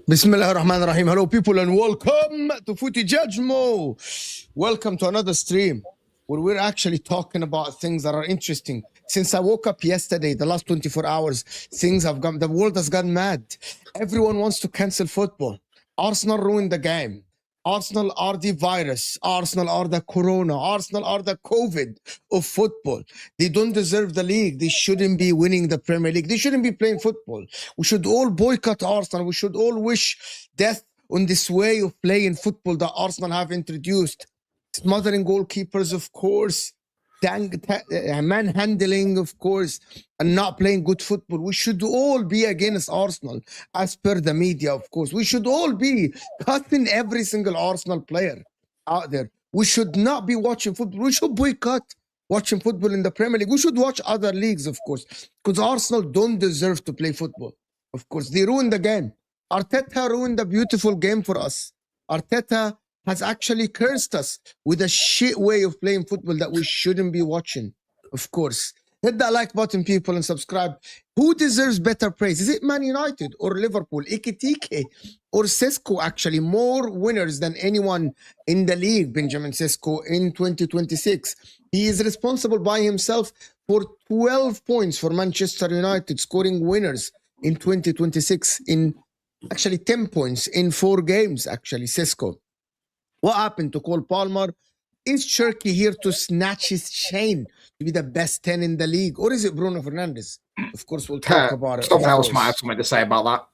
Bismillah ar-Rahman ar-Rahim. Hello people and welcome to Footy Judgmo. Welcome to another stream where we're actually talking about things that are interesting. Since I woke up yesterday, the last 24 hours, the world has gone mad. Everyone wants to cancel football. Arsenal ruined the game. Arsenal are the virus. Arsenal are the corona. Arsenal are the COVID of football. They don't deserve the league. They shouldn't be winning the Premier League. They shouldn't be playing football. We should all boycott Arsenal. We should all wish death on this way of playing football that Arsenal have introduced. Smothering goalkeepers, of course. Manhandling, of course, and not playing good football. We should all be against Arsenal, as per the media, of course. We should all be cutting every single Arsenal player out there. We should not be watching football. We should boycott watching football in the Premier League. We should watch other leagues, of course, because Arsenal don't deserve to play football. Of course, they ruined the game. Arteta ruined the beautiful game for us. Arteta has actually cursed us with a shit way of playing football that we shouldn't be watching, of course. Hit that like button, people, and subscribe. Who deserves better praise? Is it Man United or Liverpool? Ekitike or Sesko, actually? More winners than anyone in the league, Benjamin Sesko, in 2026. He is responsible by himself for 12 points for Manchester United, scoring winners in 2026 in actually 10 points in 4 games, actually, Sesko. What happened to Cole Palmer? Is Cherki here to snatch his chain to be the best 10 in the league? Or is it Bruno Fernandes? Of course, we'll talk about it. Someone else might have something to say about that.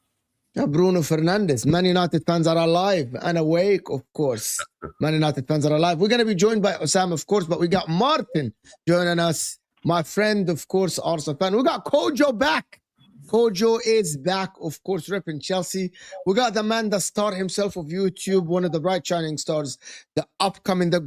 Yeah, Bruno Fernandes. Man United fans are alive and awake, of course. Man United fans are alive. We're going to be joined by Osam, of course, but we got Martin joining us. My friend, of course, Arsenal fan. We got Kojo back. Kojo is back, of course, repping Chelsea. We got the man, the star himself of YouTube, one of the bright shining stars, the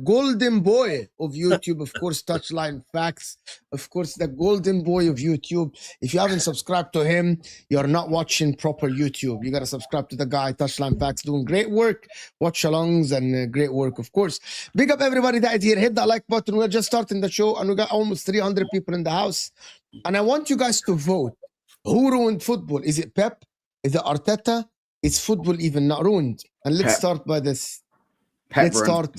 golden boy of YouTube, of course, Touchline Facts, of course, the golden boy of YouTube. If you haven't subscribed to him, you're not watching proper YouTube. You got to subscribe to the guy, Touchline Facts, doing great work, watch-alongs, and great work, of course. Big up everybody that is here. Hit that like button. We're just starting the show, and we got almost 300 people in the house. And I want you guys to vote. Who ruined football? Is it Pep? Is it Arteta? Is football even not ruined? And let's start by this. Let's start.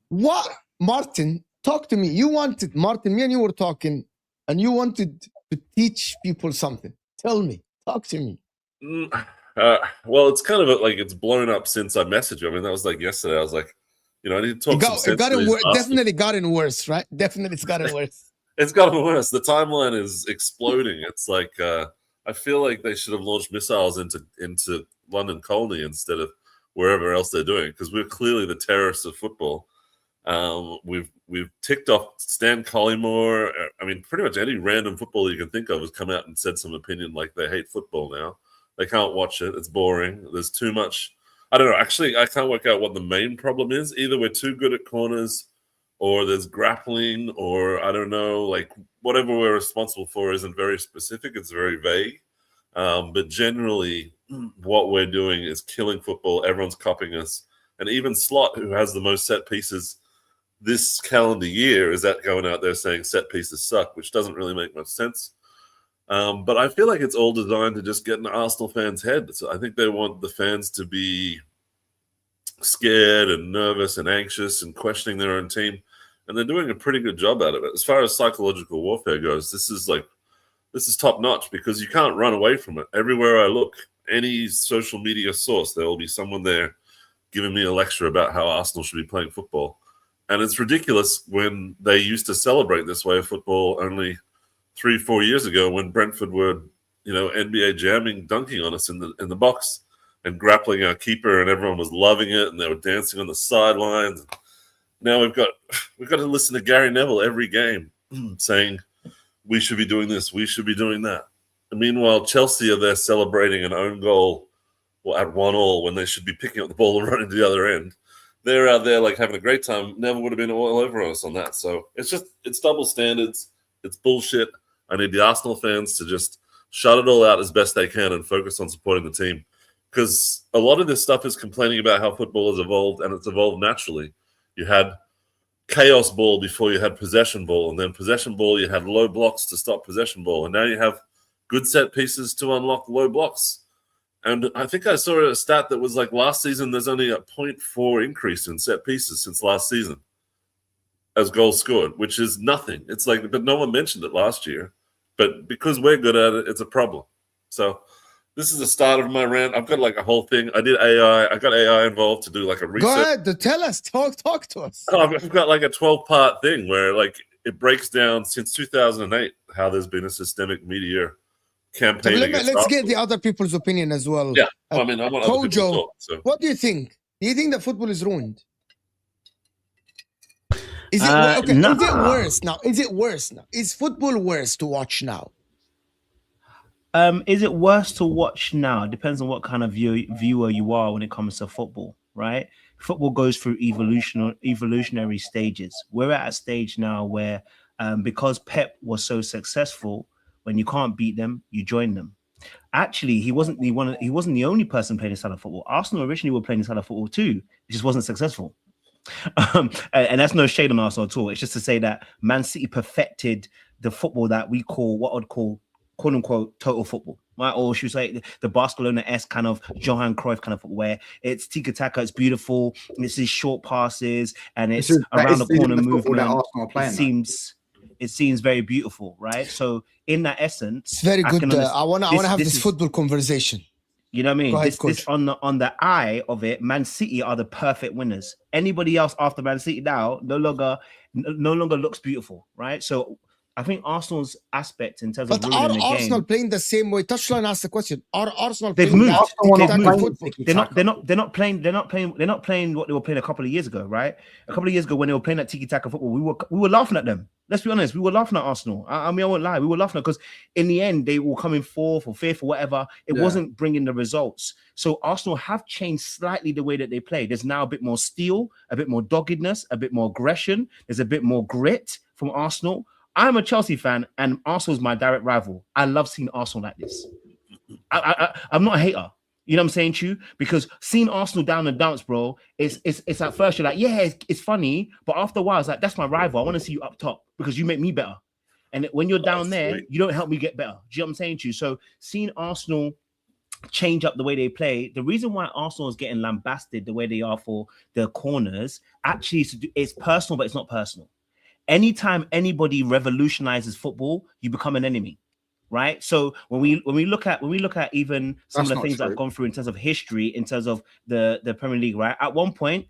What? Martin, talk to me. You wanted, Martin, me and you were talking, and you wanted to teach people something. Tell me. Talk to me. Well, it's kind of like it's blown up since I messaged you. I mean, that was like yesterday. I was like, I need to talk definitely gotten worse, right? Definitely it's gotten worse. It's gotten worse. The timeline is exploding. It's like I feel like they should have launched missiles into London Colney instead of wherever else they're doing, because we're clearly the terrorists of football. We've ticked off Stan Collymore. I mean, pretty much any random footballer you can think of has come out and said some opinion like they hate football now. They can't watch it. It's boring. There's too much. I don't know. Actually, I can't work out what the main problem is. Either we're too good at corners, or there's grappling, or I don't know, like whatever we're responsible for isn't very specific. It's very vague. But generally, what we're doing is killing football. Everyone's copying us. And even Slot, who has the most set pieces this calendar year, is that going out there saying set pieces suck, which doesn't really make much sense. But I feel like it's all designed to just get in the Arsenal fans' head. So I think they want the fans to be scared and nervous and anxious and questioning their own team. And they're doing a pretty good job at it. As far as psychological warfare goes, this is top notch, because you can't run away from it. Everywhere I look, any social media source, there will be someone there giving me a lecture about how Arsenal should be playing football. And it's ridiculous when they used to celebrate this way of football only 3-4 years ago, when Brentford were, NBA jamming, dunking on us in the box and grappling our keeper, and everyone was loving it, and they were dancing on the sidelines. Now we've got to listen to Gary Neville every game saying we should be doing this, we should be doing that. And meanwhile, Chelsea are there celebrating an own goal at 1-1 when they should be picking up the ball and running to the other end. They're out there like having a great time. Never would have been all over us on that. So it's double standards. It's bullshit. I need the Arsenal fans to just shut it all out as best they can and focus on supporting the team. Because a lot of this stuff is complaining about how football has evolved, and it's evolved naturally. You had chaos ball before you had possession ball, and then possession ball you had low blocks to stop possession ball, and now you have good set pieces to unlock low blocks. And I think I saw a stat that was like last season there's only a 0.4 increase in set pieces since last season as goals scored, which is nothing. It's like, but no one mentioned it last year. But because we're good at it, it's a problem. So this is the start of my rant. I've got like a whole thing. I did AI. I got AI involved to do like a research. Go ahead. Tell us. Talk to us. I've got like a 12-part thing where like it breaks down since 2008 how there's been a systemic media campaign. Let's get the other people's opinion as well. Yeah. I want other people to talk. So. What do you think? Do you think that football is ruined? Is it okay? Is it worse now? Is football worse to watch now? Is it worse to watch now? It depends on what kind of viewer you are when it comes to football, right? Football goes through evolutionary stages. We're at a stage now where because Pep was so successful, when you can't beat them, you join them. Actually, he wasn't the only person playing this style of football. Arsenal originally were playing this style of football too. It just wasn't successful. And that's no shade on Arsenal at all. It's just to say that Man City perfected the football that we call what I'd call quote unquote total football, right? Or should we say the Barcelona-esque kind of Johan Cruyff kind of football, where it's tiki-taka, it's beautiful, it's these short passes, and it's around the corner movement. It seems very beautiful, right? So in that essence, it's very good. I want to have this football conversation. You know what I mean? This on the eye of it, Man City are the perfect winners. Anybody else after Man City now no longer looks beautiful, right? So I think Arsenal's aspect in terms of ruining the game. Are Arsenal playing the same way? Touchline asked the question. Are Arsenal they've playing moved. They're not playing what they were playing a couple of years ago, right? A couple of years ago when they were playing that tiki-taka football, we were laughing at them. Let's be honest, we were laughing at Arsenal. I mean, I won't lie, we were laughing at because in the end they were coming fourth or fifth or whatever. It wasn't bringing the results. So Arsenal have changed slightly the way that they play. There's now a bit more steel, a bit more doggedness, a bit more aggression. There's a bit more grit from Arsenal. I'm a Chelsea fan, and Arsenal's my direct rival. I love seeing Arsenal like this. I'm not a hater. You know what I'm saying to you? Because seeing Arsenal down the dumps, bro, it's at first you're like, yeah, it's funny. But after a while, it's like, that's my rival. I want to see you up top because you make me better. And when you're down there, you don't help me get better. Do you know what I'm saying to you? So seeing Arsenal change up the way they play, the reason why Arsenal is getting lambasted the way they are for their corners, actually it's personal, but it's not personal. Anytime anybody revolutionizes football, you become an enemy, right? So when we look at even some of the things that I've gone through in terms of history, in terms of the Premier League, right? At one point,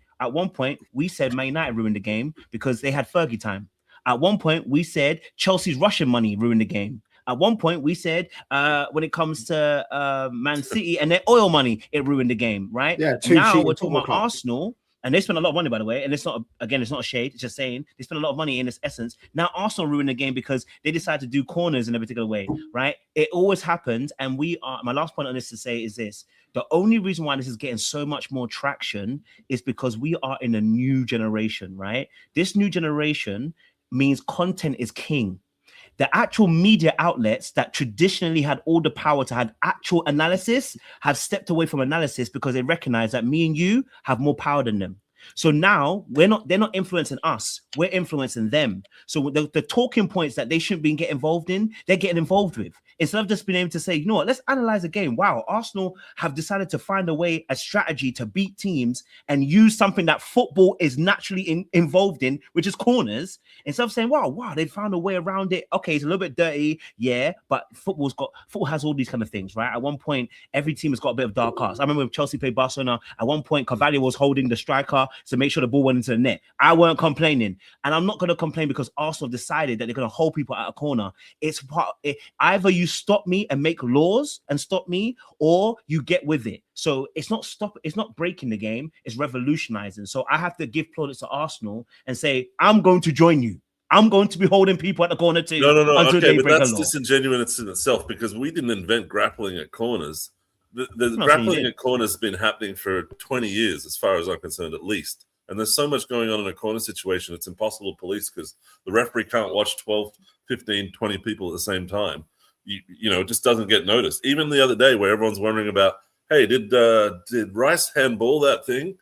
we said Man United ruined the game because they had Fergie time. At one point, we said Chelsea's Russian money ruined the game. At one point, we said when it comes to Man City and their oil money, it ruined the game, right? Yeah, now we're talking about Arsenal. And they spent a lot of money, by the way. And it's not, again, it's not a shade. It's just saying they spent a lot of money in its essence. Now Arsenal ruined the game because they decided to do corners in a particular way, right? It always happens. And my last point on this to say is this. The only reason why this is getting so much more traction is because we are in a new generation, right? This new generation means content is king. The actual media outlets that traditionally had all the power to have actual analysis have stepped away from analysis because they recognize that me and you have more power than them. So now they're not influencing us, we're influencing them. So the talking points that they shouldn't be getting involved in, they're getting involved with. Instead of just being able to say, you know what, let's analyze the game. Wow, Arsenal have decided to find a strategy to beat teams and use something that football is naturally involved in, which is corners. Instead of saying, wow, they found a way around it. Okay, it's a little bit dirty, yeah, but football has all these kind of things, right? At one point, every team has got a bit of dark arts. I remember when Chelsea played Barcelona, at one point, Carvalho was holding the striker to make sure the ball went into the net. I weren't complaining. And I'm not going to complain because Arsenal decided that they're going to hold people at a corner. It's either you stop me and make laws and stop me, or you get with it. So it's not breaking the game, it's revolutionizing. So I have to give plaudits to Arsenal and say, I'm going to join you. I'm going to be holding people at the corner too. No. Until Okay, they but that's disingenuous in itself because we didn't invent grappling at corners. The grappling at corners has been happening for 20 years, as far as I'm concerned, at least. And there's so much going on in a corner situation, it's impossible to police because the referee can't watch 12, 15, 20 people at the same time. You know, it just doesn't get noticed. Even the other day where everyone's wondering about, hey, did Rice handball that thing?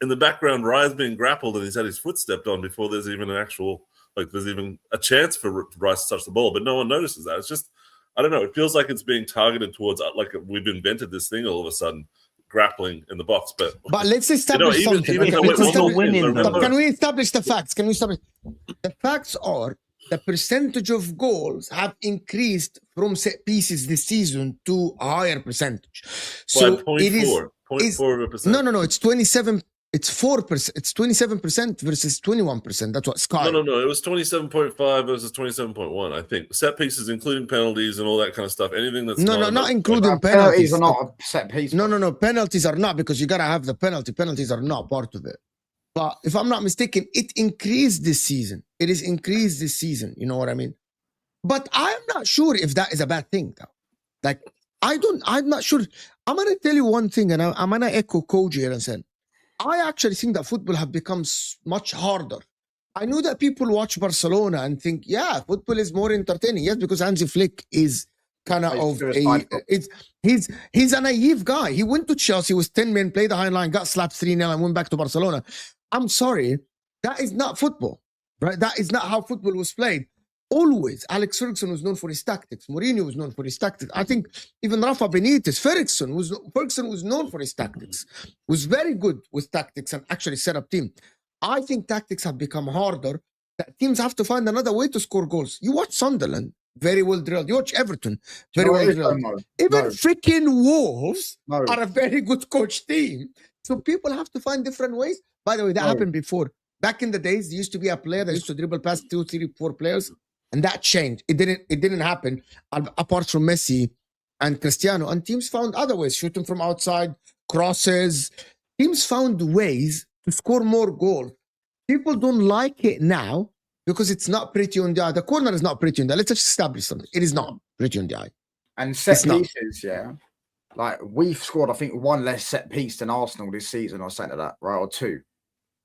In the background, Rice's being grappled and he's had his foot stepped on before there's even there's even a chance for Rice to touch the ball, but no one notices that. It's just, I don't know. It feels like it's being targeted towards, like we've invented this thing all of a sudden, grappling in the box. But let's establish something. Can we establish the facts? The facts are the percentage of goals have increased from set pieces this season to a higher percentage. So it is 0.4%. No. It's 27. It's 4%. It's 27% versus 21%. That's what Sky. No. It was 27.5 versus 27.1. I think set pieces, including penalties and all that kind of stuff. Anything that's not including penalties. Are not a set piece. No. Penalties are not, because you gotta have the penalty. Penalties are not part of it. But if I'm not mistaken, it increased this season. It is increased this season. You know what I mean? But I'm not sure if that is a bad thing, though. Like I'm not sure. I'm gonna tell you one thing, and I'm gonna echo Koji here and say, I actually think that football have become much harder. I know that people watch Barcelona and think, yeah, football is more entertaining. Yes, because Hansi Flick is kind of he's a naive guy. He went to Chelsea, was 10 men, played the high line, got slapped 3-0 and went back to Barcelona. I'm sorry, that is not football, right? That is not how football was played. Always, Alex Ferguson was known for his tactics. Mourinho was known for his tactics. I think even Rafa Benitez, Ferguson was known for his tactics. Was very good with tactics and actually set up team. I think tactics have become harder. That teams have to find another way to score goals. You watch Sunderland, very well drilled. You watch Everton, very well drilled. Even freaking Wolves are a very good coach team. So people have to find different ways. By the way, that happened before. Back in the days, there used to be a player that used to dribble past 2, 3, 4 players. And that changed. It didn't happen apart from Messi and Cristiano. And teams found other ways, shooting from outside, crosses. Teams found ways to score more goals. People don't like it now because it's not pretty on the eye. The corner is not pretty on the eye. Let's just establish something. It is not pretty on the eye. And set pieces, like we've scored, I think, 1 less set piece than Arsenal this season or something like that, right? Or 2.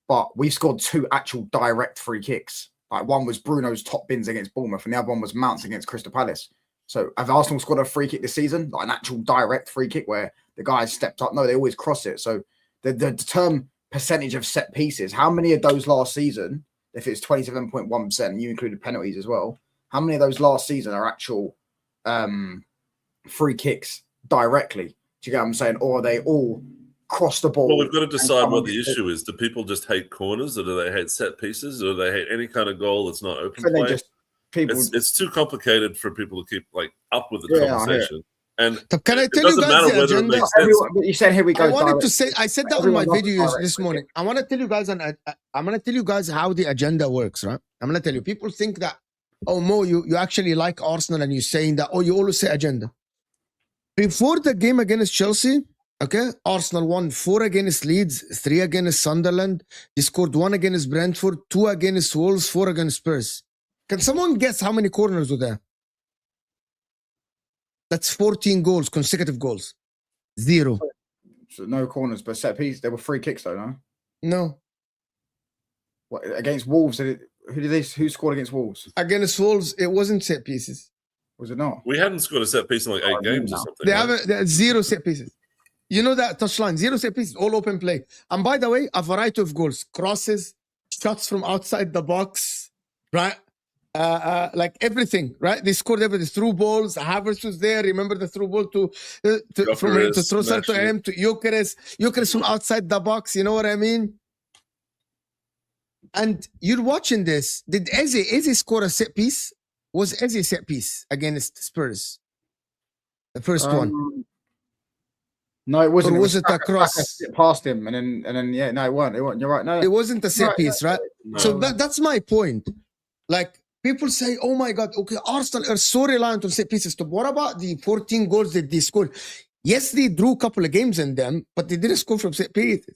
But we've scored 2 actual direct free kicks. Like one was Bruno's top bins against Bournemouth, and the other one was Mount's against Crystal Palace. So have Arsenal scored a free kick this season? Like an actual direct free kick where the guys stepped up? No, they always cross it. So the term percentage of set pieces, how many of those last season, if it's 27.1%, and you included penalties as well, how many of those last season are actual free kicks directly? Do you get what I'm saying? Or are they all cross the ball? Well, we've got to decide what the issue is. Do people just hate corners, or do they hate set pieces, or do they hate any kind of goal that's not open play? It's too complicated for people to keep up with the conversation. And can I tell you guys the agenda? You said here we go. I said that on my videos this morning. I want to tell you guys, I'm going to tell you guys how the agenda works, right? I'm going to tell you. People think that Oh, Mo, you actually like Arsenal and you're saying that. Oh, you always say agenda. Before the game against Chelsea, okay, Arsenal won 4 against Leeds, 3 against Sunderland. They scored 1 against Brentford, 2 against Wolves, 4 against Spurs. Can someone guess how many corners were there? That's 14 goals, consecutive goals. 0. So no corners, but set piece. There were 3 kicks though, no? No. What, against Wolves? Who scored against Wolves? Against Wolves, it wasn't set pieces. Was it not? We hadn't scored a set piece in like 8 games or something. They right? haven't. They 0 set pieces. You know that touchline, 0 set pieces, all open play. And by the way, a variety of goals, crosses, shots from outside the box, right? Like everything, right? They scored everything. Through balls. Havertz was there. Remember the through ball to Trossard to him to Gyökeres from outside the box. You know what I mean? And you're watching this. Did Eze score a set piece? Was Eze set piece against Spurs? The first one. No, it wasn't. Or was it a cross? Past him, and then yeah, no, it wasn't. You're right. No, it wasn't a set piece, right? No. So that's my point. Like people say, "Oh my God, okay, Arsenal are so reliant on set pieces." But what about the 14 goals that they scored? Yes, they drew a couple of games in them, but they didn't score from set pieces.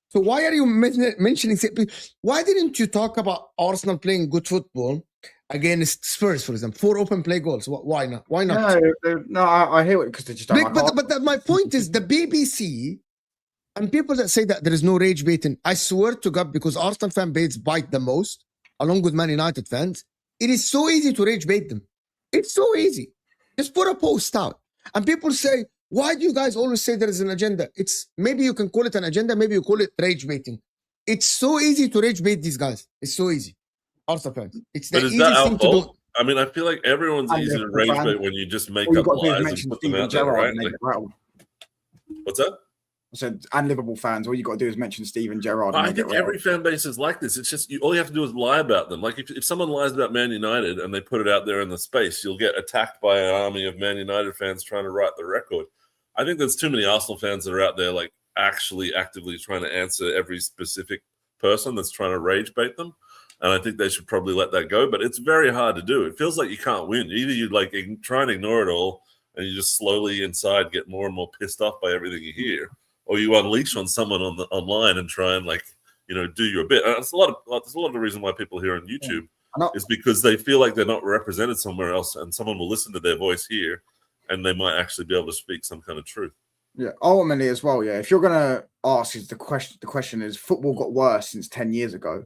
So why are you mentioning set pieces? Why didn't you talk about Arsenal playing good football against Spurs, for example? 4 open play goals. Why not? Why not? No, I hear it because they just don't like but my point is the BBC and people that say that there is no rage baiting. I swear to God, because Arsenal fan base bite the most, along with Man United fans, it is so easy to rage bait them. It's so easy. Just put a post out. And people say, why do you guys always say there is an agenda? It's maybe you can call it an agenda, maybe you call it rage baiting. It's so easy to rage bait these guys. It's so easy. Arsenal fans. It's the easiest thing to do. I mean, I feel like everyone's easy to rage bait when you just make up lies and put them out there, right? Like, what's that? I said, and Liverpool fans, all you got to do is mention Steven Gerrard. I think every fan base is like this. It's just all you have to do is lie about them. Like if someone lies about Man United and they put it out there in the space, you'll get attacked by an army of Man United fans trying to write the record. I think there's too many Arsenal fans that are out there like actually actively trying to answer every specific person that's trying to rage bait them. And I think they should probably let that go. But it's very hard to do. It feels like you can't win. Either you like try and ignore it all and you just slowly inside get more and more pissed off by everything you hear, or you unleash on someone online and try and do your bit. And there's a lot of the reason why people here on YouTube is because they feel like they're not represented somewhere else, and someone will listen to their voice here, and they might actually be able to speak some kind of truth. Yeah, ultimately as well. Yeah, if you're gonna ask, is the question is football got worse since 10 years ago?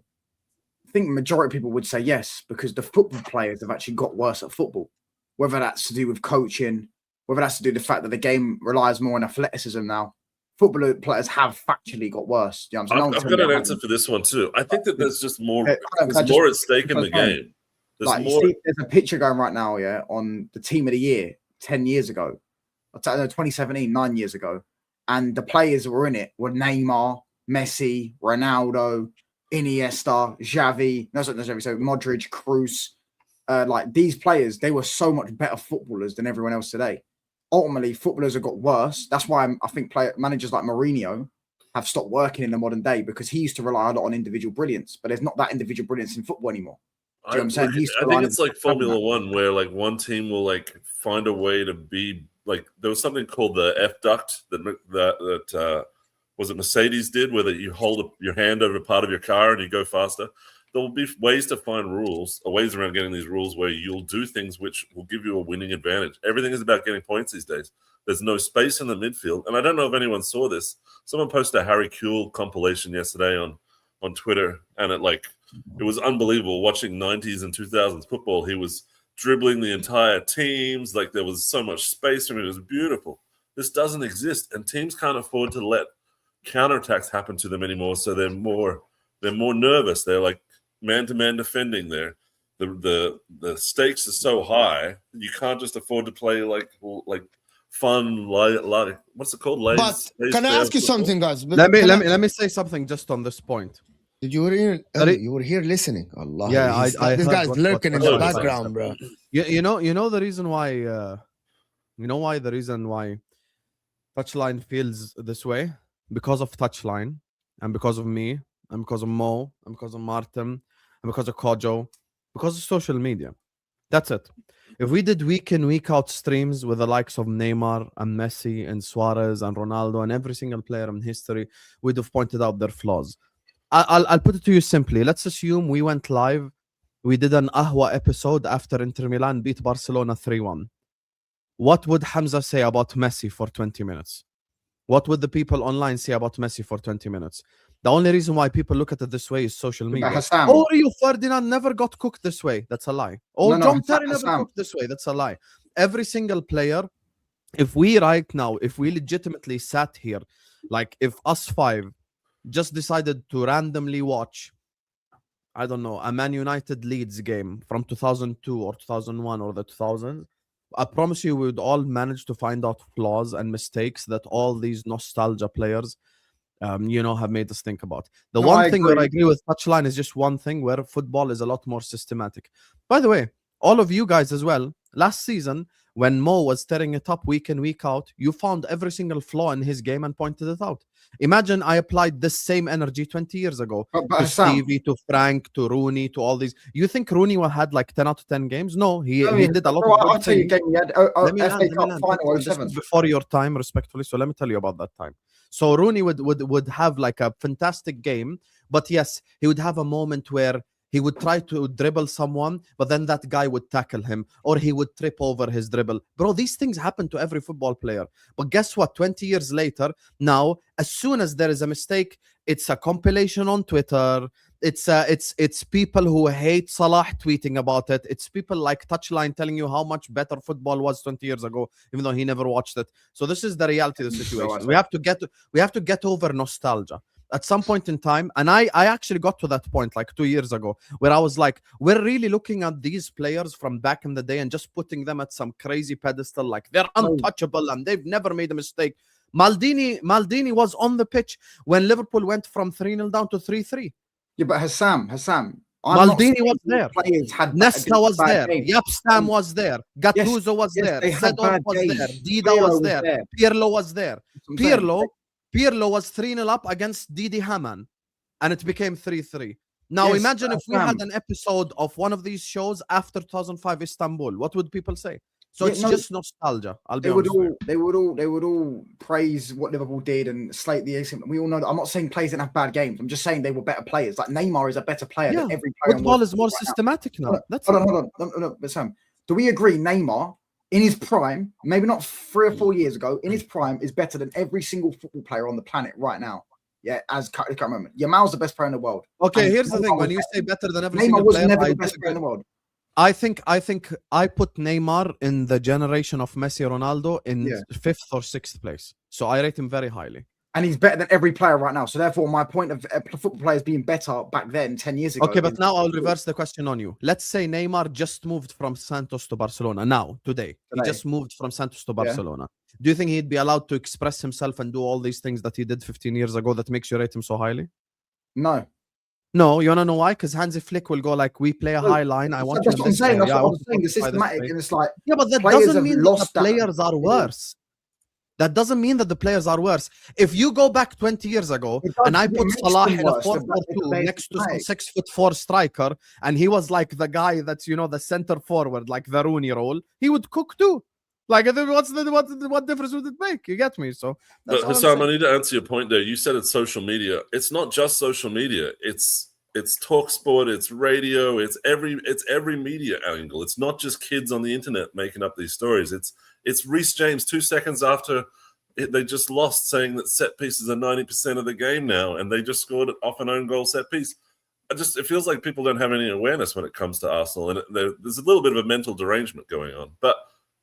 I think the majority of people would say yes, because the football players have actually got worse at football. Whether that's to do with coaching, whether that's to do with the fact that the game relies more on athleticism now. Football players have factually got worse. You know what I'm saying? I've got an answer for this one too. I think that there's just more. There's more at stake in the game. There's a picture going right now, yeah, on the team of the year 10 years ago. 2017, 9 years ago, and the players that were in it were Neymar, Messi, Ronaldo, Iniesta, Xavi, so Modric, Kroos. Like these players, they were so much better footballers than everyone else today. Ultimately, footballers have got worse. That's why I think managers like Mourinho have stopped working in the modern day, because he used to rely a lot on individual brilliance, but there's not that individual brilliance in football anymore. Do you know what I'm saying? I think it's like Formula One, where like one team will like find a way to be like, there was something called the F duct that was it Mercedes did, where you hold your hand over part of your car and you go faster. There will be ways to find rules, or ways around getting these rules where you'll do things which will give you a winning advantage. Everything is about getting points these days. There's no space in the midfield. And I don't know if anyone saw this. Someone posted a Harry Kewell compilation yesterday on Twitter, and it was unbelievable watching 90s and 2000s football. He was dribbling the entire teams. Like there was so much space for him. It was beautiful. This doesn't exist, and teams can't afford to let counterattacks happen to them anymore. So they're more nervous. They're like man-to-man defending there. The stakes are so high, you can't just afford to play like fun, like what's it called? But can I ask you something, guys? Let me say something just on this point. Did you hear? You were here listening. Allah. Yeah, this guy's lurking in the background, bro. You know the reason why. The reason why Touchline feels this way, because of Touchline, and because of me, and because of Mo, and because of Martin, and because of Kojo, because of social media. That's it. If we did week in, week out streams with the likes of Neymar and Messi and Suarez and Ronaldo and every single player in history, we'd have pointed out their flaws. I'll put it to you simply. Let's assume we went live. We did an Ahwa episode after Inter Milan beat Barcelona 3-1. What would Hamza say about Messi for 20 minutes? What would the people online say about Messi for 20 minutes? The only reason why people look at it this way is social media. Hassam. Oh, Rio Ferdinand never got cooked this way. That's a lie. Oh, No, John Terry never Hassam. cooked this way. That's a lie. Every single player, if we legitimately sat here, like if us five just decided to randomly watch, I don't know, a Man United Leeds game from 2002 or 2001 or the 2000s, I promise you we would all manage to find out flaws and mistakes that all these nostalgia players have made us think about. The one thing where I agree with Touchline is just one thing where football is a lot more systematic. By the way, all of you guys as well, last season, when Mo was tearing it up week in, week out, you found every single flaw in his game and pointed it out. Imagine I applied this same energy 20 years ago to Stevie, to Frank, to Rooney, to all these. You think Rooney had like 10 out of 10 games? No, he did a lot of I'll tell you a game he had. FA Cup final 07. Before your time, respectfully. So let me tell you about that time. So Rooney would have like a fantastic game, but yes, he would have a moment where he would try to dribble someone, but then that guy would tackle him, or he would trip over his dribble. Bro, these things happen to every football player. But guess what? 20 years later, now, as soon as there is a mistake, it's a compilation on Twitter. It's people who hate Salah tweeting about it. It's people like Touchline telling you how much better football was 20 years ago, even though he never watched it. So this is the reality of the situation. We have to get over nostalgia at some point in time. And I actually got to that point like 2 years ago where I was like, we're really looking at these players from back in the day and just putting them at some crazy pedestal, like they're untouchable and they've never made a mistake. Maldini was on the pitch when Liverpool went from 3-0 down to 3-3. Yeah, but Hassam, Maldini was there. Nesta was there. Games. Yapstam was there. Gattuso was there. Seedorf was there. Dida was there. Pirlo was there. Pirlo was 3-0 up against Didi Hamann, and it became 3-3. Now imagine if we had an episode of one of these shows after 2005 Istanbul. What would people say? So it's just nostalgia. They would all praise what Liverpool did and slate the AC. We all know that. I'm not saying players didn't have bad games. I'm just saying they were better players. Like Neymar is a better player than every player. Football is more systematic now. Hold on. But Sam, do we agree Neymar in his prime, maybe not 3 or 4 years ago, in his prime is better than every single football player on the planet right now? Yeah, as current moment. Yamal's the best player in the world. Okay, here's the thing. When you say better than every single player, never the best player in the world. I think I put Neymar in the generation of Messi, Ronaldo in 5th or 6th place. So I rate him very highly. And he's better than every player right now. So therefore, my point of football players being better back then, 10 years ago. Okay, but now I'll reverse the question on you. Let's say Neymar just moved from Santos to Barcelona. Now, today. He just moved from Santos to Barcelona. Do you think he'd be allowed to express himself and do all these things that he did 15 years ago that makes you rate him so highly? No, you wanna know why? Because Hansi Flick will go like, we play a high line. I want that's you what I'm saying. That's yeah, what I'm saying. The systematic, and it's like, yeah, but that doesn't mean that the players are worse. That doesn't mean that the players are worse. If you go back 20 years ago and I put Salah in a 4-4-2 next to some 6'4" striker, and he was like the guy that's the center forward, like the Rooney role, he would cook too. Like, what difference would it make? You get me? So, but Hassam, I need to answer your point there. You said it's social media. It's not just social media. It's talk sport. It's radio. It's every media angle. It's not just kids on the internet making up these stories. It's Reece James 2 seconds after they just lost, saying that set pieces are 90% of the game now, and they just scored off an own goal set piece. It feels like people don't have any awareness when it comes to Arsenal, and there's a little bit of a mental derangement going on. But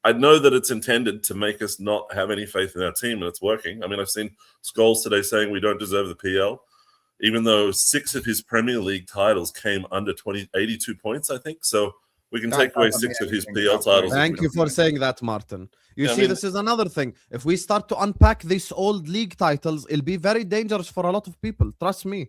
I know that it's intended to make us not have any faith in our team, and it's working. I mean, I've seen Scholes today saying we don't deserve the PL, even though 6 of his Premier League titles came under 82 points, I think. So we can take away 6 of his PL titles. Thank you for saying that, Martin. This is another thing. If we start to unpack these old league titles, it'll be very dangerous for a lot of people. Trust me.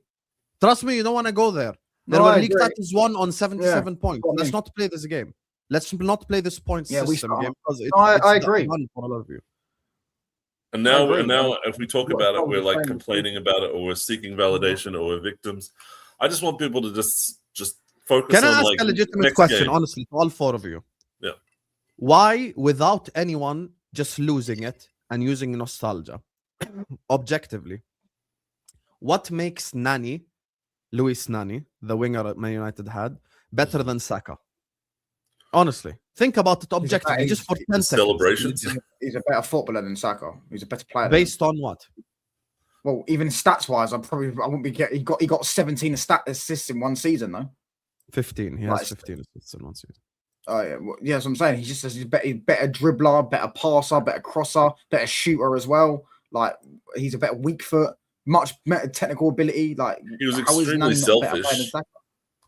You don't want to go there. There were league titles won on 77 points. Let's not play this game. Let's not play this point system game because I agree. For a lot of you. And now, if we talk about it, we're like complaining about it, or we're seeking validation, or we're victims. I just want people to just focus Can I on ask like a legitimate next question, game. honestly, to all four of you? Yeah. Why, without anyone just losing it and using nostalgia, objectively, what makes Luis Nani, the winger at Man United had, better than Saka? Honestly, think about it objectively, just for 10 The seconds. celebrations. He's a better footballer than Saka. He's a better player. Based on what? Well, even stats wise, I wouldn't be getting. He got 17 assists in one season though. 15. He Right. has 15 assists in one season. Oh yeah, well, yeah, that's what I'm saying. He's just he's better dribbler, better passer, better crosser, better shooter as well. Like he's a better weak foot, much better technical ability. Like He was how is extremely Nani not a better player than selfish. Saka?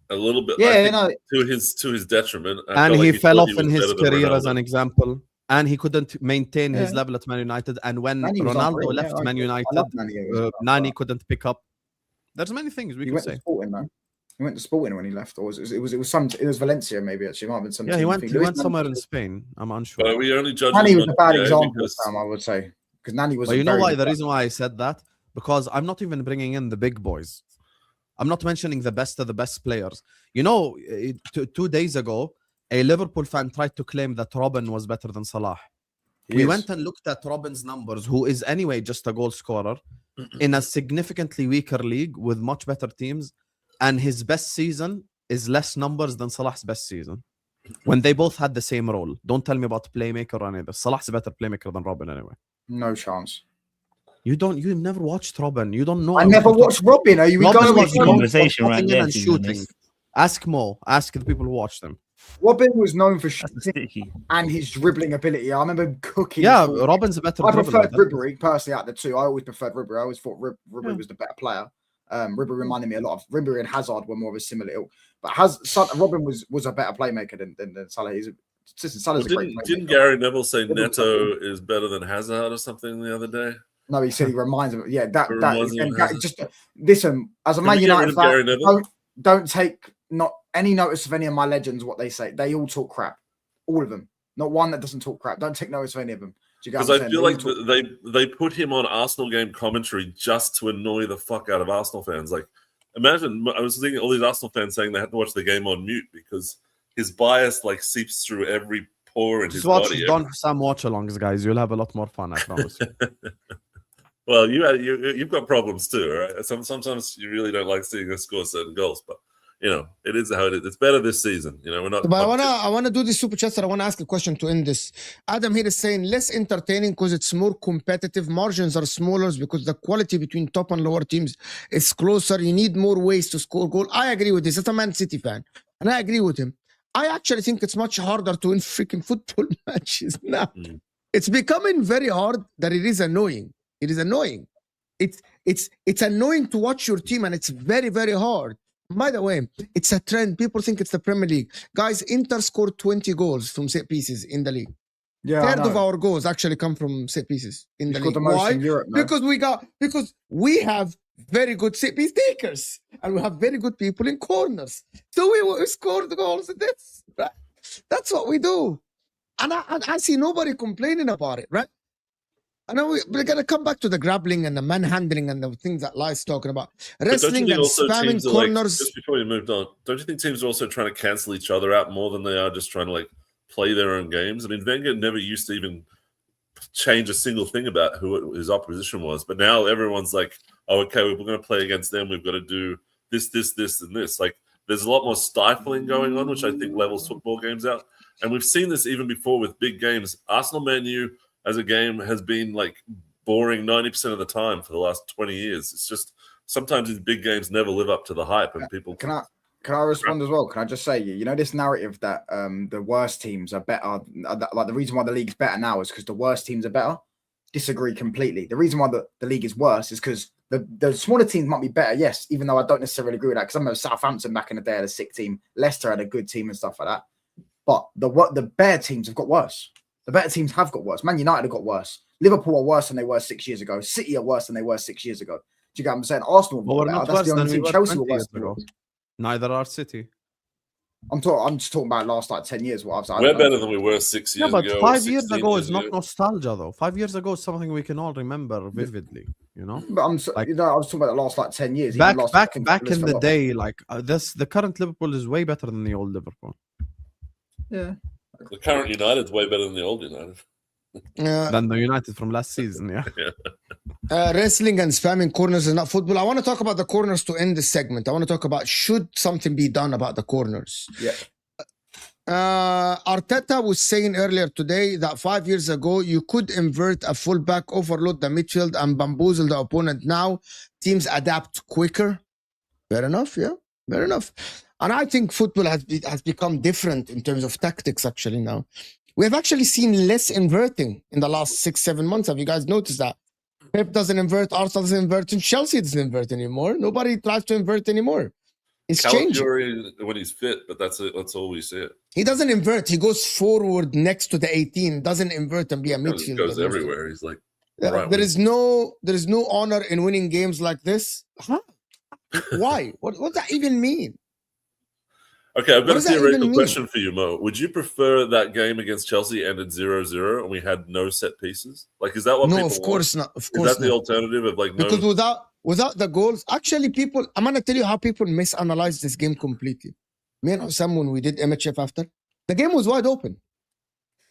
A little bit, Yeah, I think, no. to his detriment. I And felt he like fell thought off he in was his better than career as Ronaldo. an example. And he couldn't maintain his Yeah. level at Man United. And when Nani was Ronaldo unreal, left yeah, Man I United, love Nani. Nani couldn't pick up. There's many things we He could went say. to Sporting though. He went to Sporting when he left, or it was Valencia maybe actually. It might have been some. Yeah, team. he I went. think He Luis went Nani- somewhere in Spain. I'm unsure. But are we only judging Nani was one a bad game example, because Sam, I would say, because Nani was. But a you know very why? good The player. reason why I said that, because I'm not even bringing in the big boys. I'm not mentioning the best of the best players. You know, 2 days ago, a Liverpool fan tried to claim that Robin was better than Salah. We went and looked at Robin's numbers, who is anyway just a goal scorer in a significantly weaker league with much better teams, and his best season is less numbers than Salah's best season. When they both had the same role. Don't tell me about playmaker or anything. Salah's a better playmaker than Robin anyway. No chance. You've never watched Robin. You don't know. I never watched Robin. Are you Robin going was with known for conversation right cutting in there, and to be shooting. honest. Ask Mo. Ask the people who watched them. Robin was known for That's shooting sticky. and his dribbling ability. I remember him cooking. Yeah, for- Robin's a better I dribbler. preferred Ribery personally out of the two. I always preferred Ribery. I always thought Ribery Yeah. was the better player. Ribery reminded me a lot of Ribery and Hazard were more of a similar ilk. But Robin was a better playmaker than Salah. Salah's a great playmaker. didn't Gary Neville say Neto is better than Hazard or something the other day? No, he said he reminds him. Yeah, that Reminds him again, of that Hazard. just listen. As a Can Man we get rid United of Gary fan, Neville? don't take not any notice of any of my legends. What they say, they all talk crap. All of them. Not one that doesn't talk crap. Don't take notice of any of them. Do you get Because what I'm I saying? feel They like all talk- they put him on Arsenal game commentary just to annoy the fuck out of Arsenal fans. Like, imagine I was thinking all these Arsenal fans saying they had to watch the game on mute because his bias like seeps through every pore in his Just watch body. Don Sam watch-alongs, guys. You'll have a lot more fun, I promise. Well, you've got problems too, all right? Sometimes you really don't like seeing us score certain goals, but you know it is how it is. It's better this season. You know, we're not. But I wanna do this super chat. I wanna ask a question to end this. Adam here is saying less entertaining because it's more competitive. Margins are smaller because the quality between top and lower teams is closer. You need more ways to score goal. I agree with this. As a Man City fan, and I agree with him. I actually think it's much harder to win freaking football matches now. Mm. It's becoming very hard. That it is annoying. It is annoying. It's annoying to watch your team, and it's very, very hard. By the way, it's a trend. People think it's the Premier League. Guys, Inter scored 20 goals from set pieces in the league. Yeah, I Third of know. our goals actually come from set pieces in We the scored league. the most Why? in Europe, no? Because we have very good set piece takers, and we have very good people in corners. So we score the goals in this. Right? That's what we do, and I see nobody complaining about it, right? I know we're gonna come back to the grappling and the manhandling and the things that Lai's talking about. But don't you Wrestling think and also spamming teams are like, corners. just before we moved on, don't you think teams are also trying to cancel each other out more than they are just trying to like play their own games? I mean, Wenger never used to even change a single thing about who his opposition was, but now everyone's like, oh, okay, we're going to play against them. We've got to do this, and this. Like, there's a lot more stifling going on, which I think levels football games out. And we've seen this even before with big games. Arsenal Man U as a game has been like boring 90% of the time for the last 20 years. It's just sometimes these big games never live up to the hype, and people. Can I respond as well? Can I just say, you know, this narrative that the worst teams are better, like the reason why the league's better now is because the worst teams are better. Disagree completely. The reason why the league is worse is because the smaller teams might be better, yes, even though I don't necessarily agree with that, because I remember Southampton back in the day had a sick team, Leicester had a good team and stuff like that. But the better teams have got worse. The better teams have got worse. Man United have got worse. Liverpool are worse than they were 6 years ago. City are worse than they were 6 years ago. Do you get what I'm saying? Arsenal But we're have not got better. worse That's the than only we team. were Chelsea 20 were worse years than ago. Neither are City. I'm just talking about last like 10 years. What I've said. We're better than we were 6 years Yeah, but ago. 5 years 16 ago years is not ago. nostalgia, though. 5 years ago is something we can all remember vividly. You know, But I was talking about the last like 10 years. even last, back in the day, like the current Liverpool is way better than the old Liverpool. Yeah. The current United's way better than the old United. Than the United from last season. Yeah. Wrestling and spamming corners is not football. I want to talk about the corners to end this segment. I want to talk about should something be done about the corners. Yeah. Arteta was saying earlier today that 5 years ago you could invert a fullback, overload the midfield, and bamboozle the opponent. Now teams adapt quicker. Fair enough, yeah, fair enough. And I think football has become different in terms of tactics. Actually, now we have actually seen less inverting in the last 6-7 months. Have you guys noticed that? Pep doesn't invert, Arsenal doesn't invert, and Chelsea doesn't invert anymore. Nobody tries to invert anymore. It's changing. Calafiori when he's fit, but that's it. That's all we see it. He doesn't invert. He goes forward next to the 18. Doesn't invert and be a He midfielder. goes everywhere. He's like, There is no honor in winning games like this. Huh? Why? What does that even mean? okay, I've got a does that even theoretical mean? question for you, Mo. Would you prefer that game against Chelsea ended 0-0 and we had no set pieces? Like, is that what No, people of course want? not. Of Is course that the not. alternative of like no? Because without the goals, actually, I'm gonna tell you how people misanalyze this game completely. Me and Osam, when we did MHF after, the game was wide open.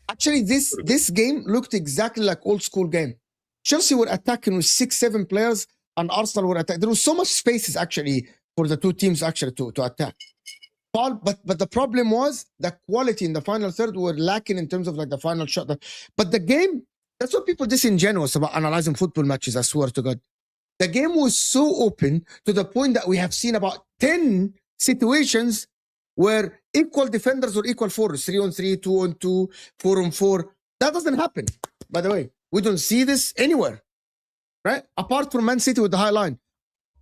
Actually, this game looked exactly like old school game. Chelsea were attacking with 6-7 players, and Arsenal were attacking. There was so much spaces actually for the two teams actually to attack. But the problem was the quality in the final third were lacking in terms of like the final shot. But the game, that's what people disingenuous about analyzing football matches. I swear to God. The game was so open to the point that we have seen about 10 situations where equal defenders or equal forwards, 3-on-3, 2-on-2, 4-on-4. That doesn't happen, by the way. We don't see this anywhere, right? Apart from Man City with the high line.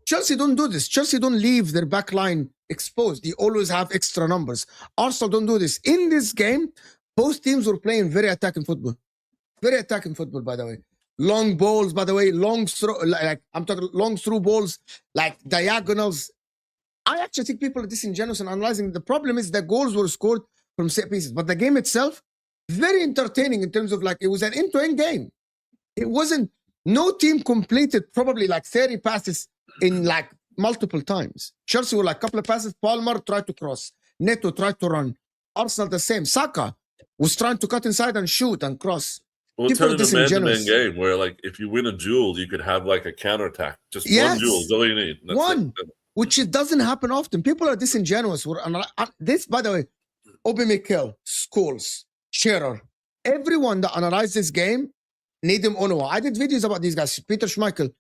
Chelsea don't do this. Chelsea don't leave their back line exposed. They always have extra numbers. Arsenal don't do this. In this game, both teams were playing very attacking football. Very attacking football, by the way. Long balls, by the way, long throw, like I'm talking long through balls, like diagonals. I actually think people are disingenuous in analyzing. The problem is the goals were scored from set pieces, but the game itself, very entertaining in terms of like it was an end-to-end game. It wasn't. No team completed probably like 30 passes in like multiple times. Chelsea were like a couple of passes. Palmer tried to cross. Neto tried to run. Arsenal the same. Saka was trying to cut inside and shoot and cross. Well, People turn are it a man-to-man disingenuous. game where, like, if you win a duel, you could have like a counterattack. Just Yes. one duel is all you need. That's One. it. Which it doesn't happen often. People are disingenuous. This, by the way, Obi Mikel, Scholes, Shearer, everyone that analyzed this game, Nedim Onowa. I did videos about these guys, Peter Schmeichel.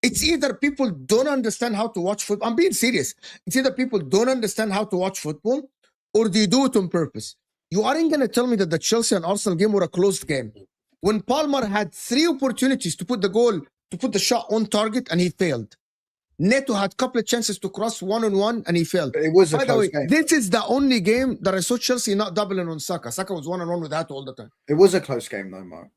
It's either people don't understand how to watch football. I'm being serious. It's either people don't understand how to watch football or they do it on purpose. You aren't going to tell me that the Chelsea and Arsenal game were a closed game. When Palmer had 3 opportunities to put the shot on target and he failed. Neto had a couple of chances to cross one-on-one and he failed. It was a By the close way, game. this is the only game that I saw Chelsea not doubling on Saka. Saka was one-on-one with that all the time. It was a close game though, Mo.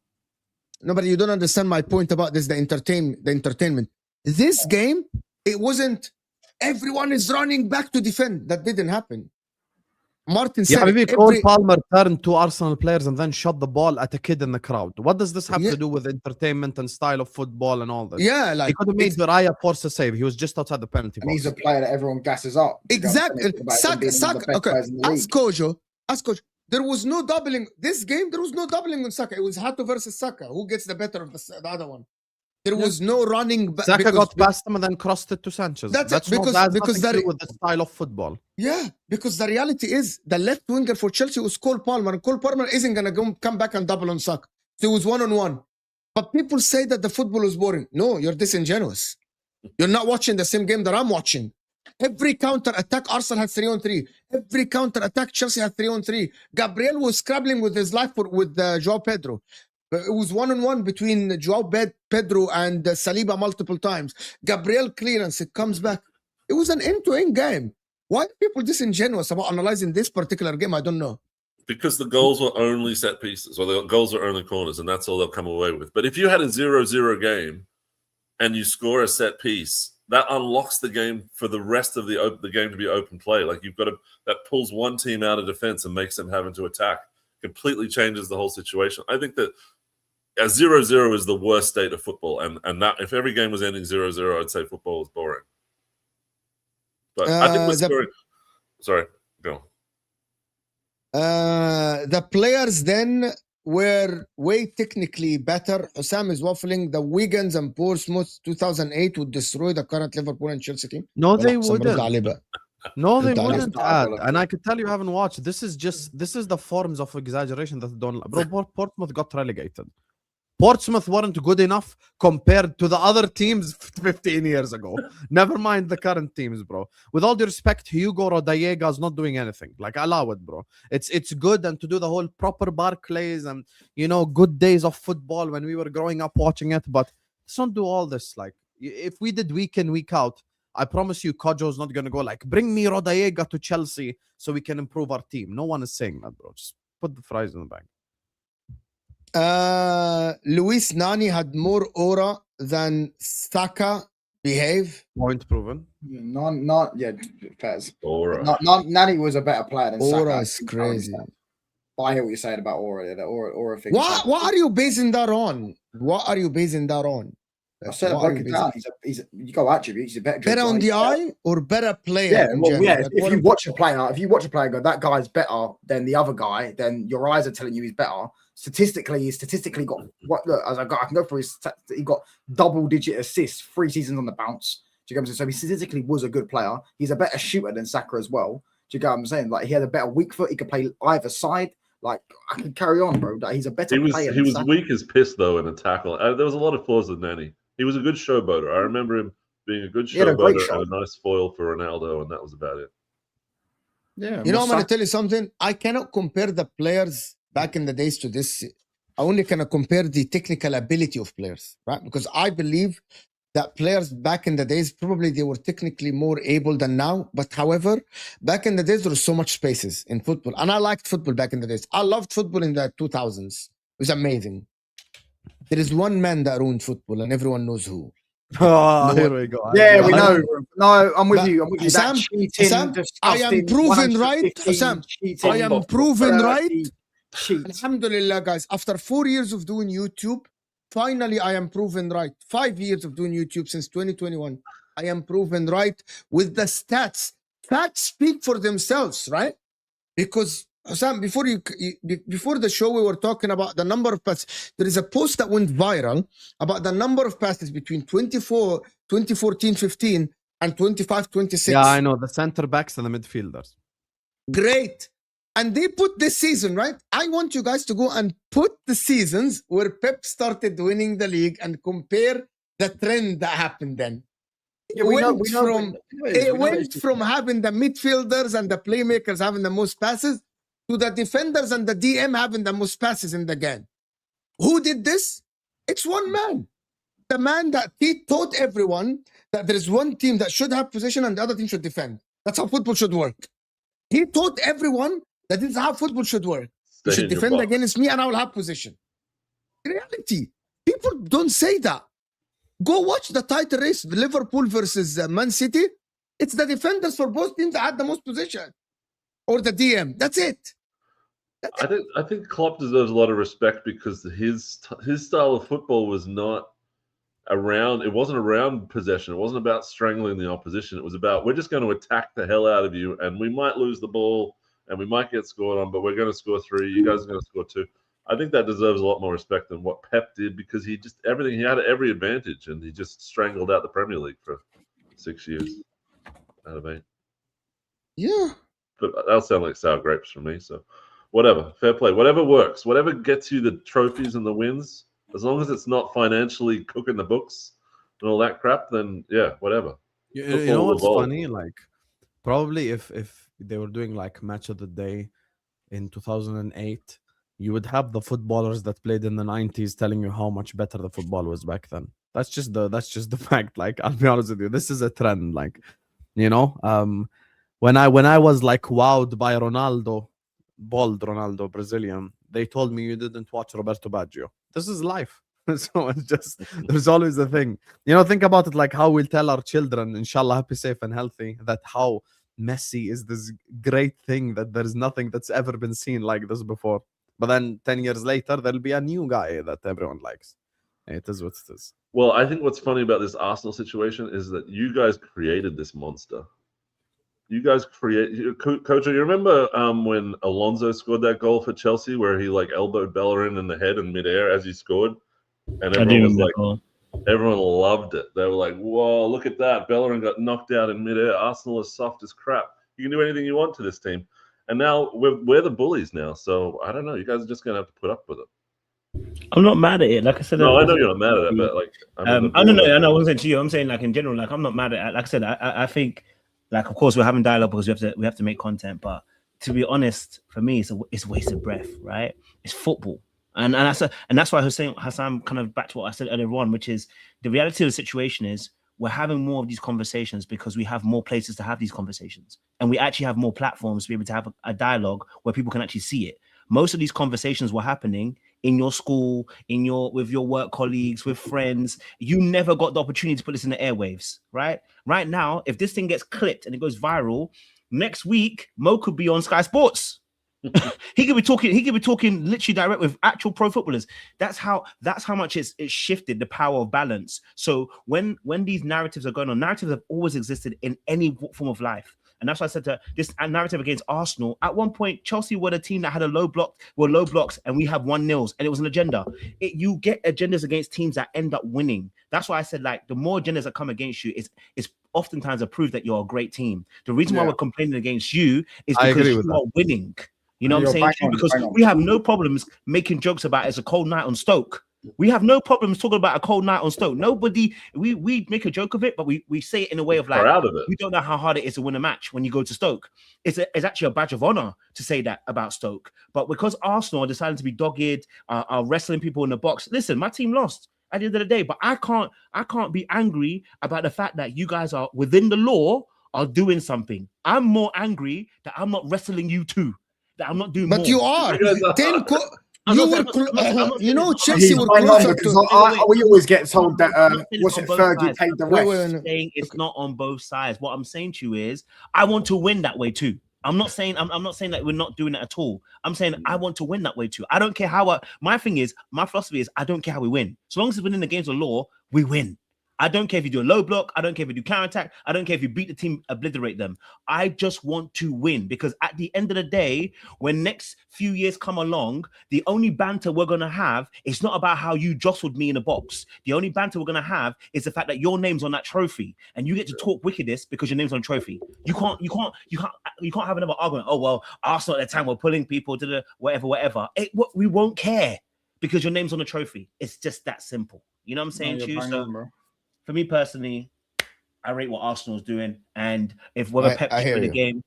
No, but you don't understand my point about this, the entertainment. This game, it wasn't everyone is running back to defend. That didn't happen. Martin Yeah, said maybe it, Cole Palmer turned to Arsenal players and then shot the ball at a kid in the crowd. What does this have to do with entertainment and style of football and all this? Yeah, like he could have made Rayan force a save. He was just outside the penalty box. And he's a player that everyone gasses up. Exactly. Saka, Okay. Ask Kojo. There was no doubling. This game, there was no doubling on Saka. It was Hato versus Saka. Who gets the better of the other one? There was no running back. Saka got past him and then crossed it to Sanchez. That's because that to do with the style of football. Yeah, because the reality is the left winger for Chelsea was Cole Palmer, and Cole Palmer isn't gonna come back and double on Saka. So it was one-on-one. But people say that the football was boring. No, you're disingenuous. You're not watching the same game that I'm watching. Every counter attack, Arsenal had 3-on-3. Every counter attack, Chelsea had 3-on-3. Gabriel was scrabbling with his life with Joao Pedro. It was one-on-one between Joao Pedro and Saliba multiple times. Gabriel clearance, it comes back. It was an end-to-end game. Why are people disingenuous about analyzing this particular game? I don't know. Because the goals were only set pieces, or the goals were only corners, and that's all they'll come away with. But if you had a 0-0 game and you score a set piece that unlocks the game for the rest of the game to be open play. Like that pulls one team out of defense and makes them having to attack. Completely changes the whole situation. I think that a 0-0 is the worst state of football, and that if every game was ending 0-0, I'd say football is boring. But I think we're scoring. Sorry, go. The players then were way technically better. Osam is waffling. The Wiggins and Portsmouth 2008 would destroy the current Liverpool and Chelsea team. No, they Some wouldn't. رد عليه بقى. No, they Don't wouldn't add. And I could tell you haven't watched. This is the forms of exaggeration that don't. Bro, Portsmouth got relegated. Portsmouth weren't good enough compared to the other teams 15 years ago. Never mind the current teams, bro. With all due respect, Hugo Rodallega is not doing anything. Like, allow it, bro. It's good, and to do the whole proper Barclays and, good days of football when we were growing up watching it. But let's not do all this. Like, if we did week in, week out, I promise you, Kojo's not going to go like, bring me Rodallega to Chelsea so we can improve our team. No one is saying that, bro. Just put the fries in the bag. Luis Nani had more aura than Saka behave. Point proven. Fairs. Aura. Nani was a better player than Saka. Aura is crazy. I hear what you're saying about aura. The aura thing. What are you basing that on? What are you basing that on? I said break it down. You go attributes. He's a better on the eye or better player? Yeah, in well, general? yeah. Like, If you watch a player and go, that guy's better than the other guy, then your eyes are telling you he's better. Statistically, he's got what? Look, I can go through his. He got double-digit assists, 3 seasons on the bounce. Do you get what I'm saying? So he statistically was a good player. He's a better shooter than Saka as well. Do you get what I'm saying? Like, he had a better weak foot. He could play either side. Like, I can carry on, bro. Like, he's a better player. He was weak as piss though in a tackle. There was a lot of flaws with Nani. He was a good showboater. I remember him being a good showboater and a nice foil for Ronaldo, and that was about it. Yeah. I'm going to tell you something. I cannot compare the players back in the days to this. I only can compare the technical ability of players, right? Because I believe that players back in the days, probably they were technically more able than now. But however, back in the days, there was so much spaces in football. And I liked football back in the days. I loved football in the 2000s. It was amazing. There is one man that ruined football, and everyone knows who. Oh, here we go. Yeah, we know. No, I'm with you. Sam, I am proven right. Sam, I am proven right. Alhamdulillah, guys. After 4 years of doing YouTube, finally I am proven right. 5 years of doing YouTube since 2021. I am proven right with the stats. Facts speak for themselves, right? Because Sam, before the show, we were talking about the number of passes. There is a post that went viral about the number of passes between 2014-15 and 25-26. Yeah, I know. The center backs and the midfielders. Great. And they put this season, right? I want you guys to go and put the seasons where Pep started winning the league and compare the trend that happened then. It went from having the midfielders and the playmakers having the most passes to the defenders and the DM having the most passes in the game. Who did this? It's one man. The man that he taught everyone that there is one team that should have possession and the other team should defend. That's how football should work. He taught everyone that this is how football should work. You should defend against me and I will have possession. In reality, people don't say that. Go watch the title race, Liverpool versus Man City. It's the defenders for both teams that had the most possession. Or the DM. That's it. I think Klopp deserves a lot of respect because his style of football was not around. It wasn't around possession. It wasn't about strangling the opposition. It was about, we're just going to attack the hell out of you, and we might lose the ball and we might get scored on, but we're going to score 3. You guys are going to score 2. I think that deserves a lot more respect than what Pep did because he had every advantage and he just strangled out the Premier League for 6 years out of 8. Yeah. But that'll sound like sour grapes for me. So whatever, fair play, whatever works, whatever gets you the trophies and the wins, as long as it's not financially cooking the books and all that crap, then yeah, whatever. You know what's funny? Like probably if they were doing like match of the day in 2008, you would have the footballers that played in the 90s telling you how much better the football was back then. That's just the fact. Like, I'll be honest with you, this is a trend. Like, when I was like wowed by Ronaldo, bald Ronaldo, Brazilian, they told me you didn't watch Roberto Baggio. This is life. So it's just there's always a thing. Think about it like how we'll tell our children, inshallah, happy, safe, and healthy, that how Messi is this great thing that there's nothing that's ever been seen like this before. But then 10 years later, there'll be a new guy that everyone likes. It is what it is. Well, I think what's funny about this Arsenal situation is that you guys created this monster. You guys Coach, you remember when Alonso scored that goal for Chelsea where he like elbowed Bellerin in the head in midair as he scored? And everyone was like, everyone loved it. They were like, whoa, look at that. Bellerin got knocked out in midair. Arsenal is soft as crap. You can do anything you want to this team. And now we're the bullies now. So I don't know. You guys are just going to have to put up with it. I'm not mad at it. Like I said, no, I know you're not mad at it, but like, I know. I wasn't to you. I'm saying like in general, like I'm not mad at it. Like I said, I think like of course we're having dialogue because we have to make content. But to be honest, for me, it's a waste of breath, right? It's football, and that's why Hassan kind of back to what I said earlier on, which is the reality of the situation is we're having more of these conversations because we have more places to have these conversations, and we actually have more platforms to be able to have a dialogue where people can actually see it. Most of these conversations were happening in your school, with your work colleagues, with friends. You never got the opportunity to put this in the airwaves, right? Right now, if this thing gets clipped and it goes viral, next week Mo could be on Sky Sports. He could be talking literally direct with actual pro footballers. That's how much it's shifted the power of balance. So when these narratives are going on, narratives have always existed in any form of life. And that's why I said that this narrative against Arsenal, at one point, Chelsea were the team that had low blocks, and we have 1-0s, and it was an agenda. You get agendas against teams that end up winning. That's why I said, like, the more agendas that come against you, is oftentimes a proof that you're a great team. The reason why we're complaining against you is because you are winning. You know what I'm saying? Because we have no problems making jokes about it's a cold night on Stoke. We have no problems talking about a cold night on Stoke. Nobody, we make a joke of it, but we say it in a way of like, we don't know how hard it is to win a match when you go to Stoke. It's actually a badge of honor to say that about Stoke. But because Arsenal are deciding to be dogged, are wrestling people in the box. Listen, my team lost at the end of the day, but I can't be angry about the fact that you guys are within the law are doing something. I'm more angry that I'm not wrestling you too. That I'm not doing more. But you are. Chelsea were closer to. We always get told that Fergie paid the rest. Saying it's not on both sides. What I'm saying to you is, I want to win that way too. I'm not saying that we're not doing it at all. I'm saying I want to win that way too. I don't care how. My philosophy is I don't care how we win. So long as it's within the games of law, we win. I don't care if you do a low block. I don't care if you do counterattack. I don't care if you beat the team, obliterate them. I just want to win because at the end of the day, when next few years come along, the only banter we're going to have is not about how you jostled me in a box. The only banter we're going to have is the fact that your name's on that trophy and you get to talk wickedness because your name's on a trophy. You can't have another argument. Oh, well, Arsenal at the time were pulling people to the whatever. We won't care because your name's on a trophy. It's just that simple. You know what I'm saying to you? So, for me personally, I rate what Arsenal's doing, and if whether Pep destroyed the game,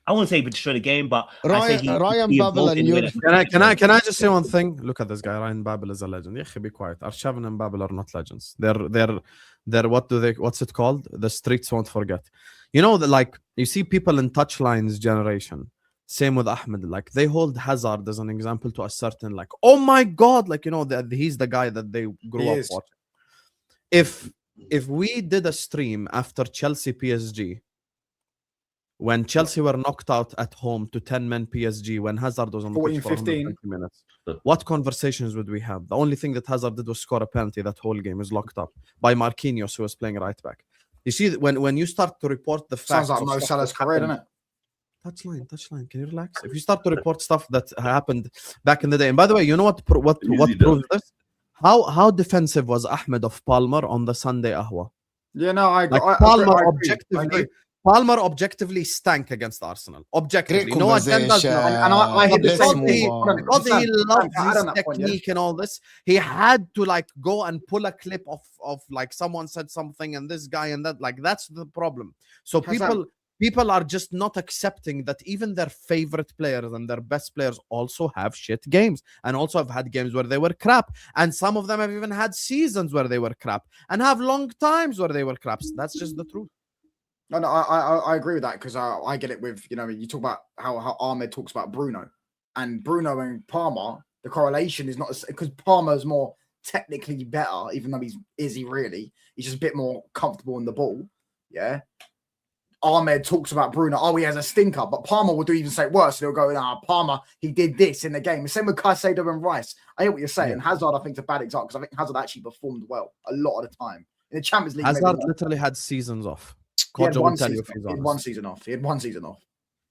I wouldn't say he destroyed the game, but Ryan Babel and can I just say one thing? Look at this guy. Ryan Babel is a legend. Yeah, be quiet. Arshavin and Babel are not legends. They're what's it called? The streets won't forget. Like you see people in touchlines generation. Same with Ahmed. Like they hold Hazard as an example to a certain like, oh my God, like he's the guy that they grew up watching. If we did a stream after Chelsea PSG, when Chelsea were knocked out at home to 10-man PSG, when Hazard was on the pitch for 120 minutes, what conversations would we have? The only thing that Hazard did was score a penalty. That whole game is locked up by Marquinhos, who was playing right back. You see, when you start to report the facts, sounds like Mo Salah's career, doesn't it? Touchline. Can you relax? If you start to report stuff that happened back in the day, and by the way, you know what proves this? How defensive was Ahmed of Palmer on the Sunday Ahwa? Yeah, no, Palmer objectively stank against Arsenal. Objectively, no agendas. And I hit the same thing. He loves his technique and all this. He had to like go and pull a clip of like someone said something and this guy and that. Like that's the problem. So people are just not accepting that even their favorite players and their best players also have shit games and also have had games where they were crap. And some of them have even had seasons where they were crap and have long times where they were crap. That's just the truth. No, I agree with that because I get it with, you talk about how Ahmed talks about Bruno and Palmer. The correlation is not because Palmer's more technically better, even though is he really? He's just a bit more comfortable in the ball. Yeah. Ahmed talks about Bruno. Oh, he has a stinker, but Palmer will even say worse. They'll go, nah, Palmer, he did this in the game. The same with Caicedo and Rice. I hear what you're saying. Yeah. Hazard, I think, is a bad example because I think Hazard actually performed well a lot of the time in the Champions League. Hazard literally had seasons off. He had Kojo one will tell you season if he's off. He had honest. 1 season off. He had 1 season off.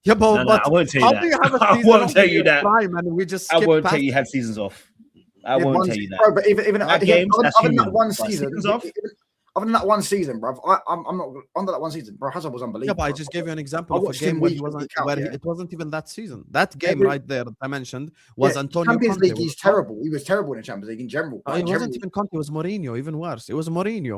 Yeah, but, No, I won't tell you how that. do you have a I season won't off tell in you your that. prime and we just I skip won't past tell you it? had seasons off. I He had won't one tell you season- that. Bro, but even That games, that's other than that human. one But season, seasons off? other than that 1 season, bro, I'm not under that 1 season. Bro, Hazard was unbelievable. Yeah, but I bro. just gave you an I example of a watched him game where week he in, wasn't, week out, where yeah. it wasn't even that season. That game but- right there that I mentioned was Yeah, Antonio Champions Conte. League, he's terrible. He was terrible in the Champions League in general. No, Like, it wasn't generally. even Conte. It was Mourinho. Even worse. It was Mourinho.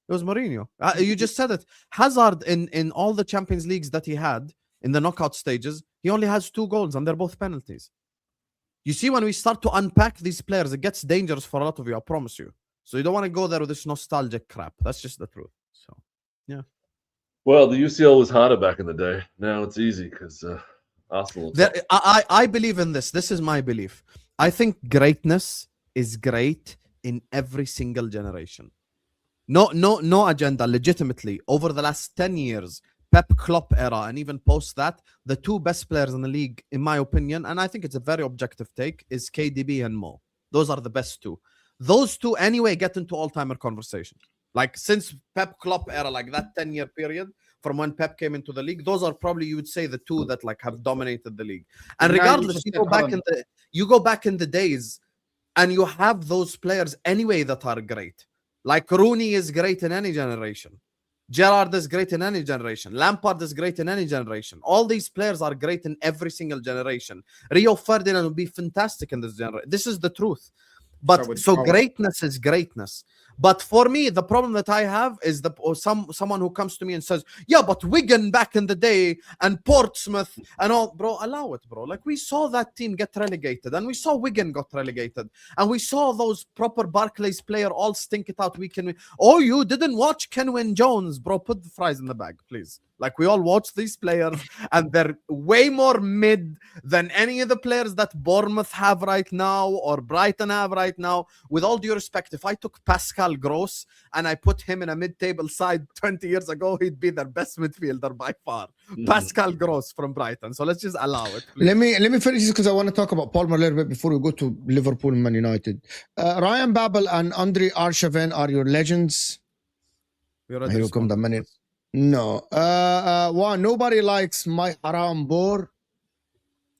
It was Mourinho. You just said it. Hazard in all the Champions Leagues that he had in the knockout stages, he only has 2 goals and they're both penalties. You see, when we start to unpack these players, it gets dangerous for a lot of you. I promise you. So you don't want to go there with this nostalgic crap. That's just the truth. So Well, the UCL was harder back in the day. Now it's easy because Arsenal. I believe in this. This is my belief. I think greatness is great in every single generation. No agenda. Legitimately, over the last 10 years, Pep Klopp era, and even post that, the 2 best players in the league, in my opinion, and I think it's a very objective take, is KDB and Mo. Those are the best 2. Those 2 anyway get into all-timer conversation. Like since Pep Klopp era, like that 10-year period from when Pep came into the league, those are probably, you would say, the 2 that like have dominated the league. And Now you regardless, just you said, go back hold in the days, and you have those players anyway that are great. Like Rooney is great in any generation. Gerrard is great in any generation. Lampard is great in any generation. All these players are great in every single generation. Rio Ferdinand will be fantastic in this generation. This is the truth. But so greatness is greatness. But for me, the problem that I have is someone who comes to me and says, yeah, but Wigan back in the day and Portsmouth and all, bro, allow it, bro. Like we saw that team get relegated and we saw Wigan got relegated and we saw those proper Barclays player all stink it out week in week. Oh, you didn't watch Kenwyn Jones, bro. Put the fries in the bag, please. Like we all watch these players and they're way more mid than any of the players that Bournemouth have right now or Brighton have right now. With all due respect, if I took Pascal Gross and I put him in a mid-table side 20 years ago, he'd be their best midfielder by far. Pascal Gross from Brighton. So let's just allow it. Please. Let me finish this because I want to talk about Palmer a little bit before we go to Liverpool and Man United. Ryan Babel and Andre Arshavin are your legends. Here come the minute. No. Nobody likes my haram ball.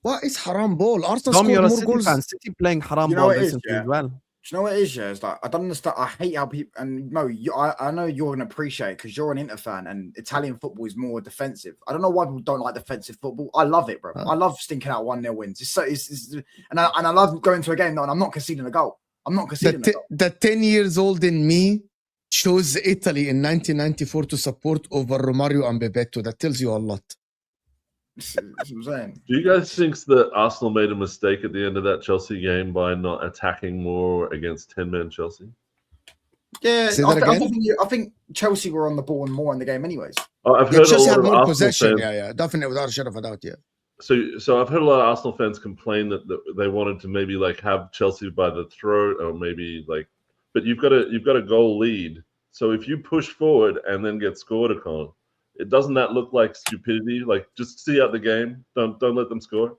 What is haram ball? Arsenal scored more goals. City playing haram You know ball what it is, recently yeah? as well. Do you know what it is? Yeah, it's like I don't understand. I hate how people and no, I know you're gonna appreciate because you're an Inter fan and Italian football is more defensive. I don't know why people don't like defensive football. I love it, bro. I love stinking out 1-0 wins. And I love going to a game and I'm not conceding a goal. I'm not conceding a goal. The 10 years old in me chose Italy in 1994 to support over Romario and Bebeto. That tells you a lot. That's what I'm saying. Do you guys think that Arsenal made a mistake at the end of that Chelsea game by not attacking more against 10-man Chelsea? Yeah, Say that again? I think Chelsea were on the ball and more in the game, anyways. I've heard a Chelsea lot had of more Arsenal possession. fans. Yeah, definitely, without a shadow of a doubt. Yeah. So I've heard a lot of Arsenal fans complain that they wanted to maybe like have Chelsea by the throat, or maybe like, but you've got a goal lead. So if you push forward and then get scored upon, doesn't that look like stupidity? Like just see out the game. Don't let them score.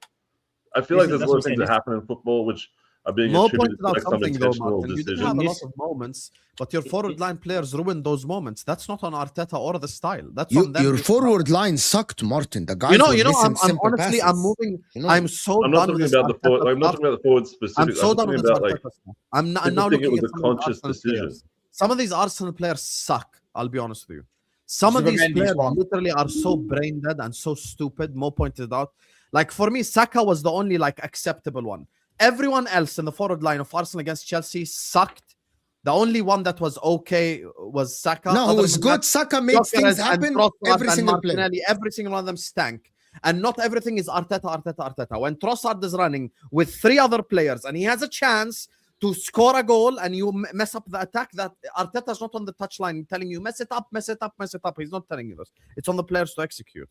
I feel like there's a lot of things that happen in football which are being Mo attributed pointed to out like some something though, intentional Martin. You did decisions. have a lot of moments, but your forward line players ruined those moments. That's not on Arteta or the style. That's on them. Your forward line sucked, Martin. The guys You know. were missing I'm simple honestly, passes. I'm moving. You know? I'm so I'm not done talking with about the forward. Arteta I'm not talking about the forward specifically. I'm so done talking with about this like Arteta stuff. I'm now think looking it was at a some of the conscious Arsenal decision. players. Some of these Arsenal players suck. I'll be honest with you. Some of these Mendy's players one. literally are so brain dead and so stupid. Mo pointed out. Like for me, Saka was the only like acceptable one. Everyone else in the forward line of Arsenal against Chelsea sucked. The only one that was okay was Saka. No, it Other was than good. that, Saka made things happen every single play. Every single one of them stank. And not everything is Arteta. When Trossard is running with 3 other players and he has a chance to score a goal and you mess up the attack, that Arteta's not on the touchline telling you mess it up. He's not telling you this. It's on the players to execute.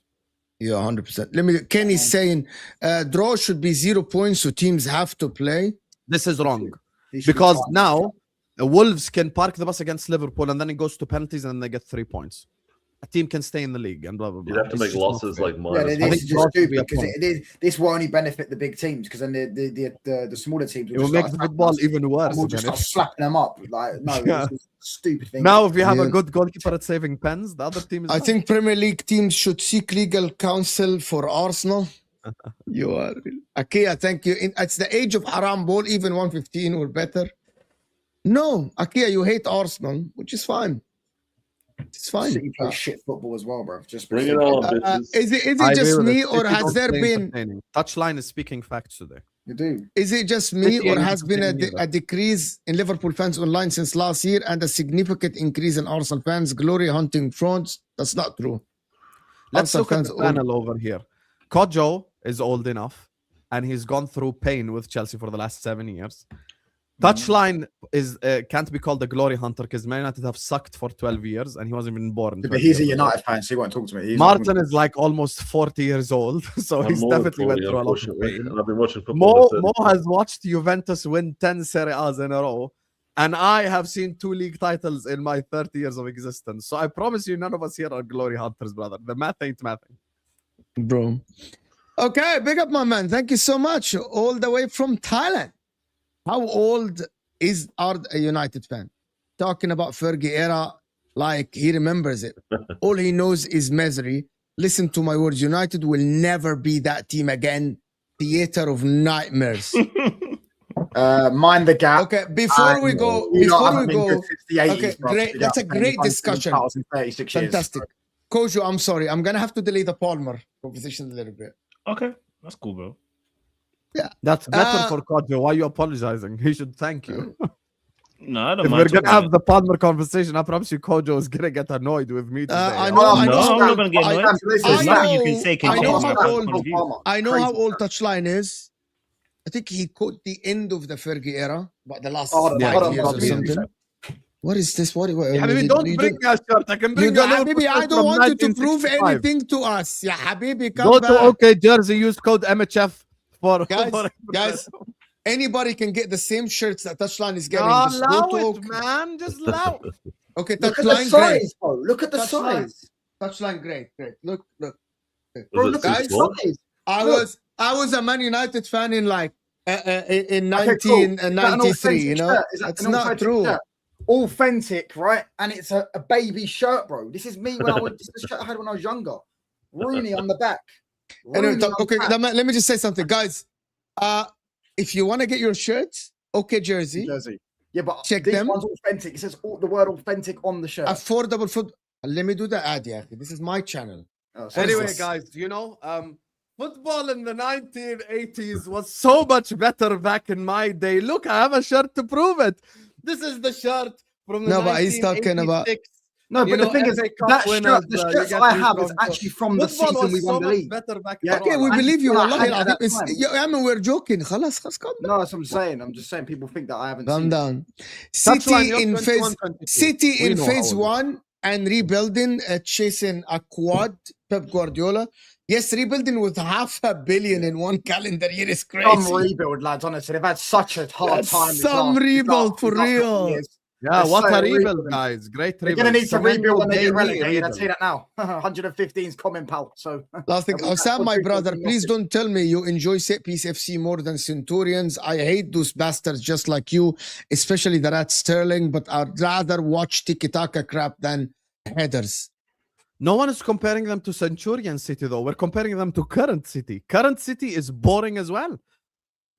Yeah, 100%. Kenny's saying draw should be 0 points, so teams have to play. This is wrong. Because now Wolves can park the bus against Liverpool, and then it goes to penalties, and then they get 3 points. A team can stay in the league, and blah blah blah. You'd have to It's make just not losses fair. like Yeah, minus this is just Loss would be stupid a because point. this will only benefit the big teams because then the smaller teams It will just make start the attacking football us even worse. and we'll just man. start slapping them up. Like, no, Yeah. this is a stupid thing. Now, if you have Yeah. a good goalkeeper at saving pens, the other team is. I bad. think Premier League teams should seek legal counsel for Arsenal. You are Akia, thank you. It's the age of haram ball, even 115 or better. No, Akia, you hate Arsenal, which is fine. It's fine. City play shit football as well, bro. Just Bring it on, bitches. Is it I agree just with me, it. or City has don't there play been? entertaining. Touchline is speaking facts today. You do. Is it just me, City or ain't has been entertaining either. a decrease in Liverpool fans online since last year, and a significant increase in Arsenal fans glory hunting fronts? That's not true. Let's Arsenal look at fans the all- panel over here. Kojo is old enough, and he's gone through pain with Chelsea for the last 7 years. Touchline is can't be called a glory hunter because Man United have sucked for 12 years, and he wasn't even born. But 12 he's a years ago. United fan, so he won't talk to me. He's Martin is like almost 40 years old, so I'm he's more than definitely went 40, through a lot of unfortunately, pain. and I've been watching football. Mo has watched Juventus win 10 Serie A's in a row, and I have seen 2 league titles in my 30 years of existence. So I promise you, none of us here are glory hunters, brother. The math ain't mathing. bro. Okay, big up, my man. Thank you so much. All the way from Thailand. How old is a United fan? Talking about Fergie era, like he remembers it. All he knows is misery. Listen to my words. United will never be that team again. Theater of nightmares. mind the gap. Okay, before we go, You lot before haven't we been go, good since the 80s, okay, bro. great. You That's a haven't great won discussion. 36 years. Fantastic. Kojo, I'm sorry. I'm gonna have to delay the Palmer conversation a little bit. Okay, that's cool, bro. That's better for Kojo. Why are you apologizing? He should thank you. No, I don't If mind. we're going to talking have the Palmer conversation, I promise you Kojo is going to get annoyed with me today. I Oh, know, about I it. know, No, how I'm not old, gonna get I- annoyed. I There's nothing you know- can say can I change know my how point old- of view. I know how old Touchline is. I think he caught the end of the Fergie era, but the last Hold on, 5 hold on, years hold or on. something. What is this? What Yeah, Habibi, don't bring me a shirt. I can bring you you don't, a Habibi, I don't from want you to prove 1965. anything to us. Yeah, Habibi, come Go back. to OK Jersey, use code MHF for Guys, anybody can get the same shirts that Touchline is getting. No, Just go allow to it, OK. man. Just allow it. Okay, Look at the Touchline, great. size, bro. Look at the Touchline. size. Touchline, great. Look. Bro, Was it look too at the small? size. I Look. was a Man United fan in like in Okay, cool. Is that an 1993. authentic You know, shirt? Is that that's an not authentic true. shirt? Authentic, right? And it's a baby shirt, bro. This is me when I was. This is the shirt I had when I was younger. Rooney on the back. Anyway, Rooney on the okay, back. let me just say something, guys. If you want to get your shirts, OK Jersey, Jersey. Yeah, but Check this them. one's authentic. It says the word authentic on the shirt. affordable food. Let me do the ad, yeah. This is my channel. Oh, so Anyway, this- guys, football in the 1980s was so much better back in my day. Look, I have a shirt to prove it. This is the shirt from the No, but he's talking about- 1986. No, You but the know, thing is, FA Cup that winners, shirt, the you shirts get I these have is from- actually from the Football season was we so won the much league. better back Yeah, then. Okay, we and believe you. I Wallahi had it at al-Azim. that time. Yeah, I mean, we're joking. خلاص, calm down. No, that's what I'm saying. I'm just saying people think that I haven't Calm seen it. down. Touchline, City you're in 21, phase 22. City We in know phase how old 1 and rebuilding, chasing a quad. Pep Guardiola. Yes, rebuilding with $500 million in one calendar year is crazy. Some rebuild, lads. Honestly, they've had such a hard That's time. these some last- these rebuild last- for these last couple real. years. Yeah, They're what so a rebuild, rebuilding. guys. Great They're rebuild. going to need to rebuild when they get Daily relegated. I'd rebuild. say that now. 115's coming, pal. So Last thing, They'll be back Sam, for my big brother, ones in please Austin. don't tell me you enjoy Set Piece FC more than Centurions. I hate those bastards just like you, especially the Rat Sterling, but I'd rather watch Tiki Taka crap than headers. No one is comparing them to Centurion City, though. We're comparing them to Current City. Current City is boring as well.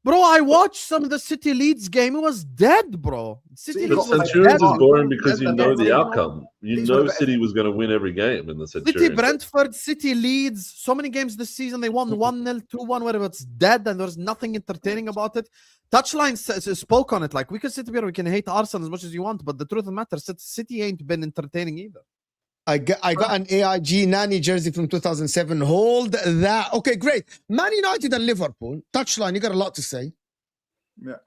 Bro, I watched some of the City Leeds game. It was dead, bro. City But Leeds was Centurions dead. is boring because you Dead, know dead, the dead. outcome. You These know were the- City was going to win every game in the City, Centurions. Brentford, City, Leeds. So many games this season. They won 1-0, 2-1, whatever. It's dead and there's nothing entertaining about it. Touchline spoke on it. Like, we can sit here, we can hate Arsenal as much as you want, but the truth of the matter is that City ain't been entertaining either. I got an AIG Nani jersey from 2007. Hold that. Okay, great. Man United and Liverpool. Touchline, you got a lot to say yeah, of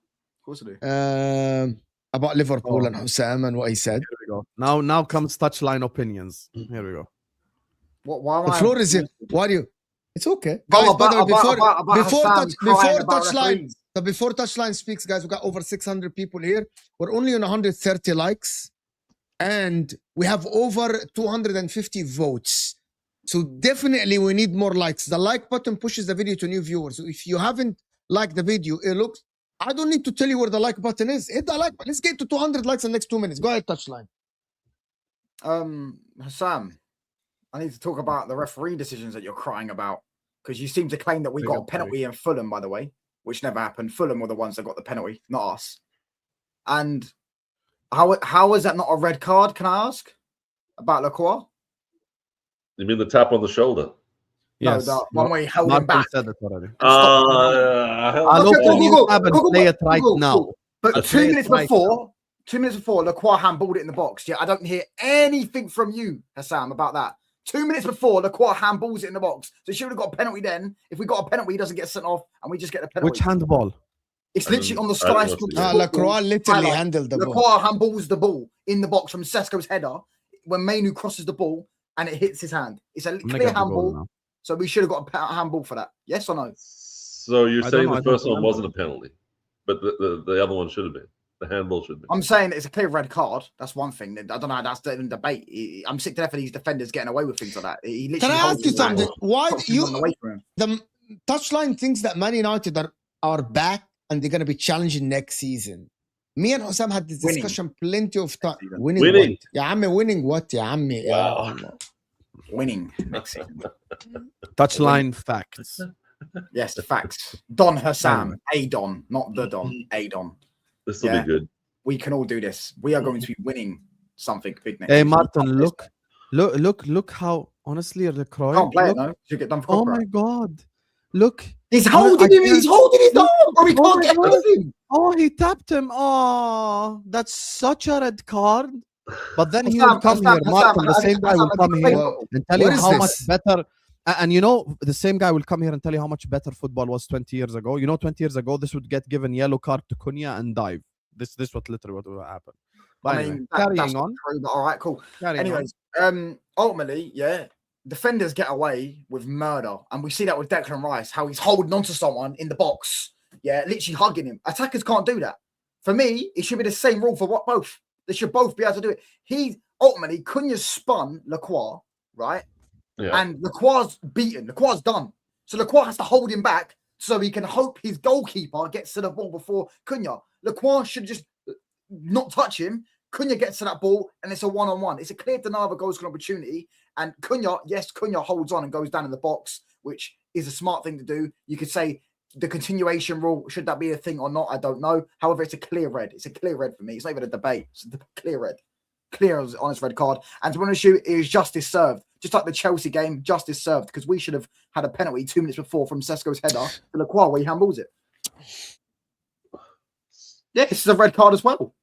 course I do. about Liverpool and Hussam and what he said. Here we go. Now comes Touchline opinions. Here we go. Why am The I- floor is here. Why do you? It's okay. Oh, Guys, by the way, before Hassan crying about Touchline, referees. So before Touchline speaks, guys, we got over 600 people here. We're only on 130 likes. And we have over 250 votes. So definitely we need more likes. The like button pushes the video to new viewers. So if you haven't liked the video, it looks... I don't need to tell you where the like button is. Hit the like button. Let's get to 200 likes in the next 2 minutes. Go ahead, Touchline. Hassan, I need to talk about the referee decisions that you're crying about. Because you seem to claim that we got a penalty in Fulham, by the way, which never happened. Fulham were the ones that got the penalty, not us. And how is that not a red card, can I ask? About Lacroix? You mean the tap on the shoulder? Yes. No, the one where he held him back. Said it already. I'll open you tab and play it right now. But 2 minutes before, 2 minutes before, Lacroix handballed it in the box. Yeah, I don't hear anything from you, Hassan, about that. 2 minutes before, Lacroix handballs it in the box. So she would have got a penalty then. If we got a penalty, he doesn't get sent off, and we just get the penalty. Which handball? It's literally on the Sky Sports. Lacroix literally handled the ball. Lacroix handballs the ball in the box from Sesko's header when Mainu crosses the ball and it hits his hand. It's a clear handball. So we should have got a handball for that. Yes or no? So you're saying the first one wasn't a penalty, but the other one should have been. The handball should be. I'm saying it's a clear red card. That's one thing. I don't know. That's the debate. I'm sick to death of these defenders getting away with things like that. Can I ask you something? Why the Touchline thinks that Man United are back and they're going to be challenging next season? Me and Hussam had this discussion plenty of times. Winning. Yeah, I'm winning what? Yeah, I'm winning next season. Touchline facts. Yes, the facts. Don Hussam, a Don, not the Don, a Don. This will be good. We can all do this. We are going to be winning something big next. Hey, Martin, look how honestly Lacroix. Can't play it, no. You get done for copyright. Oh my God! Look, he's holding him. He's holding his arm, or he can't get anything. Oh, he tapped him. Oh, that's such a red card. But then he will come here, Martin. The same guy will come here and tell you how much better. And you know, the same guy will come here and tell you how much better football was 20 years ago. You know, 20 years ago, this would get given yellow card to Cunha and dive. This what literally what will happen. But anyway, carrying on. True, but all right, cool. Anyways, ultimately, yeah, defenders get away with murder. And we see that with Declan Rice, how he's holding on to someone in the box. Yeah, literally hugging him. Attackers can't do that. For me, it should be the same rule for both. They should both be able to do it. He ultimately, Cunha spun Lacroix, right? Yeah. And Lacroix's beaten. Lacroix's done. So Lacroix has to hold him back so he can hope his goalkeeper gets to the ball before Cunha. Lacroix should just not touch him. Cunha gets to that ball and it's a one-on-one. It's a clear denial of a goal scoring opportunity. And Cunha holds on and goes down in the box, which is a smart thing to do. You could say the continuation rule, should that be a thing or not? I don't know. However, it's a clear red. It's a clear red for me. It's not even a debate. It's a clear red. Clear as honest red card. And to be honest with you, it was justice served. Just like the Chelsea game, justice served, because we should have had a penalty 2 minutes before from Sesko's header to Lacroix where he handballs it. Yeah, this is a red card as well.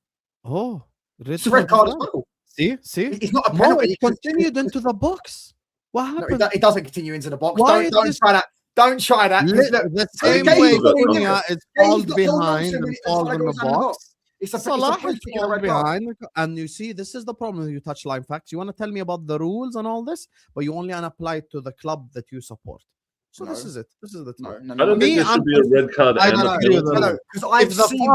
Oh, it's a red card as well. See? It's not a penalty. It continued into the box. What happened? No, it doesn't continue into the box. Don't try that. Don't try that. The same way Cunha is called behind and falls in the box. Salah is falling behind, and you see, this is the problem with you Touchline facts. You want to tell me about the rules and all this, but you only apply it to the club that you support. So this is it. This is the time. I don't think there should be a red card. I don't know. Because I've seen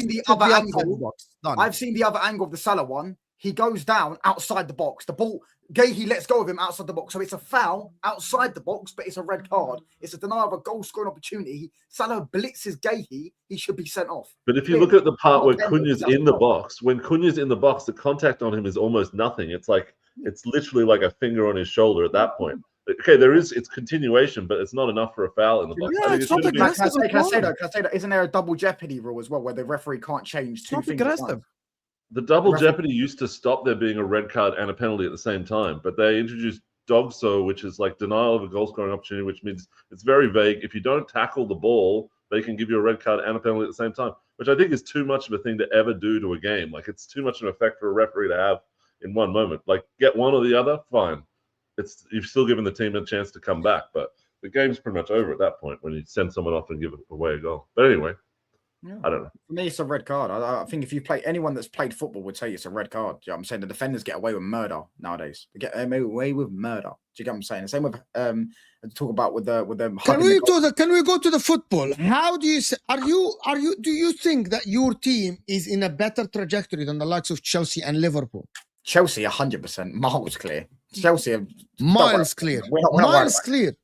the other angle. I've seen the other angle of the Salah one. He goes down outside the box. The ball, Gahey lets go of him outside the box. So it's a foul outside the box, but it's a red card. It's a denial of a goal scoring opportunity. Salah blitzes Gahey. He should be sent off. But if you look at the part where Cunha's in the box, when Cunha's in the box, the contact on him is almost nothing. It's literally like a finger on his shoulder at that point. Okay, it's continuation, but it's not enough for a foul in the box. Yeah, it's not aggressive. Caicedo, isn't there a double jeopardy rule as well, where the referee can't change two things at once? The double jeopardy used to stop there being a red card and a penalty at the same time, but they introduced dogso, which is like denial of a goal scoring opportunity, which means it's very vague. If you don't tackle the ball, they can give you a red card and a penalty at the same time, which I think is too much of a thing to ever do to a game. Like, it's too much of an effect for a referee to have in one moment. Like, get one or the other, fine. You've still given the team a chance to come back, but the game's pretty much over at that point when you send someone off and give away a goal. But anyway, Yeah. I don't know. For me, it's a red card. I think if you play anyone that's played football would tell you it's a red card. You know what I'm saying? The defenders get away with murder nowadays. They get away with murder. Do you get what I'm saying? The same with talk about with them. Can we go to the football? How do you say, do you think that your team is in a better trajectory than the likes of Chelsea and Liverpool? Chelsea 100% miles clear. Chelsea are miles clear. Miles clear.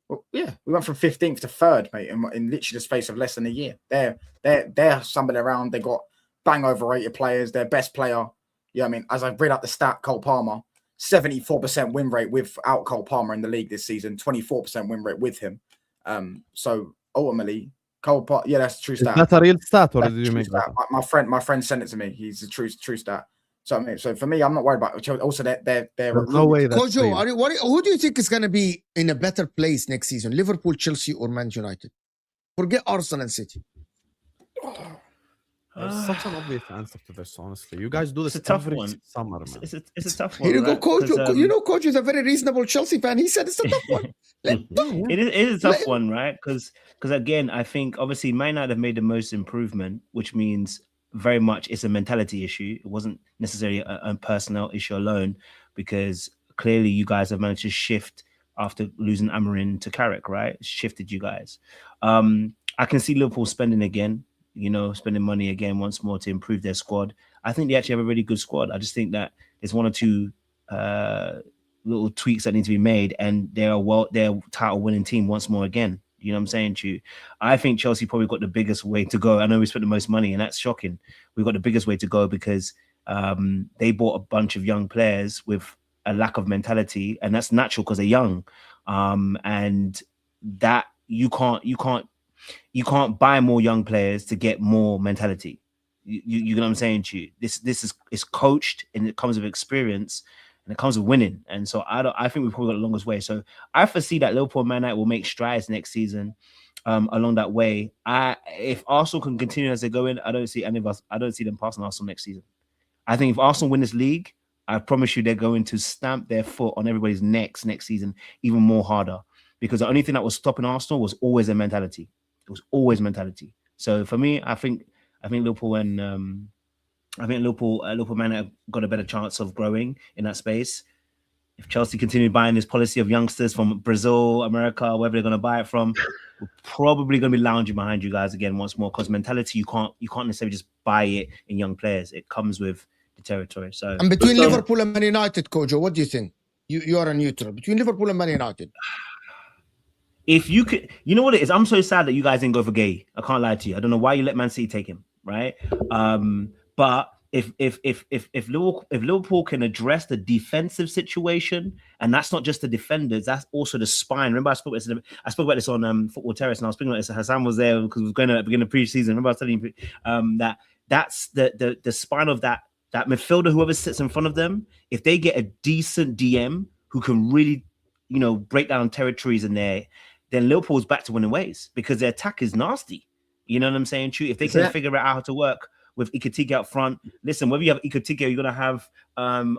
Well, yeah, we went from 15th to 3rd, mate, in literally the space of less than a year. They're somebody around. They got bang overrated players. Their best player, you know what I mean? As I've read out the stat, Cole Palmer, 74% win rate without Cole Palmer in the league this season, 24% win rate with him. So ultimately, Cole Palmer, yeah, that's a true stat. That's a real stat, or That's did you make that? My friend sent it to me. He's a true stat. So I mean, so for me, I'm not worried about Chelsea. Also, they're no way. That's real. Kojo, who do you think is going to be in a better place next season? Liverpool, Chelsea, or Man United? Forget Arsenal and City. There's such an obvious answer to this, honestly. You guys do this It's a tough every one. summer, man. It's a tough one. Here you go, right? Kojo. 'Cause, You know, Kojo is a very reasonable Chelsea fan. He said it's a tough one. It is a tough one, right? Because again, I think obviously Man United have made the most improvement, which means very much it's a mentality issue. It wasn't necessarily a personnel issue alone, because clearly you guys have managed to shift after losing Amarin to Carrick, right? It's shifted you guys. I can see Liverpool spending again, spending money again once more to improve their squad. I think they actually have a really good squad. I just think that there's one or two little tweaks that need to be made, and they're a title winning team once more again. You know what I'm saying to you? I think Chelsea probably got the biggest way to go. I know we spent the most money, and that's shocking. We've got the biggest way to go because they bought a bunch of young players with a lack of mentality, and that's natural because they're young. And that you can't buy more young players to get more mentality. You know what I'm saying to you? This is coached, and it comes with experience. And it comes with winning, and so I think we've probably got the longest way. So I foresee that Liverpool and Man United will make strides next season along that way. If Arsenal can continue as they're going, I don't see them passing Arsenal next season. I think if Arsenal win this league, I promise you they're going to stamp their foot on everybody's necks next season even more harder, because the only thing that was stopping Arsenal was always their mentality. It was always mentality. So for me, I think Liverpool and Liverpool Man have got a better chance of growing in that space. If Chelsea continue buying this policy of youngsters from Brazil, America, wherever they're going to buy it from, we're probably going to be lounging behind you guys again once more, because mentality, you can't necessarily just buy it in young players. It comes with the territory. So, and between Liverpool and Man United, Kojo, what do you think? You are a neutral between Liverpool and Man United. If you could, you know what it is? I'm so sad that you guys didn't go for Gay. I can't lie to you. I don't know why you let Man City take him, right? But if Liverpool can address the defensive situation, and that's not just the defenders, that's also the spine. Remember, I spoke about this on Football Terrace, and I was speaking about this. Hassan was there because we were going at the beginning of pre-season. Remember, I was telling you that's the spine of that midfielder. Whoever sits in front of them, if they get a decent DM who can really, break down territories in there, then Liverpool's back to winning ways, because their attack is nasty. You know what I'm saying? True. If they can figure out how to work with Uited out front. Listen, whether you have Uited, you're gonna have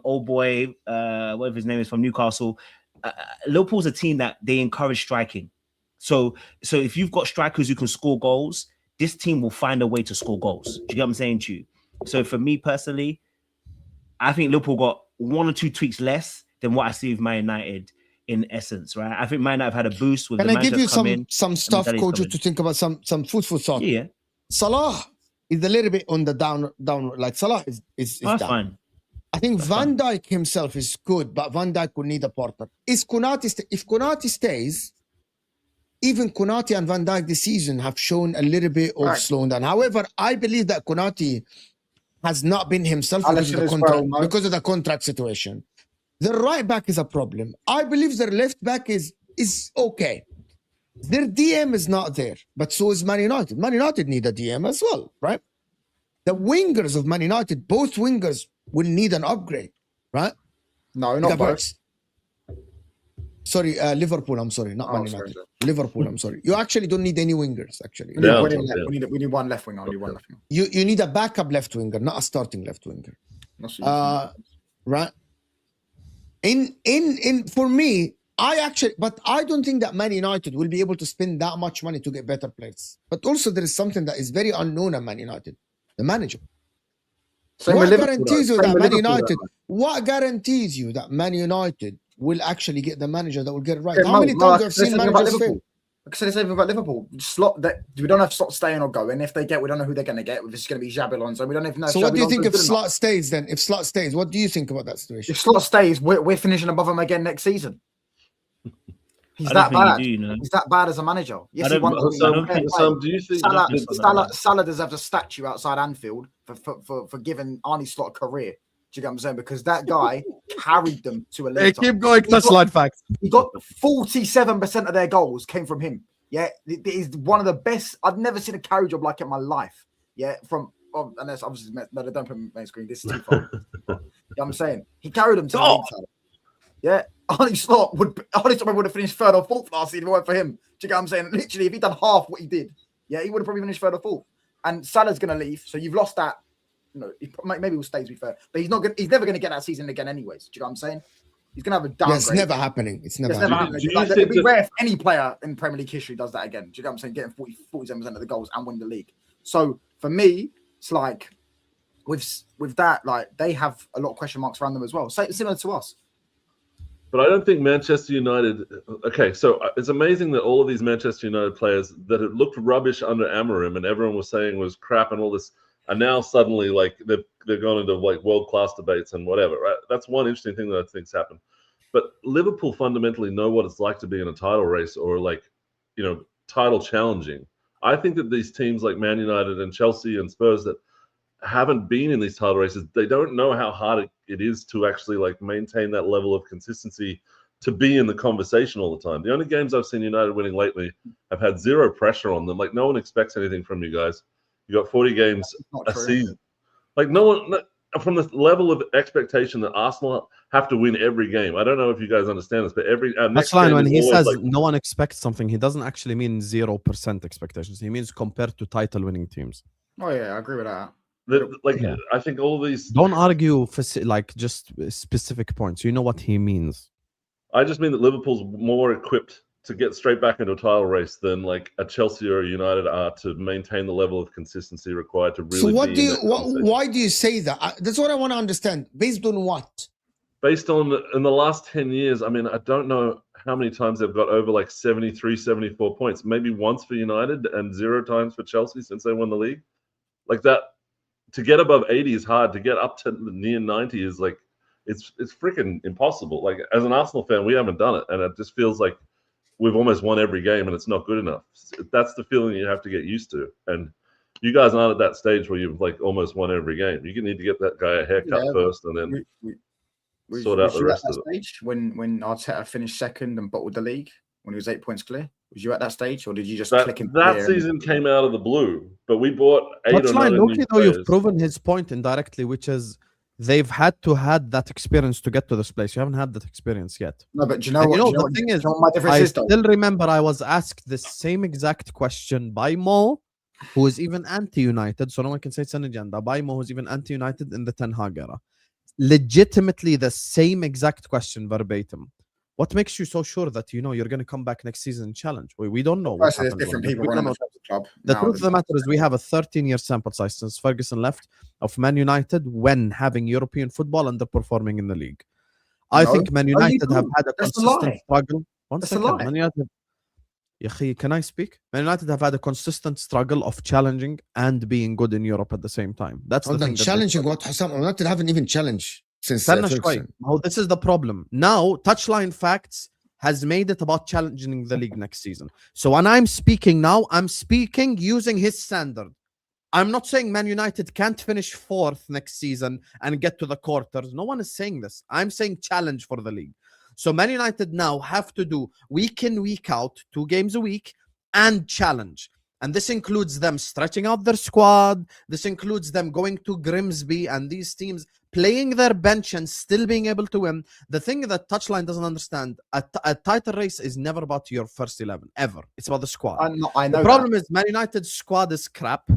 old boy, whatever his name is, from Newcastle. Liverpool's a team that they encourage striking. So if you've got strikers who can score goals, this team will find a way to score goals. Do you get what I'm saying to you? So for me personally, I think Liverpool got one or two tweaks less than what I see with Man United in essence, right? I think Man United have had a boost with. Can the I give you some stuff, Kojo, to think about some food for thought? Yeah. Salah is a little bit on the down. Like Salah is that's down. fine. I think Van Dijk himself is good, but Van Dijk will need a partner. If Konate stays, even Konate and Van Dijk this season have shown a little bit of slowing down. However, I believe that Konate has not been himself because of the contract situation. The right back is a problem. I believe their left back is okay. Their DM is not there, but so is Man United. Man United need a DM as well, right? The wingers of Man United, both wingers will need an upgrade, right? No, not both. Sorry, Liverpool, I'm sorry, not Man United. Sorry. Liverpool, I'm sorry. You actually don't need any wingers, actually. We need one left winger. Only one left winger. You need a backup left winger, not a starting left winger. Right? For me, But I don't think that Man United will be able to spend that much money to get better players. But also there is something that is very unknown at Man United, the manager. What guarantees you that Man United? What guarantees you that Man United will actually get the manager that will get it right? How many times I've seen managers fail? Like I said, it's even about Liverpool. Slot that we don't have Slot staying or going. If they get, we don't know who they're going to get. This is going to be Xabi Alonso. We don't even know. So what do you think if Slot stays? Then, if Slot stays, what do you think about that situation? If Slot stays, we're finishing above him again next season. He's that bad. He's that bad as a manager. Yes, he won. Do you think Salah deserves a statue outside Anfield for giving Arnie Slot a career? Do you get what I'm saying? Because that guy carried them to a league. Hey, keep going. Touchline facts. He got 47% of their goals came from him. Yeah, he's one of the best. I've never seen a carry job like it in my life. Yeah, and that's obviously no, they don't put him on main screen. This is too far. You know what I'm saying? He carried them to the league title. Yeah, Arnie Slot would have finished third or fourth last season if it weren't for him. Do you get what I'm saying? Literally, if he'd done half what he did, yeah, he would have probably finished third or fourth. And Salah's going to leave, so you've lost that. No, maybe he'll stay, to be fair, but he's never going to get that season again, anyways. Do you know what I'm saying? He's going to have a downgrade. It's never happening. It's never happening. It'd be rare if any player in Premier League history does that again. Do you know what I'm saying? Getting 47% of the goals and winning the league. So for me, it's like with that, like they have a lot of question marks around them as well. Similar to us. But I don't think Manchester United. Okay, so it's amazing that all of these Manchester United players that had looked rubbish under Amorim and everyone was saying was crap and all this are now suddenly like they've gone into like world-class debates and whatever, right? That's one interesting thing that I think's happened. But Liverpool fundamentally know what it's like to be in a title race or like, title challenging. I think that these teams like Man United and Chelsea and Spurs that haven't been in these title races, they don't know how hard it is to actually like maintain that level of consistency to be in the conversation all the time. The only games I've seen United winning lately have had zero pressure on them. Like no one expects anything from you guys. You got 40 games a season. Like no one from the level of expectation that Arsenal have to win every game. I don't know if you guys understand this, but that's fine. When he says like, no one expects something, he doesn't actually mean 0% expectations. He means compared to title-winning teams. Oh yeah, I agree with that. I think all of these. Don't argue for like just specific points. You know what he means. I just mean that Liverpool's more equipped to get straight back into a title race than like a Chelsea or a United are to maintain the level of consistency required to really. So why do you say that? That's what I want to understand. Based on what? Based on in the last 10 years, I mean, I don't know how many times they've got over like 73, 74 points. Maybe once for United and 0 times for Chelsea since they won the league. Like that, to get above 80 is hard. To get up to near 90 is like, it's freaking impossible. Like as an Arsenal fan, we haven't done it. And it just feels like we've almost won every game and it's not good enough. That's the feeling you have to get used to. And you guys aren't at that stage where you've like almost won every game. You need to get that guy a haircut first and then sort out the rest of it. Stage when Arteta finished second and bottled the league when he was 8 points clear? Was you at that stage or did you just click in? That season came out of the blue, but we bought 8 or 9 new players. Though you've proven his point indirectly, which is they've had that experience to get to this place. You haven't had that experience yet. No, but do you know what? The thing is, I still remember I was asked the same exact question by Mo, who is even anti-United, so no one can say it's an agenda. By Mo, who's even anti-United in the Ten Hag era. Legitimately the same exact question verbatim. What makes you so sure that you're going to come back next season and challenge? We don't know. There's different people running the club. The truth of the matter is we have a 13-year sample size since Ferguson left of Man United when having European football underperforming in the league. I think Man United have had a consistent struggle. One second. Man United, can I speak? Man United have had a consistent struggle of challenging and being good in Europe at the same time. That's the thing. Challenging what, Hassam? United haven't even challenged. This is the problem. Now, Touchline Facts has made it about challenging the league next season. So when I'm speaking now, I'm speaking using his standard. I'm not saying Man United can't finish 4th next season and get to the quarters. No one is saying this. I'm saying challenge for the league. So Man United now have to do week in, week out, 2 games a week and challenge. And this includes them stretching out their squad. This includes them going to Grimsby and these teams playing their bench and still being able to win. The thing that Touchline doesn't understand, a title race is never about your first 11, ever. It's about the squad. I know the problem is Man United's squad is crap.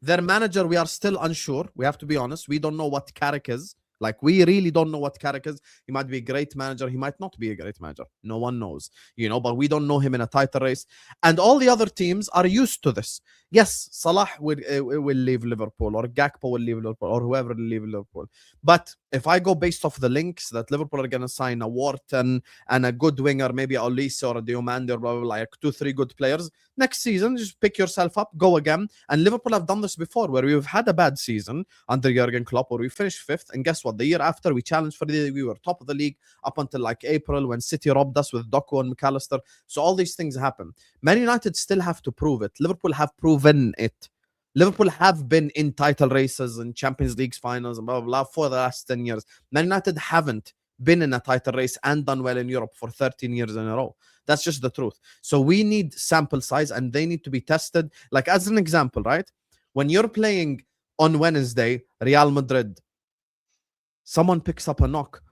Their manager, we are still unsure. We have to be honest. We don't know what Carrick is. Like, we really don't know what Carrick is. He might be a great manager. He might not be a great manager. No one knows, but we don't know him in a title race. And all the other teams are used to this. Yes, Salah will leave Liverpool, or Gakpo will leave Liverpool, or whoever will leave Liverpool. But if I go based off the links that Liverpool are going to sign a Wharton and a good winger, maybe a Olise or a Diomande, or blah, blah, blah, like 2-3 good players, next season, just pick yourself up, go again. And Liverpool have done this before, where we've had a bad season under Jurgen Klopp, where we finished 5th. And guess what? The year after, we challenged for the league. We were top of the league up until like April, when City robbed us with Doku and McAllister. So all these things happen. Man United still have to prove it. Liverpool have proven it. Liverpool have been in title races and Champions League finals and blah, blah, blah for the last 10 years. Man United haven't been in a title race and done well in Europe for 13 years in a row. That's just the truth. So we need sample size, and they need to be tested. Like, as an example, right? When you're playing on Wednesday, Real Madrid, someone picks up a knock.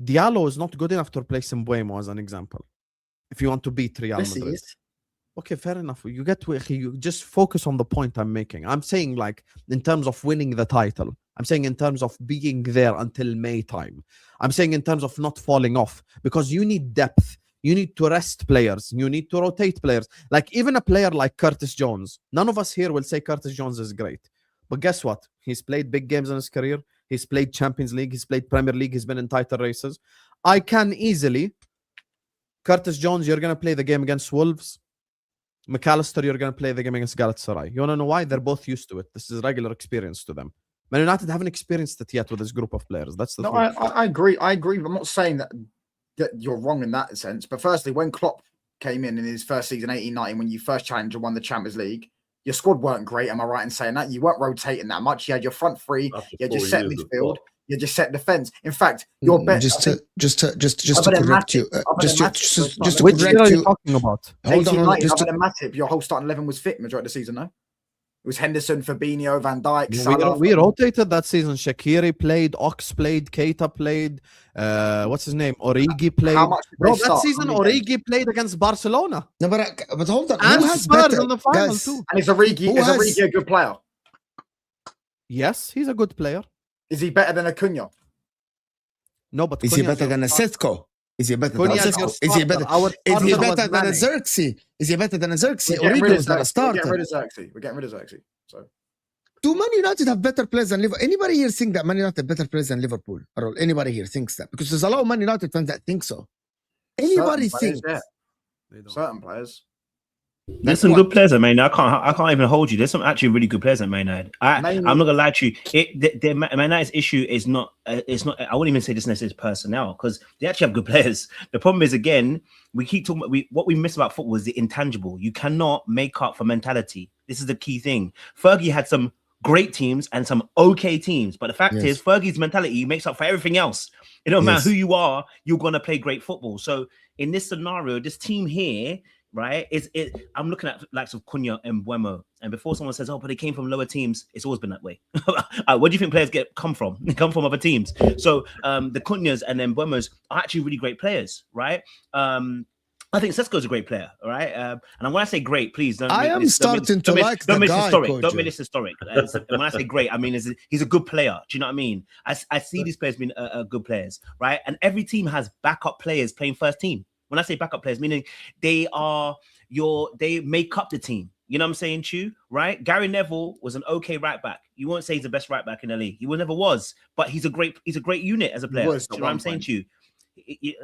Diallo is not good enough to replace Mbuemo, as an example. If you want to beat Real Madrid. Okay, fair enough. You just focus on the point I'm making. I'm saying, like, in terms of winning the title. I'm saying in terms of being there until May time. I'm saying in terms of not falling off, because you need depth. You need to rest players. You need to rotate players. Like, even a player like Curtis Jones. None of us here will say Curtis Jones is great. But guess what? He's played big games in his career. He's played Champions League. He's played Premier League. He's been in title races. I can easily... Curtis Jones, you're going to play the game against Wolves. McAllister, you're going to play the game against Galatasaray. You want to know why? They're both used to it. This is regular experience to them. Man United haven't experienced it yet with this group of players. That's the truth. I agree. I'm not saying that you're wrong in that sense. But firstly, when Klopp came in his first season, 18-19, when you first challenged and won the Champions League, your squad weren't great. Am I right in saying that? You weren't rotating that much. You had your front three. You had your set midfield. You just set defense. In fact, your bet. Just to correct you. Just to Which correct are you you. talking about? Hold on. Other than Matip, your whole starting 11 was fit majority of the season, no? It was Henderson, Fabinho, Van Dijk, Salah. We rotated that season. Shaqiri played, Ox played, Keita played, what's his name? Origi played. Bro, that season Origi played against Barcelona. No, but hold on. And Who has Spurs better? in the final Guys, too. And is Origi a good player? Yes, he's a good player. Is he better than Acuna? No, but Is he better than a Sitko? Is he better than a Cunha is Sitko? your Is he better? Is he starter better was than a Mane. Xerxes? Is he better than a Xerxes? We're Origi was not a We're starter. getting rid of Xerxes. So, Do Man United have better players than Liverpool? Anybody here think that Man United have better players than Liverpool? Or anybody here thinks that? Because there's a lot of Man United fans that think so. Anybody certain think? players, certain players. There's some good players at Man United. I can't even hold you. There's some actually really good players at Man United. I'm not gonna lie to you. Man United's issue is not. It's not. I wouldn't even say this necessarily personnel, because they actually have good players. The problem is, again, we keep talking about what we miss about football is the intangible. You cannot make up for mentality. This is the key thing. Fergie had some great teams and some okay teams, but the fact is, Fergie's mentality makes up for everything else. It don't matter who you are, you're gonna play great football. So in this scenario, this team here, right, I'm looking at likes of Cunha and Mbuemo, and before someone says, "Oh, but they came from lower teams," it's always been that way. Where do you think players come from? They come from other teams. So the Cunhas and then Mbuemos are actually really great players, right? I think Sesko's a great player, all right? And when I say great, please don't. I am starting to like the guy. Don't make this historic. When I say great, I mean he's a good player. Do you know what I mean? I see these players being good players, right? And every team has backup players playing first team. When I say backup players, meaning they make up the team. You know what I'm saying, Chu? Right? Gary Neville was an okay right back. You won't say he's the best right back in the league. He never was, but he's a great unit as a player. Do you know what I'm saying, Chu? You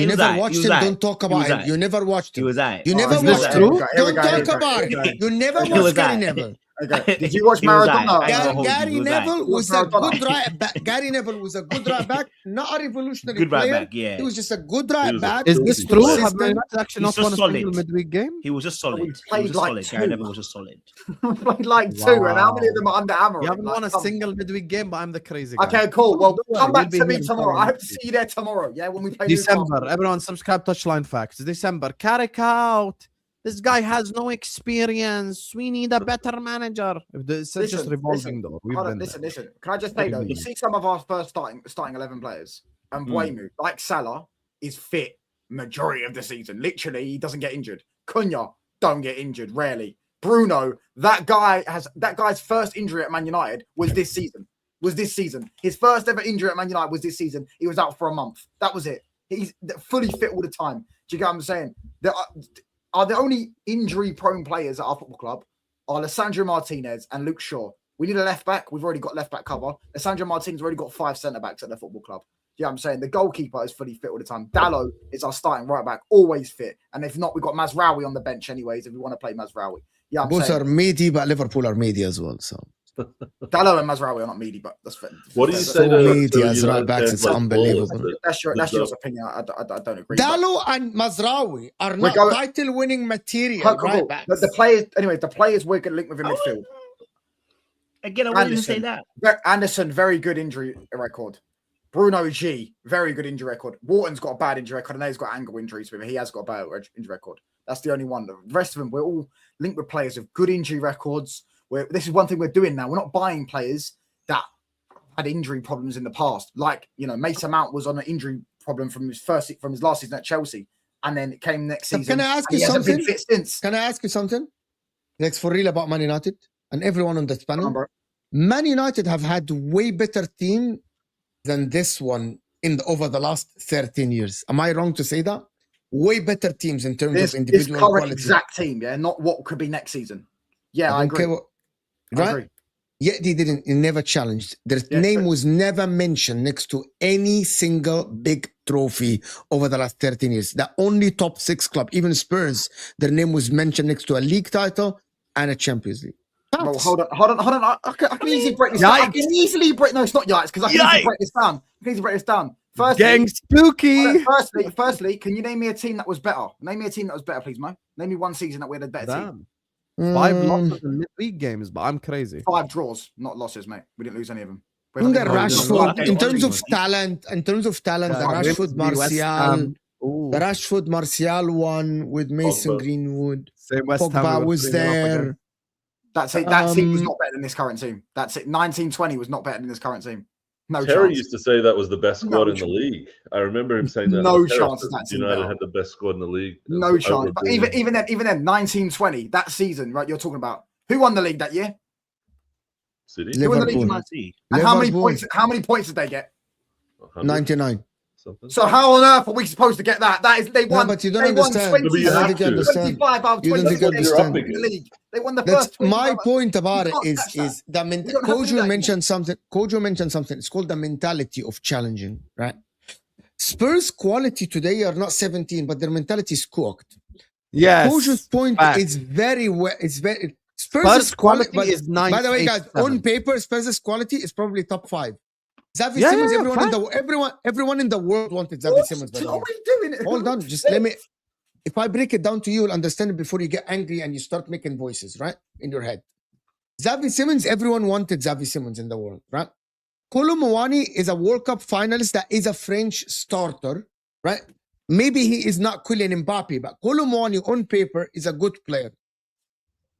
never watched him. Don't talk about him. You never watched him. He was right. You never watched him. Don't talk about him. You never watched Gary Neville. Okay. Did you watch Maradona? Gary Neville was a good right back. Gary Neville was a good right back, not a revolutionary good player. right back, yeah. He was just a good right back. Is this true? Have Consistent. Man United actually not won a single midweek game? He was just solid. Played like Gary Neville was just solid. Played like two, and how many of them are under Amaral? You haven't won a single midweek game, but I'm the crazy guy. Okay, cool. Well, come back We'll to be me here tomorrow. I hope to see you there tomorrow. Yeah, when we play December. Newcastle. Everyone subscribe Touchline Facts. December. Carrick out. This guy has no experience. We need a better manager. It's just revolving door. Listen. Can I just say though? You see some of our first starting 11 players, and Mbuemo, like Salah, is fit majority of the season. Literally, he doesn't get injured. Cunha don't get injured rarely. Bruno, that guy's first injury at Man United was this season. was this season. His first ever injury at Man United was this season. He was out for a month. That was it. He's fully fit all the time. Do you get what I'm saying? The only injury-prone players at our football club are Lissandro Martinez and Luke Shaw. We need a left-back. We've already got left-back cover. Lissandro Martinez already got 5 centre-backs at the football club. You know what I'm saying? The goalkeeper is fully fit all the time. Dallo is our starting right-back, always fit. And if not, we've got Mazraoui on the bench anyways, if we want to play Mazraoui. Yeah, Both are meaty, but Liverpool are meaty as well. So Dallo and Mazraoui are not meaty, but that's fair. What do you say so to meaty as United right backs? fans It's like unbelievable. Paul? That's your opinion. I don't agree. Dallo and Mazraoui are not title-winning material right backs. The players we're going to link with in midfield. Again, I wouldn't say that. Anderson, very good injury record. Bruno G, very good injury record. Wharton's got a bad injury record. I know he's got ankle injuries, but he has got a bad injury record. That's the only one. The rest of them, we're all linked with players with good injury records. This is one thing we're doing now. We're not buying players that had injury problems in the past. Like, Mason Mount was on an injury problem from his last season at Chelsea, and then it came next season. Can I ask you something? Can I ask you something? That's for real about Man United and everyone on this panel. Man United have had way better team than this one over the last 13 years. Am I wrong to say that? Way better teams in terms of individual quality. Exact team, yeah, not what could be next season. Yeah, I agree. Right? I agree. Yet he never challenged. Their name was never mentioned next to any single big trophy over the last 13 years. The only top 6 club, even Spurs, their name was mentioned next to a league title and a Champions League. Well, hold on. I can easily break this down. I can easily break. No, it's not yikes because I can easily break this down. Firstly, gang spooky. Firstly, can you name me a team that was better? Name me a team that was better, please, Mo. Name me one season that we had a better team. 5 losses in midweek games, but I'm crazy. 5 draws, not losses, mate. We didn't lose any of them. Rashford, in terms of talent, the Rashford Martial one with Mason Greenwood. Pogba was there. That team was not better than this current team. That's it. 1920 was not better than this current team. No Terry chance. used to say that was the best squad in the league. I remember him saying that. No chance. United had the best squad in the league. No chance. But even then, 1920, that season, right? You're talking about who won the league that year? City. Who won the league? And how many points? How many points did they get? 99. So how on earth are we supposed to get that? That is, they won. No, but you don't understand. 25 out of 20 in the league. They won the first. My point about it is the Kojo mentioned something. It's called the mentality of challenging, right? Spurs' quality today are not 17, but their mentality is cooked. Yes. Kojo's point is very well. It's very Spurs' quality is 9. By the way, guys, on paper, Spurs' quality is probably top 5. Xavi Simons, everyone in the world wanted Xavi Simons. What are we doing? Hold on, just let me. If I break it down to you, you'll understand it before you get angry and you start making voices, right, in your head. Xavi Simons, everyone wanted Xavi Simons in the world, right? Kolo Muani is a World Cup finalist that is a French starter, right? Maybe he is not Kylian Mbappe, but Kolo Muani on paper is a good player.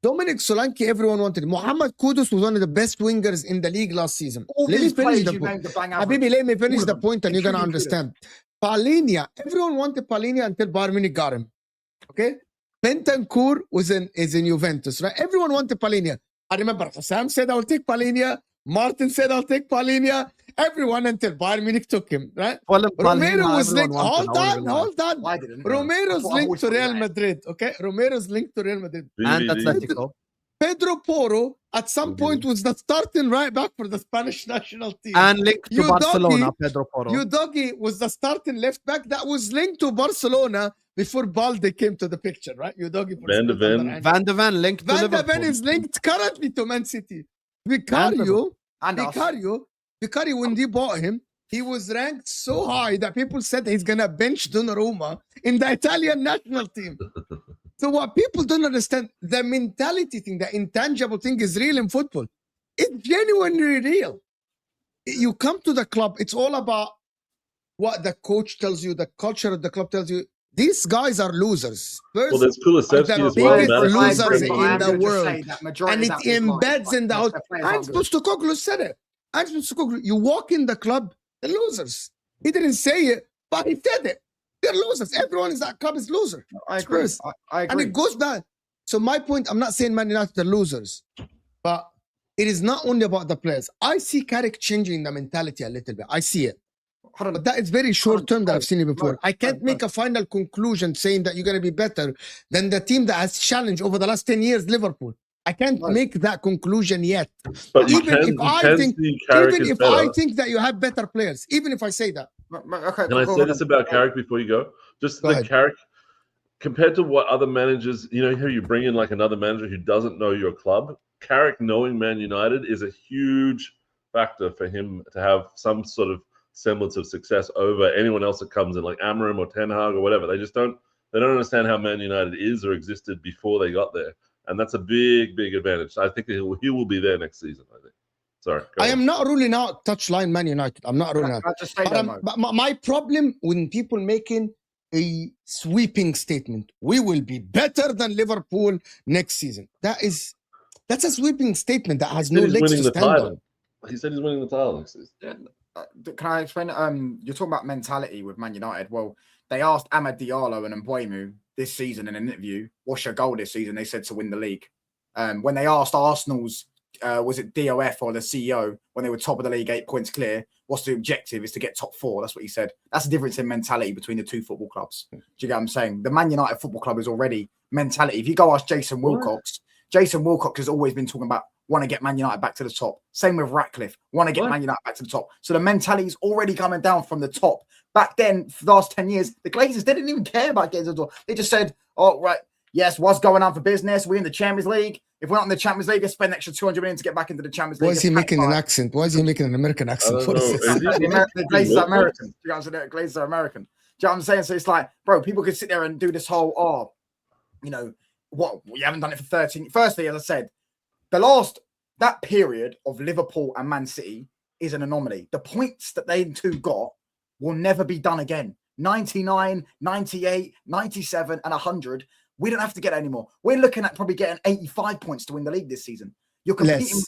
Dominic Solanke, everyone wanted. Mohamed Kudus was one of the best wingers in the league last season. Let me finish the point. Habibi, let me finish the point and you're going to understand. Palhinha, everyone wanted Palhinha until Bayern Munich got him. Okay? Bentancur is in Juventus, right? Everyone wanted Palhinha. I remember Sam said, I'll take Palhinha. Martin said, I'll take Palhinha. Everyone until Bayern Munich took him, right? Romero was linked. Hold on. Romero's linked to Real Madrid, okay? Romero's linked to Real Madrid. And Atletico. Pedro Porro at some point was the starting right back for the Spanish national team. And linked to Barcelona, Pedro Porro. Udogi was the starting left back that was linked to Barcelona before Balde came to the picture, right? Udogi. Van de Ven linked to Liverpool. Van de Ven is linked currently to Man City. Vicario, when they bought him, he was ranked so high that people said he's going to bench Donnarumma in the Italian national team. So what people don't understand, the mentality thing, the intangible thing is real in football. It's genuinely real. You come to the club, it's all about what the coach tells you, the culture of the club tells you. These guys are losers. Well, there's Kulusevski as well. Biggest losers in the world. And it embeds in the out. Hans Postecoglou said it. Hans Postecoglou, you walk in the club, the losers. He didn't say it, but he said it. They're losers. Everyone in that club is loser. I agree. I agree. And it goes back. So my point, I'm not saying Man United are losers, but it is not only about the players. I see Carrick changing the mentality a little bit. I see it. Hold on. But that is very short term that I've seen it before. No, I can't make a final conclusion saying that you're going to be better than the team that has challenged over the last 10 years, Liverpool. I can't make that conclusion yet. But Even if I think that you have better players, even if I say that. Okay, Can I say this about Carrick before you go? Just Go the ahead. Carrick, compared to what other managers, you know, how you bring in like another manager who doesn't know your club, Carrick knowing Man United is a huge factor for him to have some sort of semblance of success over anyone else that comes in, like Amorim or Ten Hag or whatever. They don't understand how Man United is or existed before they got there. And that's a big advantage. I think he will be there next season, I think. Sorry. I am not ruling out touchline Man United. I'm not ruling out. Can I just say that, Mo? But my problem when people making a sweeping statement, we will be better than Liverpool next season. That's a sweeping statement that has no legs to stand on. He said he's winning the title next season. Can I explain? You're talking about mentality with Man United. Well, they asked Amad Diallo and Mbeumo this season in an interview, what's your goal this season? They said to win the league. When they asked Arsenal's, was it DOF or the CEO, when they were top of the league, 8 points clear, what's the objective? Is to get top 4. That's what he said. That's the difference in mentality between the two football clubs. Do you get what I'm saying? The Man United Football Club is already mentality. If you go ask Jason Wilcox has always been talking about want to get Man United back to the top. Same with Ratcliffe, want to get Man United back to the top. So the mentality is already coming down from the top. Back then, for the last 10 years, the Glazers, they didn't even care about getting to the top. They just said, oh, right, yes, what's going on for business? We're in the Champions League. If we're not in the Champions League, let's spend an extra 200 million to get back into the Champions League. Why is he making an accent? Why is he making an American accent? What is this? The Glazers are American. You know what I'm saying? The Glazers are American. Do you know what I'm saying? So it's like, bro, people could sit there and do this whole, what, you haven't done it for 13. Firstly, as I said, that period of Liverpool and Man City is an anomaly. The points that they two got will never be done again. 99, 98, 97, and 100. We don't have to get it anymore. We're looking at probably getting 85 points to win the league this season. You're competing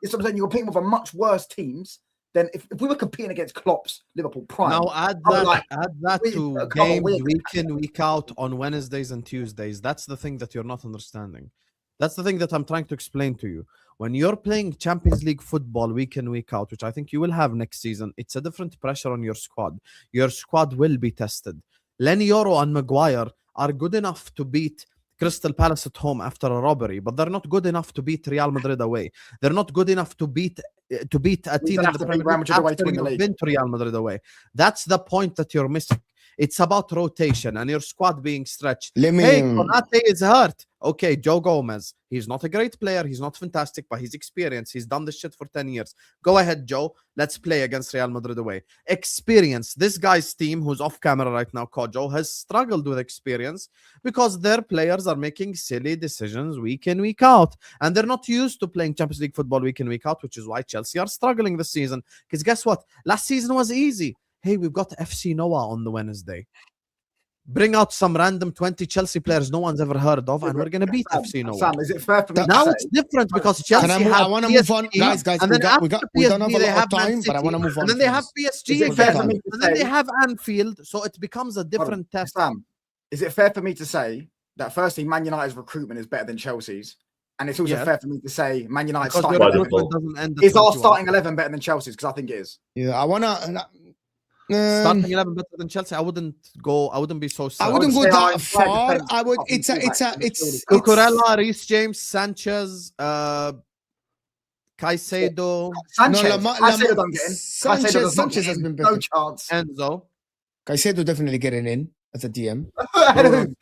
you're competing with a much worse teams than if we were competing against Klopp's Liverpool prime. Now add that to games week in, week out on Wednesdays and Tuesdays. That's the thing that you're not understanding. That's the thing that I'm trying to explain to you. When you're playing Champions League football week in, week out, which I think you will have next season, it's a different pressure on your squad. Your squad will be tested. Lenny Yoro and Maguire are good enough to beat Crystal Palace at home after a robbery, but they're not good enough to beat Real Madrid away. They're not good enough to beat a team in the Premier League after you've been to Real Madrid away. That's the point that you're missing. It's about rotation and your squad being stretched. Hey, Konate is hurt. Okay, Joe Gomez. He's not a great player. He's not fantastic, but he's experienced. He's done this shit for 10 years. Go ahead, Joe. Let's play against Real Madrid away. Experience. This guy's team, who's off camera right now, Kojo, has struggled with experience because their players are making silly decisions week in, week out. And they're not used to playing Champions League football week in, week out, which is why Chelsea are struggling this season. Because guess what? Last season was easy. Hey, we've got FC Noah on the Wednesday. Bring out some random 20 Chelsea players no one's ever heard of, and we're going to beat FC Noah. Sam, is it fair for me now it's different because Chelsea I want to move on. Guys, and then we don't have a lot of time, but I want to move on. And then they have PSG, and then they have Anfield, so it becomes a different test. Sam, is it fair for me to say that firstly, Man United's recruitment is better than Chelsea's? And it's also fair for me to say Man United's starting 11 is our starting 11 better than Chelsea's? Because I think it is. Yeah, I want to... starting 11 better than Chelsea. I wouldn't be so sad. I wouldn't go that far. I would. It's Cucurella, Reece James, Sanchez, Caicedo. Caicedo don't get in. Sanchez has been better. No chance. Enzo. Caicedo definitely getting in as a DM.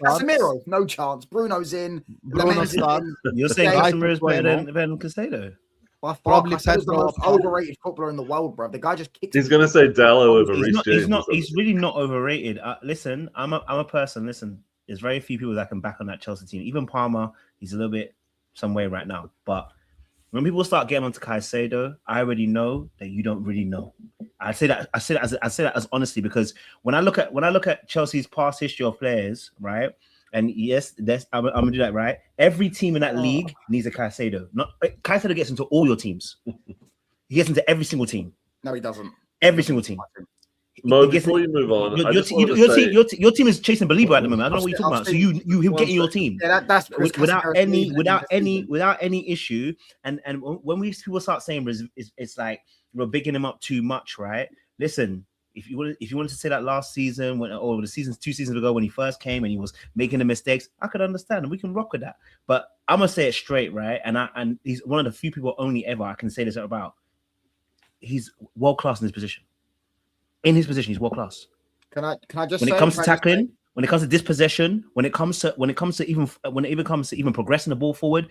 Casemiro, no chance. Bruno's in. Bruno's in. You're saying Casemiro is better than Caicedo? Probably Pedro, the most overrated footballer in the world, bro. The guy just kicked. He's gonna say Dallo over Reece James. He's really not overrated. Listen, I'm a person. Listen, there's very few people that can back on that Chelsea team. Even Palmer, he's a little bit some way right now. But when people start getting onto Caicedo, I already know that you don't really know. I say that as honestly because when I look at Chelsea's past history of players, right? And yes, I'm gonna do that, right? Every team in that league needs a Caicedo. Caicedo gets into all your teams. He gets into every single team. No, he doesn't. Every single team. Mo, before you move on, your team is chasing Belieber at the moment. I don't know what you're talking about. So you getting your team that's without any issue. And when people start saying it's like we're bigging him up too much, right? Listen, if you wanted to say that last season or the seasons 2 seasons ago when he first came and he was making the mistakes, I could understand and we can rock with that. But I'm gonna say it straight, right? And he's one of the few people only ever I can say this about. He's world class in his position. In his position, he's world class. Can I just when say, it comes to tackling, when it comes to dispossession, when it comes to even progressing the ball forward,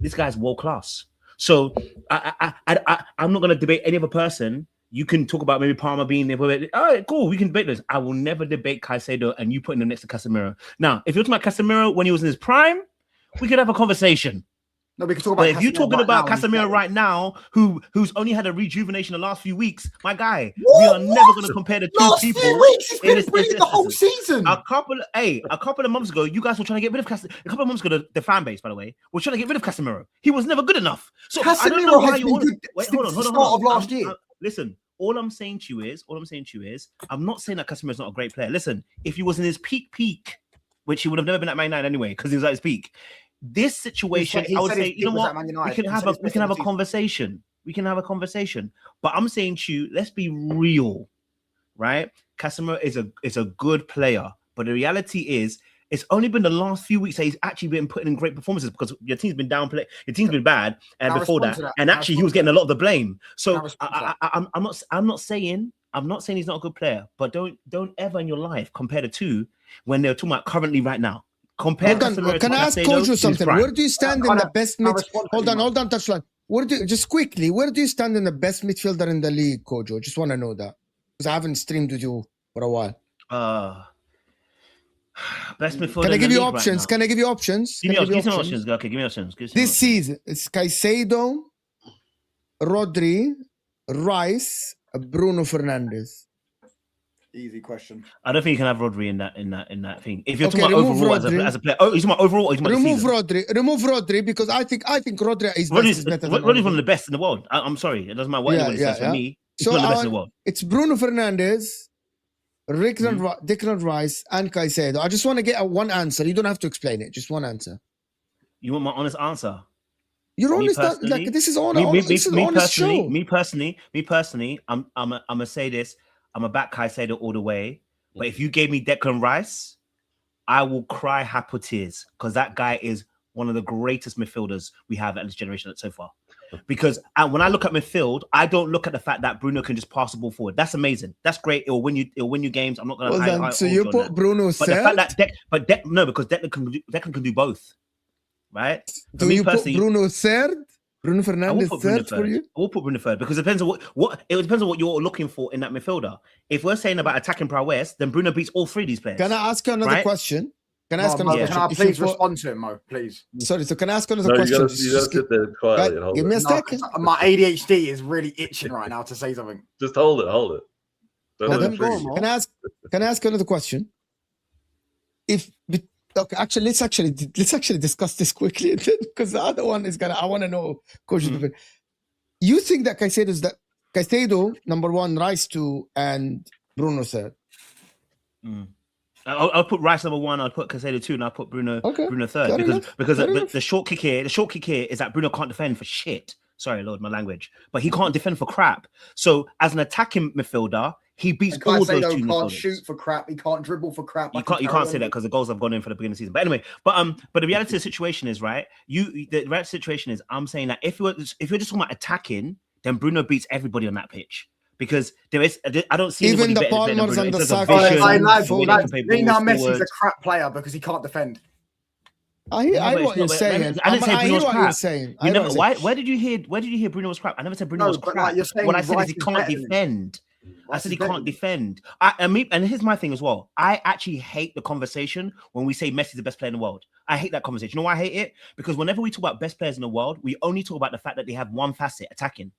this guy's world class. So I'm not gonna debate any other person. You can talk about maybe Palmer being there. All right, cool. We can debate this. I will never debate Caicedo and you putting him next to Casemiro. Now, if you're talking about Casemiro when he was in his prime, we could have a conversation. No, we can talk about. But if you're talking about Casemiro right now, who's only had a rejuvenation the last few weeks, my guy, we are never going to compare the two people. He's been brilliant the whole season. A couple of months ago, you guys were trying to get rid of Casemiro. A couple of months ago, the fan base, by the way, was trying to get rid of Casemiro. He was never good enough. So I don't know has been good since the start of last year. Listen, all I'm saying to you is, I'm not saying that Casemiro's not a great player. Listen, if he was in his peak, which he would have never been at Man United anyway, because he was at his peak. This situation, I would say, you know what? We can have a conversation. We can have a conversation. But I'm saying to you, let's be real, right? Casemiro is a good player, but the reality is, it's only been the last few weeks that he's actually been putting in great performances because your team's been downplayed, your team's been bad, and before that, and actually he was getting a lot of the blame. So I'm not saying he's not a good player, but don't ever in your life compare the two when they're talking about currently right now. Can I ask Kojo something? Where do you stand in the best mid? Hold on, touchline. Where do you stand in the best midfielder in the league, Kojo? Just want to know that because I haven't streamed with you for a while. Best midfielder. Can I give you options? Can I give you options? Give me options. Okay, give me options. This season, it's Caicedo, Rodri, Rice, Bruno Fernandes. Easy question. I don't think you can have Rodri in that thing. If you're talking about overall as a player, you're talking about overall. Or you're talking about remove Rodri because I think Rodri is better than Rodri's one of the best in the world. I'm sorry, it doesn't matter what anyone says. For me, he's one of the best in the world. It's Bruno Fernandes, Declan Rice, and Caicedo. I just want to get one answer. You don't have to explain it. Just one answer. You want my honest answer? You're honest. Like this is on. This is an honest show. Me personally, I'm gonna say this. I'm a back Caicedo all the way. But if you gave me Declan Rice, I will cry happy tears because that guy is one of the greatest midfielders we have at this generation so far. Because when I look at midfield, I don't look at the fact that Bruno can just pass the ball forward. That's amazing. That's great. It'll win you games. I'm not going to. So you put Bruno but the fact that no, because Declan can do both, right? Do you put Bruno third? Bruno Fernandes third for you? I will put Bruno third because it depends on what you're looking for in that midfielder. If we're saying about attacking prowess, then Bruno beats all three of these players. Can I ask you another question? Can I ask another question? Can I please respond to him, Mo? Please. Sorry, so can I ask another question? You gotta sit there quietly and hold it. Give me a second. My ADHD is really itching right now to say something. Just hold it. Can I ask another question? Actually, let's discuss this quickly because the other one is I want to know, Coach. You think that Caicedo number one, Rice 2, and Bruno third? I'll put Rice number 1. I'll put Caicedo 2, and I'll put Bruno third because the short kick here is that Bruno can't defend for shit. Sorry, Lord, my language, but he can't defend for crap. So as an attacking midfielder, he beats all those two midfielders. He can't shoot for crap. He can't dribble for crap. You can't say that because the goals have gone in for the beginning of the season. But anyway, but the reality of the situation is right. The reality situation is I'm saying that if you're just talking about attacking, then Bruno beats everybody on that pitch. Because I don't see even the Palmers and the Saka. Messi's a crap player because he can't defend. I hear what you're saying. I didn't say Bruno was crap. You're saying. Where did you hear Bruno was crap? I never said Bruno was crap. What I said is he can't defend. I said he can't defend. And here's my thing as well. I actually hate the conversation when we say Messi's the best player in the world. I hate that conversation. You know why I hate it? Because whenever we talk about best players in the world, we only talk about the fact that they have one facet, attacking.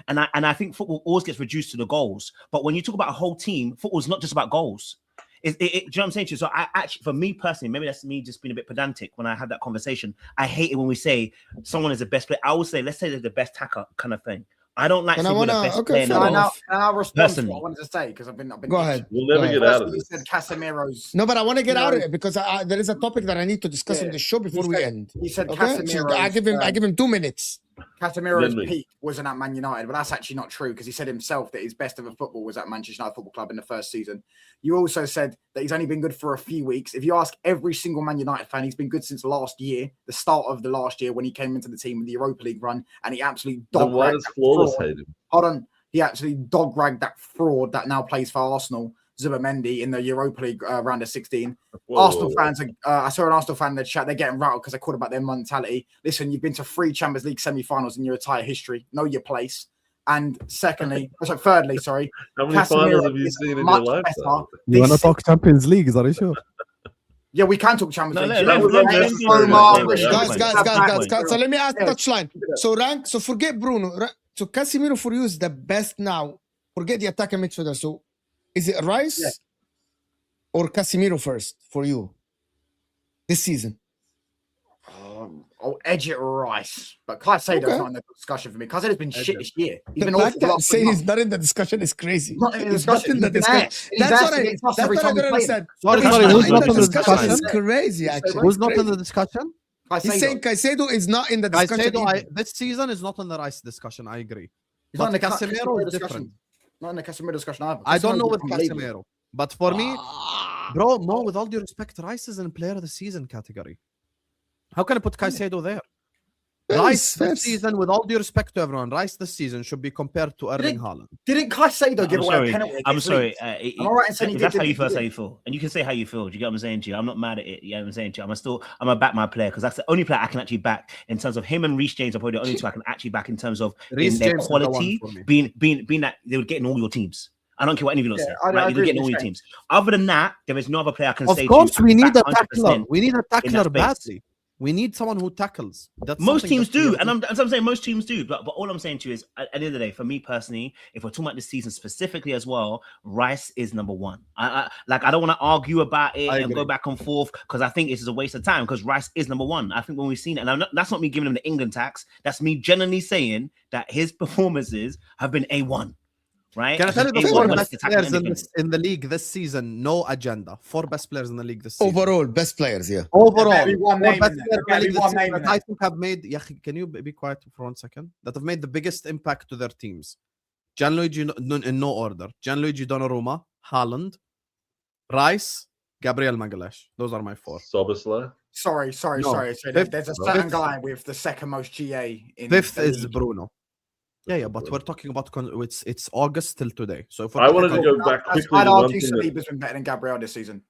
And I think football always gets reduced to the goals. But when you talk about a whole team, football's not just about goals. Do you know what I'm saying to you? So I actually, for me personally, maybe that's me just being a bit pedantic when I have that conversation. I hate it when we say someone is the best player. I always say, let's say they're the best tacker kind of thing. I don't like And I saying we're the wanna- best okay, player in the fair Can I world. enough. now, can I respond to Personally. what I wanted to say? Because I've been Go ahead. itching. We'll never Go get ahead. out of Firstly, you this. said Casemiro's. No, but I want to get You out of know- it because there is a topic that I need to discuss in Yeah. the show before You we said- end. You said Okay, so I Casemiro's. give him 2 minutes. Casemiro's Then me. peak wasn't at Man United, but that's actually not true because he said himself that his best ever football was at Manchester United Football Club in the first season. You also said that he's only been good for a few weeks. If you ask every single Man United fan, he's been good since last year, the start of the last year when he came into the team with the Europa League run, and he absolutely Then why does Flawless hate him? Hold on. He actually dog-ragged that fraud that now plays for Arsenal, Zubimendi, in the Europa League round of 16. Whoa, Arsenal whoa, fans, I saw an Arsenal fan in the chat, they're getting rattled because I called about their mentality. Listen, you've been to 3 Champions League semi-finals in your entire history. Know your place. And thirdly, How many Casemiro finals have you is seen in your much lifetime? better. You want to This- talk Champions League? Is that sure? Yeah, we can talk Champions No, League. let- That was let- unnecessary. Guys. So let me ask touchline. So forget Bruno. So Casemiro for you is the best now. Forget the attacking midfielder. So is it Rice Yeah. or Casemiro first for you this season? I'll edge it Rice. But Caicedo's Okay. not in the discussion for me. Caicedo's been shit this year. He's The been fact awful the that last say 3 he's months. not in the discussion is crazy. Not in the He's not in the discussion. discussion. He's That's there. what I. He's against us That's every what I time we don't play him. understand. Sorry, He's sorry, not who's in not the in the discussion discussion? is crazy. Actually, Who's not in the discussion? He's saying Caicedo is not in the discussion. Caicedo, either. this season is not in the Rice discussion. I agree. He's not in But the Casemiro is discussion. different. Not in the Casemiro discussion either. I don't know Casemiro's with unbelievable. Casemiro, but for me, bro, Mo, with all due respect, Rice is in player of the season category. How can I put Caicedo there? Rice Fair. this season, with all due respect to everyone, Rice this season should be compared to Erling Haaland. Didn't Caicedo give I'm away sorry. a penalty? I'm against sorry. Leeds? Am I right in saying he If did, that's how didn't you he? feel, that's how you feel, and you can say how you feel. Do you get what I'm saying to you? I'm not mad at it. You know what I'm saying to you? I'm gonna back my player because that's the only player I can actually back in terms of him and Reece James are probably the only 2 I can actually back in terms of Reece in their James is the one quality, for me. being that they would get in all your teams. I don't care what any of you lot say. I Right? They agree would get in with all you, your Shane. teams. Other than that, there is no other player I can Of say. course, to you, we I can need a back tackler. 100% We need a that tackler space. badly. We need someone who tackles. That's Most something teams that we do, have and to- I'm saying most teams do. But all I'm saying to you is, at the end of the day, for me personally, if we're talking about this season specifically as well, Rice is number 1. I don't want to argue about it I and go agree. back and forth because I think it's a waste of time. Because Rice is number 1. I think when we've seen it, and that's not me giving him the England tax. That's me genuinely saying that his performances have been A1. Right? Can I tell you the A1 4 when best it's attacking players anything. in the league this season? No agenda. 4 best players in the league this season. Overall, best players. Yeah. Overall, There better be one 4 name best in there. players There in the better be league this one season name in that I there. think have made. Yahi, can you be quiet for 1 second? That have made the biggest impact to their teams. Gianluigi, in no order. Gianluigi Donnarumma, Haaland, Rice, Gabriel Magalhaes. Those are my 4. Soboslai. Sorry. No. So Fifth- there's a certain fifth- guy with the second most GA in 5th the is league. Bruno. Yeah, but we're talking about it's August till today. So if we're I talking wanted to about- go back quickly I'd to one argue thing that Saliba's been better than Gabriel this season.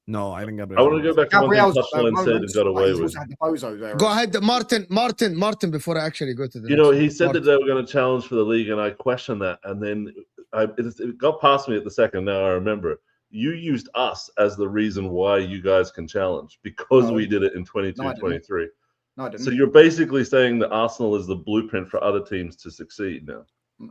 No, I think I Gabriel. want to go back to one thing Gabriel's Touchline said and got away he's with. also had the bozos there. Go ahead, Martin. Before I actually go to the You know, next he one. said that Martin. they were going to challenge for the league, and I questioned that. And then it got past me at the second. Now I remember. You used us as the reason why you guys can challenge because No. we did it in 22, No, I didn't. 23. No, I didn't. So you're basically saying that Arsenal is the blueprint for other teams to succeed now.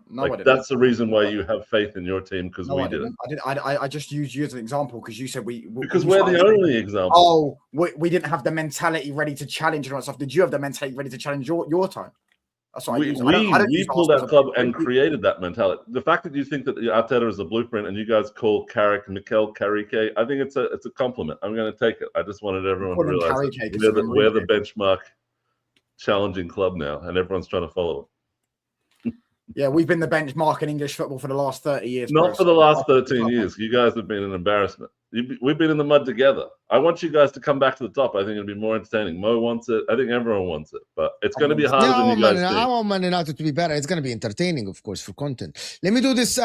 No, I Like didn't. that's the reason why you have faith in your team because No, we I did didn't. it. I just used you as an example because you said Because we we're started the saying, only example. Oh, we didn't have the mentality ready to challenge and all that stuff. Did you have the mentality ready to challenge your time? That's what I We use. I don't use pulled Arsenal that as a club blueprint. and created that mentality. The fact that you think that Arteta is the blueprint and you guys call Carrick, Mikel, Carrick, I think it's a compliment. I'm going to take it. I just wanted everyone to Call him realize Carrick, that 'cause we're the he's benchmark challenging club now, and everyone's trying to follow Yeah, we've been the benchmark in English football for the last 30 years. it. Not bro. for the last 13 years. You guys have been an embarrassment. We've been in the mud together. I want you guys to come back to the top. I think it'll be more entertaining. Mo wants it. I think everyone wants it, but it's going to be harder Yeah, than you guys I think. want Man United to be better. It's going to be entertaining, of course, for content. Let me do this.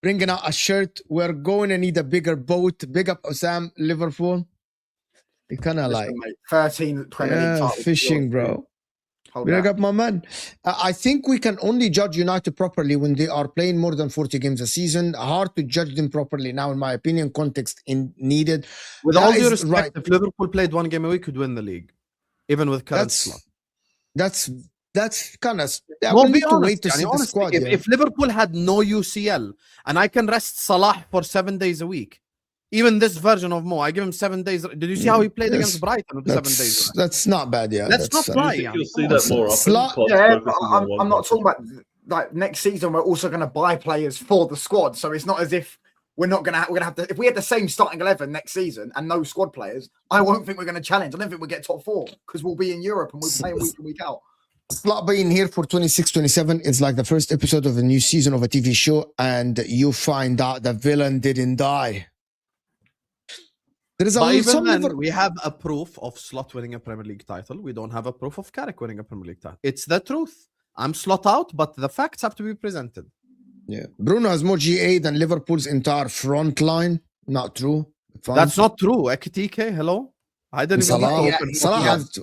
Bringing out a shirt. We're going to need a bigger boat. Big up Osam, Liverpool. You kind of like Listen, mate, 13 Premier League titles. fishing, bro. Hold Big that. up my man. I think we can only judge United properly when they are playing more than 40 games a season. Hard to judge them properly now, in my opinion. Context needed. With That all due is respect, right. if Liverpool played 1 game a week, could win the league, even with current slot. That's kind of. Well, we be need to honest, wait to yani, see the honestly, squad. if, yeah. if Liverpool had no UCL and I can rest Salah for 7 days a week, Even this version of Mo, I give him 7 days. Did you see how he played against Brighton with 7 days? That's not bad, yeah. Let's not I lie. think Yeah. you'll see that more often. Slot- Klopp Yeah, but focuses on one I'm not position. talking about like next season. We're also going to buy players for the squad, so it's not as if we're not going to. We're going to have to. If we had the same starting 11 next season and no squad players, I won't think we're going to challenge. I don't think we'll get top 4 because we'll be in Europe and we'll play week in week out. Slot being here for 26-27 is like the first episode of a new season of a TV show, and you find out the villain didn't die. There is But even some then, we have a proof of Slot winning a Premier League title. We don't have a proof of Carrick winning a Premier League title. It's the truth. I'm Slot out, but the facts have to be presented. Yeah, Bruno has more GA than Liverpool's entire front line. Not true. Fine. That's not true. Ekitike, hello? I didn't even Salah, need to open Salah he has has-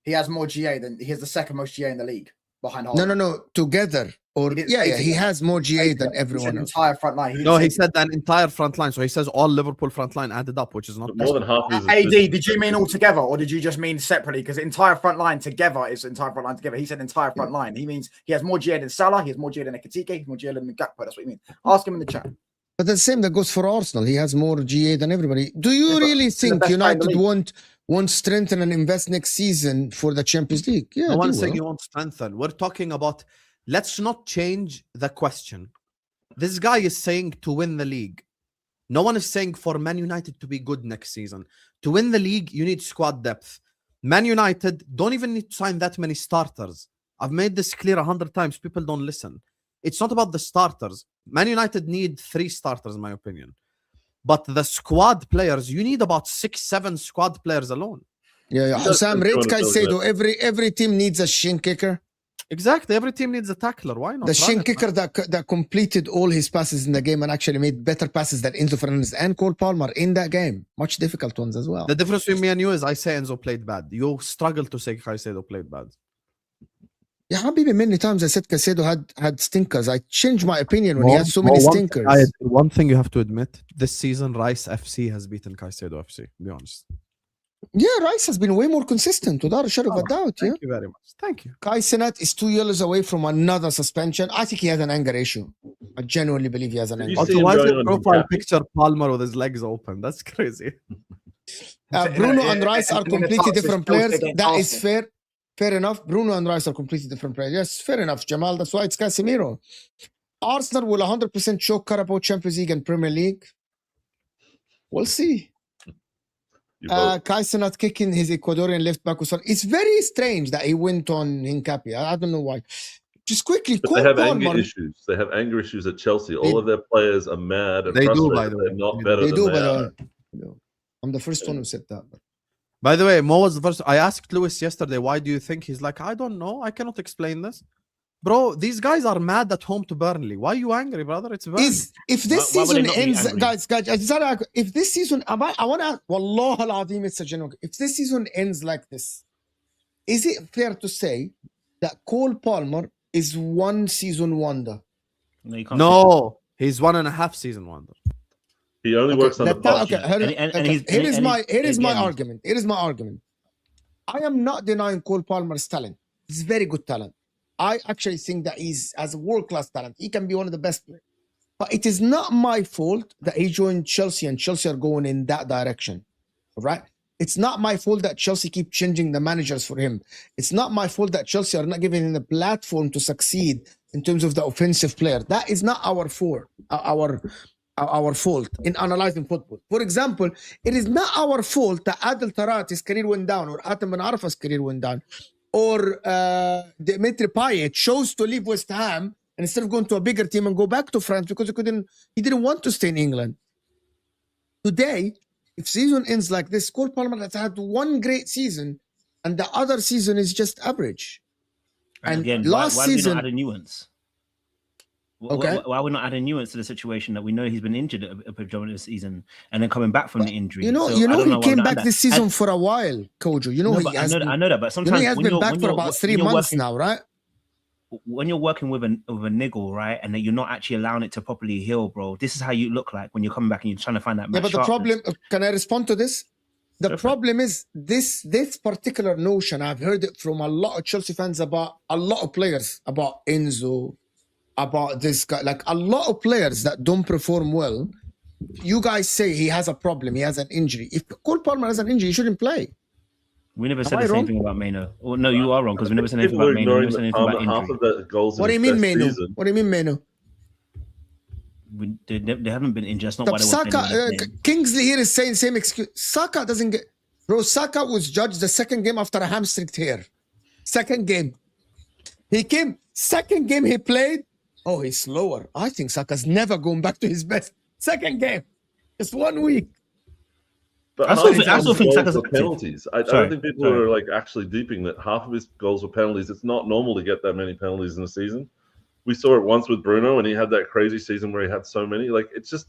He has more GA than he has the second most GA in the league behind Haaland. no. Together, or He didn't yeah, say yeah. He together. has more GA than He said everyone else. entire front line. No, he didn't say- said an entire front line. So he says all Liverpool front line added up, which is not More than half of his AD, did you mean all together or did you just mean separately? Because entire front line together is entire front line together. He said entire front line. He means he has more GA than Salah, he has more GA than Ekitike, he has more GA than Gakpo. That's what he means. Ask him in the chat. But the same that goes for Arsenal. He has more GA than everybody. Do you Yeah, but really he's the think best player in the United league. won't strengthen and invest next season for the Champions League? Yeah, No they one's saying will. you won't strengthen. We're talking about, let's not change the question. This guy is saying to win the league. No one is saying for Man United to be good next season. To win the league, you need squad depth. Man United don't even need to sign that many starters. I've made this clear 100 times. People don't listen. It's not about the starters. Man United need 3 starters, in my opinion. But the squad players, you need about 6-7 squad players alone. Yeah. He does Sam, think rate Jonah does Caicedo. Every team needs a shin kicker. Exactly. Every team needs a tackler. Why not? The Run shin it, kicker man. that completed all his passes in the game and actually made better passes than Enzo Fernandez and Cole Palmer in that game. Much difficult ones as well. The difference between me and you is I say Enzo played bad. You struggle to say Caicedo played bad. Yeah, Habibi, many times I said Caicedo had stinkers. I changed my opinion when he had so many stinkers. One thing you have to admit, this season Rice FC has beaten Caicedo FC. Be honest. Yeah, Rice has been way more consistent without a shadow of a doubt. Yeah. Thank you very much. Thank you. Caicedo is 2 years away from another suspension. I think he has an anger issue. I genuinely believe he has an Have anger you issue. seen Also, him why is going your on profile Hincapi? picture Palmer with his legs open? That's crazy. Bruno and Rice are and then the completely Toxic different Chelsea players. against That is Arsenal. fair enough. Bruno and Rice are completely different players. Yes, fair enough, Jamal. That's why it's Casemiro. Arsenal will 100% choke Carabao Champions League and Premier League. We'll see. You vote. Caicedo kicking his Ecuadorian left back. It's very strange that he went on Hincapi. I don't know why. Just quickly, But Cole they have anger Palmer. issues. They have anger issues at Chelsea. They- All of their players are mad and They do, frustrated. by the way. They're not They better They than do, they by the are. way. I'm the first one who said that. By the way, Mo was the first. I asked Lewis yesterday, why do you think? He's like, I don't know. I cannot explain this. Bro, these guys are mad at home to Burnley. Why are you angry, brother? It's Burnley. If this Why would they season not be ends, angry? guys, if this season, I want to, Wallah al-Azim, it's a genuine. If this season ends like this, is it fair to say that Cole Palmer is one season wonder? No, you can't say No, he's 1.5 season wonder. He only works on the pitch. Okay, And he's- here is and my again- argument. Here is my argument. I am not denying Cole Palmer's talent. He's very good talent. I actually think that he's as a world-class talent. He can be one of the best players. But it is not my fault that he joined Chelsea and Chelsea are going in that direction. All right? It's not my fault that Chelsea keep changing the managers for him. It's not my fault that Chelsea are not giving him the platform to succeed in terms of the offensive player. That is not our fault. Our fault in analyzing football. For example, it is not our fault that Adel Tarat's career went down or Atem Ben Arfa's career went down or Dimitri Payet chose to leave West Ham and instead of going to a bigger team and go back to France because he didn't want to stay in England. Today, if season ends like this, Cole Palmer has had one great season and the other season is just average. And And again, last why do we season- not add a nuance? Okay. Why are we not adding nuance to the situation that we know he's been injured a predominant this season and then coming back from the injury? You know, So you I know don't he why we're came not back adding this that. season And- for a while, Kojo. You know, No, he but has I know that, but you know, sometimes he has when been you're- back when for you're- about 3 when you're months working- now, right? When you're working with a niggle, right, and then you're not actually allowing it to properly heal, bro. This is how you look like when you're coming back and you're trying to find that. Yeah, match but the sharpness. problem, can I respond to this? The Go for it. problem is this particular notion, I've heard it from a lot of Chelsea fans about a lot of players, about Enzo, about this guy, like a lot of players that don't perform well. you guys say he has a problem, he has an injury. If Cole Palmer has an injury, he shouldn't play. We never said Am I the same wrong? thing about Mano. Well, no, you are wrong because we never said anything People about are Mano. We ignoring never said that anything about Palmer, half injury. of the goals What do in you his mean, best Mano? season. What do you mean, Mano? They haven't been injured. That's not But why they Saka, were Kingsley here is saying same excuse. Saka doesn't get. Bro, Saka was judged the second game after a hamstring tear. Second game. He came, second game he played. Oh, he's slower. I think Saka's never going back to his best. Second game. It's 1 week. But I half still his think- I still think goals Saka's were active. penalties. I Sorry, don't think people sorry. are like actually deeping that half of his goals were penalties. It's not normal to get that many penalties in a season. We saw it once with Bruno, and he had that crazy season where he had so many. Like it's just,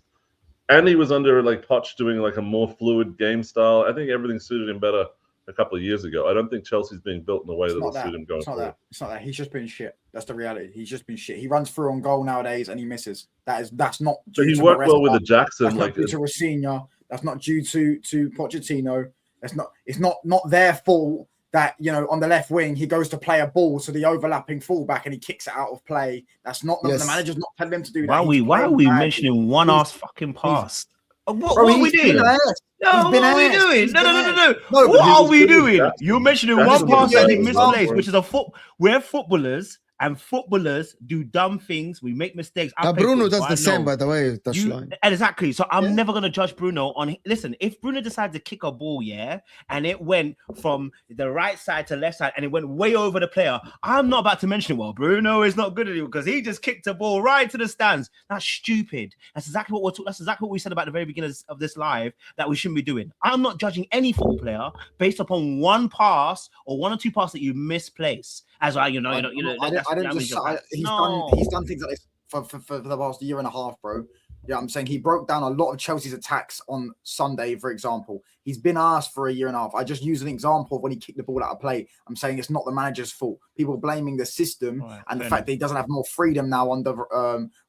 and he was under like Poch doing like a more fluid game style. I think everything suited him better a couple of years ago. I don't think Chelsea's being built in a way It's that not will that. suit him going It's not forward. that. It's not that. He's just been shit. That's the reality. He's just been shit. He runs through on goal nowadays and he misses. That's not But due he to worked well with Maresca. the Jackson. That's Like not due to Rafinha. That's not due to Pochettino. It's not their fault that, you know, on the left wing he goes to play a ball to the overlapping fullback and he kicks it out of play. That's not Yes. the manager's not telling him to do that. Why are we He's mentioning one He's- ass fucking pass? What Bro, are we he's doing? been ass. No, He's what been are we ass. doing? He's No. been ass. No, but What he are was we good with doing? Jackson. You're mentioning Jackson one was pass and he better missed than plays, Jackson. which is we're footballers and footballers do dumb things. We make mistakes. I play Bruno football, does I the same, know. by the way, touchline. Exactly. So I'm Yeah. never gonna judge Bruno on. Listen, if Bruno decided to kick a ball, and it went from the right side to left side, and it went way over the player, I'm not about to mention, well, Bruno is not good at it because he just kicked a ball right to the stands. That's stupid. That's exactly what That's exactly what we said about the very beginning of this live that we shouldn't be doing. I'm not judging any football player based upon one pass or one or two passes that you misplace. As I, I didn't just. He's done things like this for the past year and a half, bro. Yeah, I'm saying he broke down a lot of Chelsea's attacks on Sunday, for example. He's been asked for a year and a half. I just used an example of when he kicked the ball out of play. I'm saying it's not the manager's fault. People blaming the system and the fact that he doesn't have more freedom now under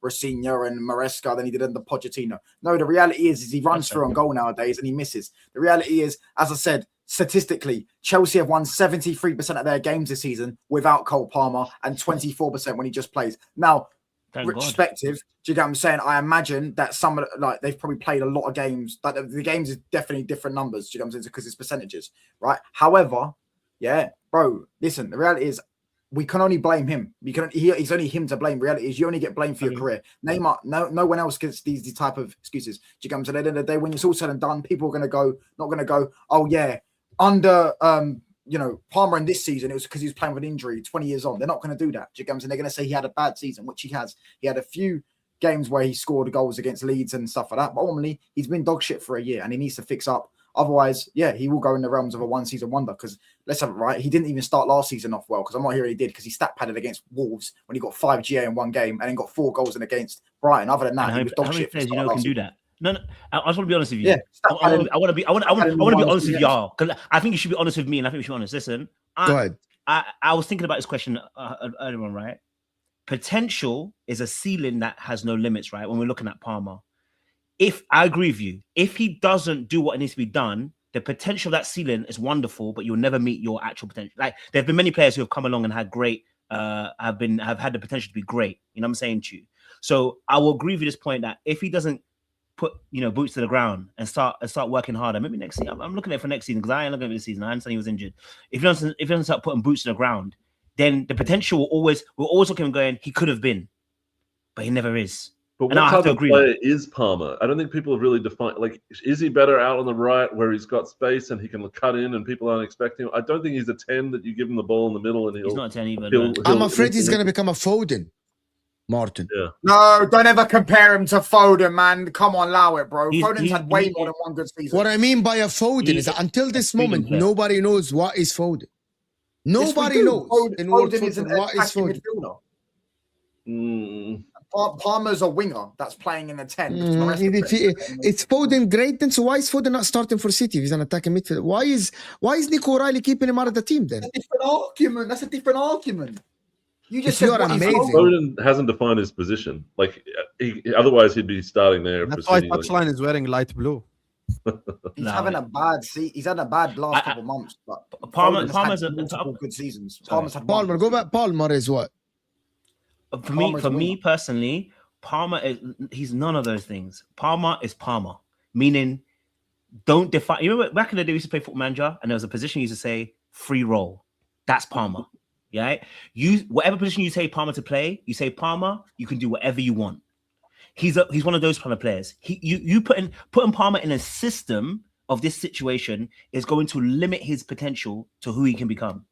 Rafinha and Maresca than he did under Pochettino. No, the reality is he runs through on goal nowadays and he misses. The reality is, as I said, statistically, Chelsea have won 73% of their games this season without Cole Palmer and 24% when he just plays. Now, retrospective, do you get what I'm saying? I imagine that some of they've probably played a lot of games. Like the games is definitely different numbers. Do you get what I'm saying? Because it's percentages, right? However, yeah, bro, listen, the reality is we can only blame him. He's only him to blame. Reality is you only get blamed for your career. Neymar, no one else gets these type of excuses. Do you get what I'm saying? At the end of the day, when it's all said and done, people are not gonna go, oh yeah, under Palmer in this season, it was because he was playing with an injury 20 years on. They're not going to do that. Do you get what I'm saying? They're going to say he had a bad season, which he has. He had a few games where he scored goals against Leeds and stuff like that. But ultimately, he's been dog shit for a year and he needs to fix up. Otherwise, yeah, he will go in the realms of a one-season wonder because let's have it right. He didn't even start last season off well because I'm not hearing he did because he stat padded against Wolves when he got 5 GA in one game and then got 4 goals in against Brighton. Other than that, he was dog shit. How many players can do that? No, I just want to be honest with you. Yeah, I want to be honest with y'all because I think you should be honest with me, and I think we should be honest. Listen, Go ahead. I was thinking about this question earlier on, right? Potential is a ceiling that has no limits, right? When we're looking at Palmer, if I agree with you, if he doesn't do what needs to be done, the potential of that ceiling is wonderful, but you'll never meet your actual potential. Like there have been many players who have come along and had great, have had the potential to be great. You know what I'm saying to you? So I will agree with you this point that if he doesn't put boots to the ground and start working harder. Maybe next season. I'm looking at it for next season because I ain't looking at it this season. I understand he was injured. If he doesn't start putting boots to the ground, then the potential will always look at him going, he could have been, but he never is. But what type of player is Palmer? I don't think people have really defined. Like, is he better out on the right where he's got space and he can cut in and people aren't expecting him? I don't think he's a 10 that you give him the ball in the middle and he's not a 10 either. I'm afraid he's going to become a Foden. Martin. Yeah. No, don't ever compare him to Foden, man. Come on, allow it, bro. Foden's had way more than one good season. What I mean by a Foden is that until this moment, nobody knows what is Foden. Nobody knows in world football what is Foden. Palmer's a winger that's playing in the 10. It's Foden great then, so why is Foden not starting for City if he's an attacking midfielder? Why is Nico O'Reilly keeping him out of the team then? That's a different argument. You just said amazing. Foden hasn't defined his position. Like otherwise, he'd be starting there. That's why Touchline is wearing light blue. He's having a bad he's had a bad last couple of months. But Palmer's had multiple good seasons. Palmer, go back. Palmer is what? For me personally, he's none of those things. Palmer is Palmer, meaning don't define. You remember back in the day we used to play Football Manager, and there was a position you used to say free roll. That's Palmer. Yeah, whatever position you say Palmer to play, you say Palmer, you can do whatever you want. He's one of those kind of players. You putting Palmer in a system of this situation is going to limit his potential to who he can become.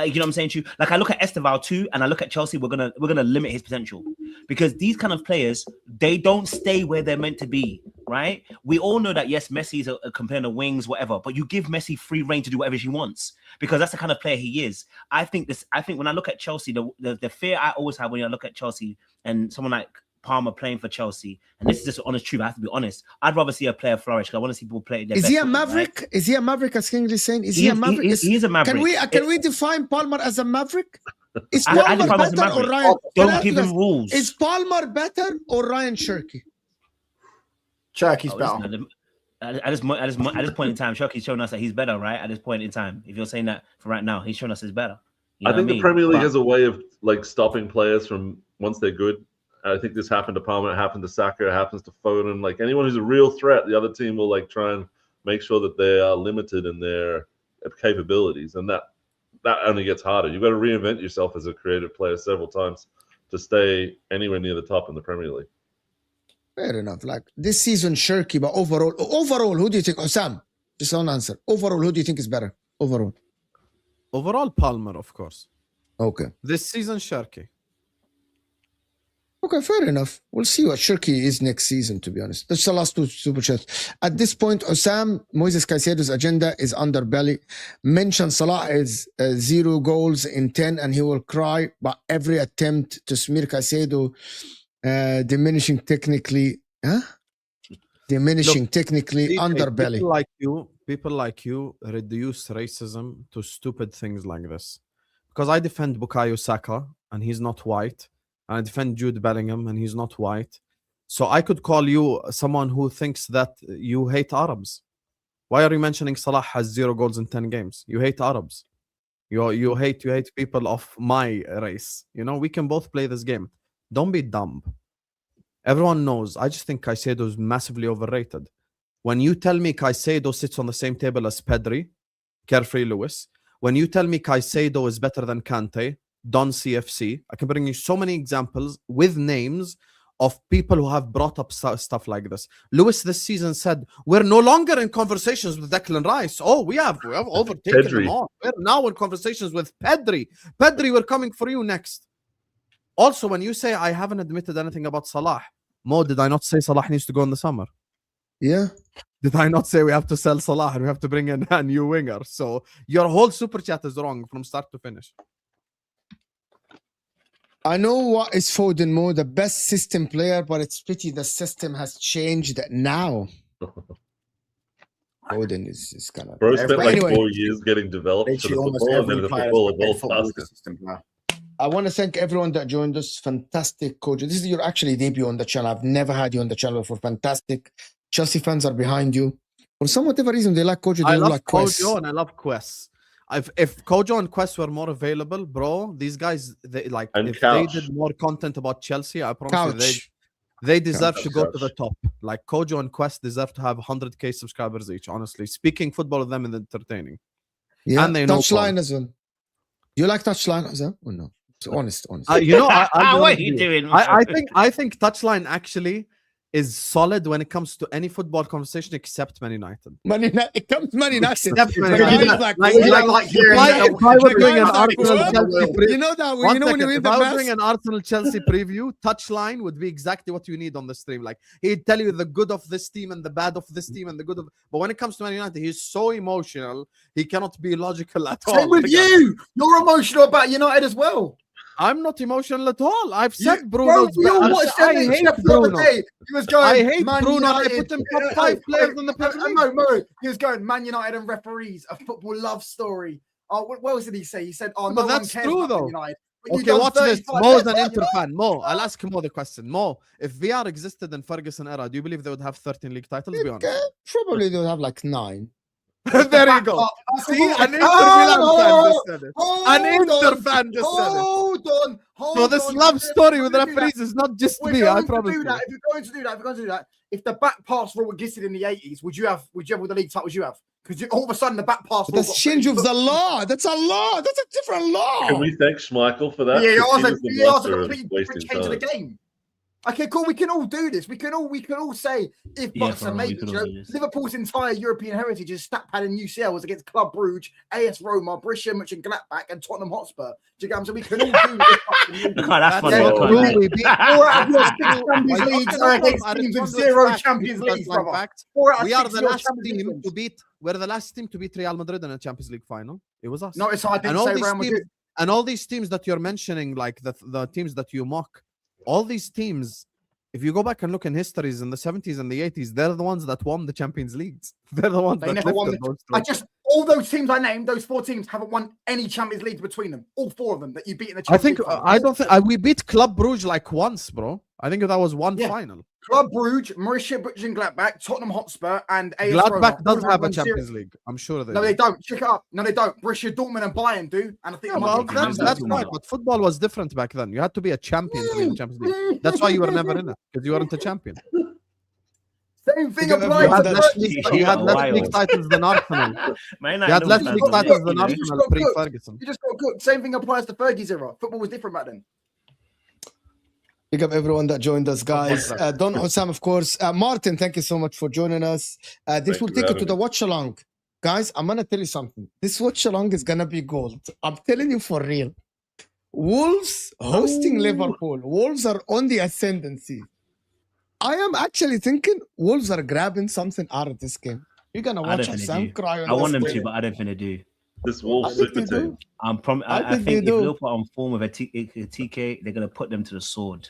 You know what I'm saying to you? Like I look at Esteval too, and I look at Chelsea. We're gonna limit his potential because these kind of players, they don't stay where they're meant to be, right? We all know that yes, Messi's a comparing the wings, whatever, but you give Messi free reign to do whatever he wants because that's the kind of player he is. I think when I look at Chelsea, the fear I always have when I look at Chelsea and someone like Palmer playing for Chelsea, and this is just the honest truth. I have to be honest. I'd rather see a player flourish because I want to see people play. Is he a maverick? Right? Is he a maverick? As Kingsley is saying, is he a maverick? He is a maverick. Can we define Palmer as a maverick? Is Palmer better or Rayan? Don't give him rules. Is Palmer better or Rayan Cherki? Cherki's better. At this point in time, Cherki's showing us that he's better, right? At this point in time, if you're saying that for right now, he's showing us he's better. I think the Premier League has a way of like stopping players from once they're good. I think this happened to Palmer, it happened to Saka, it happens to Foden. Like anyone who's a real threat, the other team will like try and make sure that they are limited in their capabilities, and that only gets harder. You've got to reinvent yourself as a creative player several times to stay anywhere near the top in the Premier League. Fair enough. Like this season, Cherki, but overall, who do you think? Osam, just one answer. Overall, who do you think is better? Overall, Palmer, of course. Okay. This season, Cherki. Okay, fair enough. We'll see what Cherki is next season, to be honest. That's the last two super chats. At this point, Osam, Moises Caicedo's agenda is underbelly. Mention Salah is 0 goals in 10 and he will cry, but every attempt to smear Caicedo diminishing technically, underbelly. People like you reduce racism to stupid things like this. Because I defend Bukayo Saka and he's not white. I defend Jude Bellingham and he's not white. So I could call you someone who thinks that you hate Arabs. Why are you mentioning Salah has 0 goals in 10 games? You hate Arabs. You hate people of my race. You know, we can both play this game. Don't be dumb. Everyone knows. I just think Caicedo is massively overrated. When you tell me Caicedo sits on the same table as Pedri, Carefree Lewis, when you tell me Caicedo is better than Kante, Don CFC, I can bring you so many examples with names of people who have brought up stuff like this. Lewis this season said, we're no longer in conversations with Declan Rice. Oh, we have overtaken Pedri. them all. We're now in conversations with Pedri. Pedri, we're coming for you next. Also, when you say I haven't admitted anything about Salah, Mo, did I not say Salah needs to go in the summer? Yeah. Did I not say we have to sell Salah and we have to bring in a new winger? So your whole super chat is wrong from start to finish. I know what is Foden, Mo, the best system player, but it's pity the system has changed now. Foden is kind of... Bro spent like 4 years getting developed for the football, and then the football evolved faster. I want to thank everyone that joined us. Fantastic coach. This is your actually debut on the channel. I've never had you on the channel before. Fantastic. Chelsea fans are behind you. For some whatever reason, they like Kojo. They don't like Quest. Kojo and I love Quest. If Kojo and Quest were more available, bro, these guys, they did more content about Chelsea, I promise you, they deserve to go to the top. Like Kojo and Quest deserve to have 100k subscribers each, honestly. Speaking football with them is entertaining. Yeah, and they Touchline as well. You like Touchline as well? Or no? It's honest. You know, what are you doing? I think Touchline actually is solid when it comes to any football conversation except Man United. It comes Man United. Except Man United. If I were doing an Arsenal Chelsea preview, you know that when you win if the I was best. doing an Arsenal Chelsea preview, Touchline would be exactly what you need on the stream. Like he'd tell you the good of this team and the bad of this team and the good of. But when it comes to Man United, he's so emotional. He cannot be logical at all. Same with you. You're emotional about United as well. I'm not emotional at all. I've said Bruno's I hate Bruno. He was going, I hate Man Bruno. United. I put him top 5 players in the Premier League. No, he was going, Man United and referees, a football love story. Oh, what else did he say? He said, oh, no, that's one cares true, about though. United. Okay, watch this. Mo's an Inter fan. Mo, I'll ask Mo the question. Mo, if VR existed in Ferguson era, do you believe they would have 13 league titles? Be honest. Probably they would have like 9. There you go. See, an Inter Milan fan just said it. An Inter fan just said it. Hold on. So this love story with referees is not just me. I promise you. If you're going to do that, if the back pass rule existed in the 80s, would you have all the league titles you have? Because all of a sudden the back pass rule. That's change of the law. That's a law. That's a different law. Can we thank Schmeichel for that? Yeah, Because I he was the was a master of complete wasting change of the time. game. Okay, cool. We can all do this. We can all say if Yeah, Bucks for are real, we mates. could You all know, do this. Liverpool's entire European heritage is stat pad in UCL was against Club Brugge, AS Roma, Borussia Mönchengladbach, and Tottenham Hotspur. Do you get what I'm saying? We can all do this. God, that's funny. Yeah. I can't Rule lie. we beat. 4 out of your 6 Champions Okay, Leagues no are problem. against I teams with respond with 0 facts Champions because, Leagues, like, brother. facts. 4 out of We are 6 the of your last Champions team League to beat. We're the last team to beat Real Madrid in a Champions League final. It was us. No, it's I And didn't all say these Real Madrid. teams, and all these teams that you're mentioning, like the teams that you mock, all these teams, if you go back and look in histories in the 70s and the 80s, they're the ones that won the Champions Leagues. They're the ones They that never won lifted those I trophies. just all those teams I named, those 4 teams haven't won any Champions Leagues between them. All 4 of them that you beat in the I Champions think League final. I don't think we beat Club Brugge like once, bro. I think that was one Yeah. final. Club Brugge, Borussia Mönchengladbach, Tottenham Hotspur, and AS Roma. Gladbach All does of them have a won 0. Champions League. I'm sure they No, do. they don't. Check it up. No, they don't. Borussia Dortmund and Bayern do. And I think Yeah, they might well, be that's- that's Champions right. League. But football was different back then. You had to be a champion to be in the Champions League. That's why you were never in it, because you weren't a champion. Same thing You got applies You everyone had to that- less Ferguson. league, you had Yeah, less wild. league titles than Arsenal. Man, You had less league got titles cooked, than you know? Arsenal got pre cooked. Ferguson. You just got good. Same thing applies to Fergie's era. Football was different back then. Pick up everyone that joined us, guys. Football Don Hussam, of course. Martin, thank you so much for joining us. This Thank will you for take you to having the me. watch along. Guys, I'm going to tell you something. This watch along is going to be gold. I'm telling you for real. Wolves hosting Liverpool. Wolves are on the ascendancy. I am actually thinking Wolves are grabbing something out of this game. You're going to I watch don't think they Sam do. cry on I want this them to, game. but I don't think they do. This Wolves I think they super do. team. I I think think they if do. Liverpool are on form with a TK, they're gonna put them to the sword.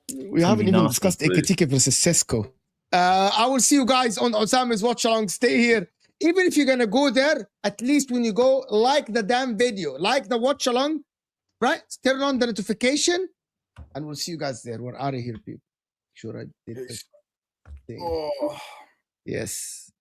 We gonna haven't be even nasty. discussed Ekitike versus Sesko. I will see you guys on Osama's watch along. Stay here. Even if you're gonna go there, at least when you go, like the damn video, like the watch along, right? Turn on the notification, and we'll see you guys there. We're out of here, people. Sure, I did this thing. Oh. Yes.